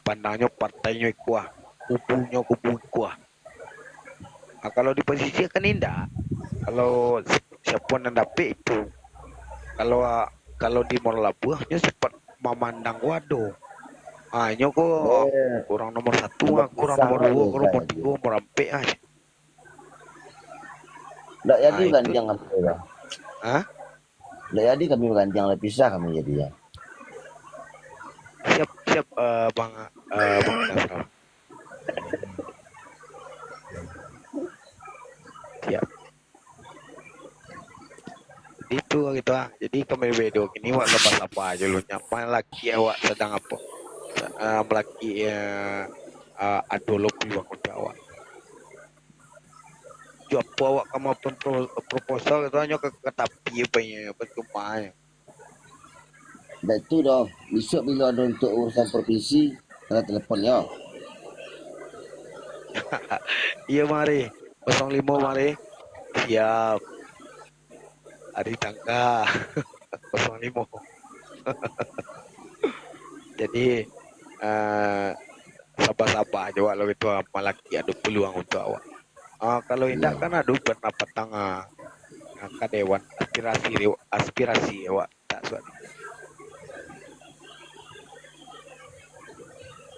Pandangnya partainya kuah, kubunya kubu kuah. Kalau di posisi kan indah. Kalau siapa yang dapat itu, kalau di Morlabuh, nyo sifat memandang waduh. Nyoko kurang nomor 1, kurang nomor 2, kurang nomor 3, merampe aja. Nggak jadi ganti yang ngambil. Nggak jadi kami ganti yang lebih pisah kami jadi ya. Siap bang Nasra. Siap. Itu gitu ah. Jadi kami video gini wak lepas apa aja lu nyapa lagi awak sedang apa? Melaki adolop di waktu awak. Apa awak kamu pun proposal itu hanya ke tapi apanya percuma. Dah itu dah. Besok bila ada untuk urusan provinsi, kena telefon ya. Iya mari 05 mari. Siap. Hari tangga 05. Jadi sabar-sabar aja wak lo itu malaki ada peluang untuk awak. Kalau tidak kan ada pendapat tengah ke dewan aspirasi awak tak suatu.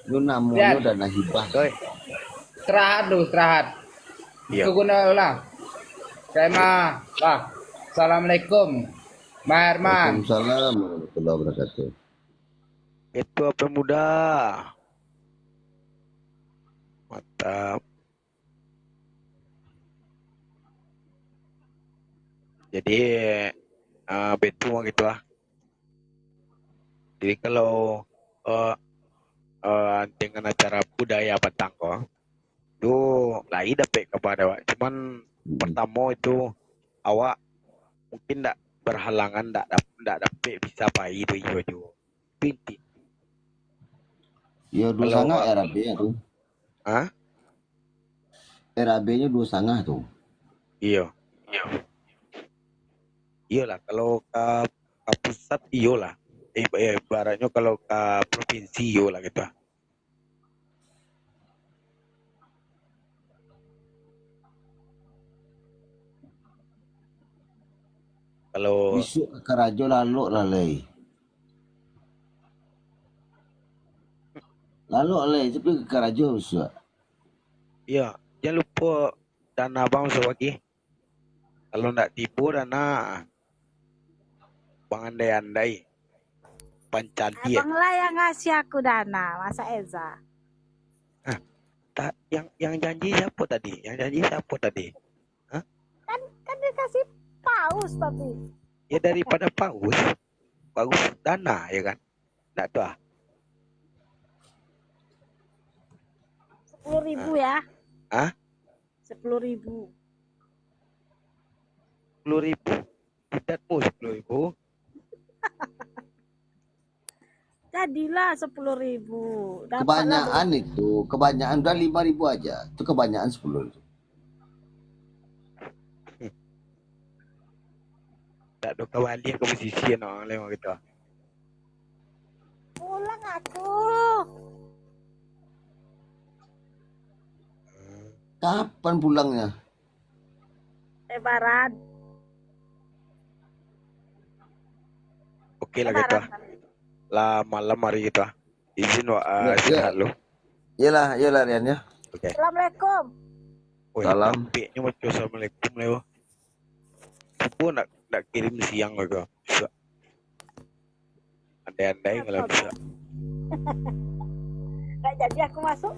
Lu namanya dana hibah. Istirahat lu, istirahat. Iya. Itu guna lah. Kema, lah. Assalamualaikum. Mas Herman. Waalaikumsalam warahmatullahi wabarakatuh. Itu apa muda? Mantap. Jadi betul gitu ah. Jadi kalau dengan acara budaya Batang kok itu lagi dapat kepada awak. Cuman pertama itu awak mungkin tak berhalangan tak dapat bisa pai itu yo. Pinti. Ya 2,5 RAB ya tuh. Hah? RAB-nya 2,5 tuh. Iya. Iyalah kalau ke pusat iyalah. Ibaratnya kalau ke provinsi iyalah gitu. Kalau besok ke Rajo lalu lalai. Lalu lalai tapi ke Rajo besok. Iya, jangan lupa dana bang lagi. Kalau ndak tipu dana bang andai-andai pancadi. Abang lah yang ngasih aku dana, masa Eza? Yang janji siapa tadi? Hah? Kan dikasih paus tapi. Ya daripada paus dana ya kan? Ndak tuh ah. 10.000 ya? Hah? 10.000. 10.000. Tidakmu 10.000. Jadilah 10.000. Kebanyakan itu, kebanyakan udah 5.000 aja. Itu kebanyakan 10 itu. Tak ada kawali ke posisi no lewat gitu. Pulang aku. Kapan pulangnya? Lebaran. Oke lah gitu. Lah malam hari gitu. Izin istirahat lu. Iyalah Rian ya. Oke. Assalamualaikum. Salam. Piknya macam assalamualaikum lewo. Aku nak kirim siang gitu. Andai-andai kalau bisa. Nggak jadi aku masuk.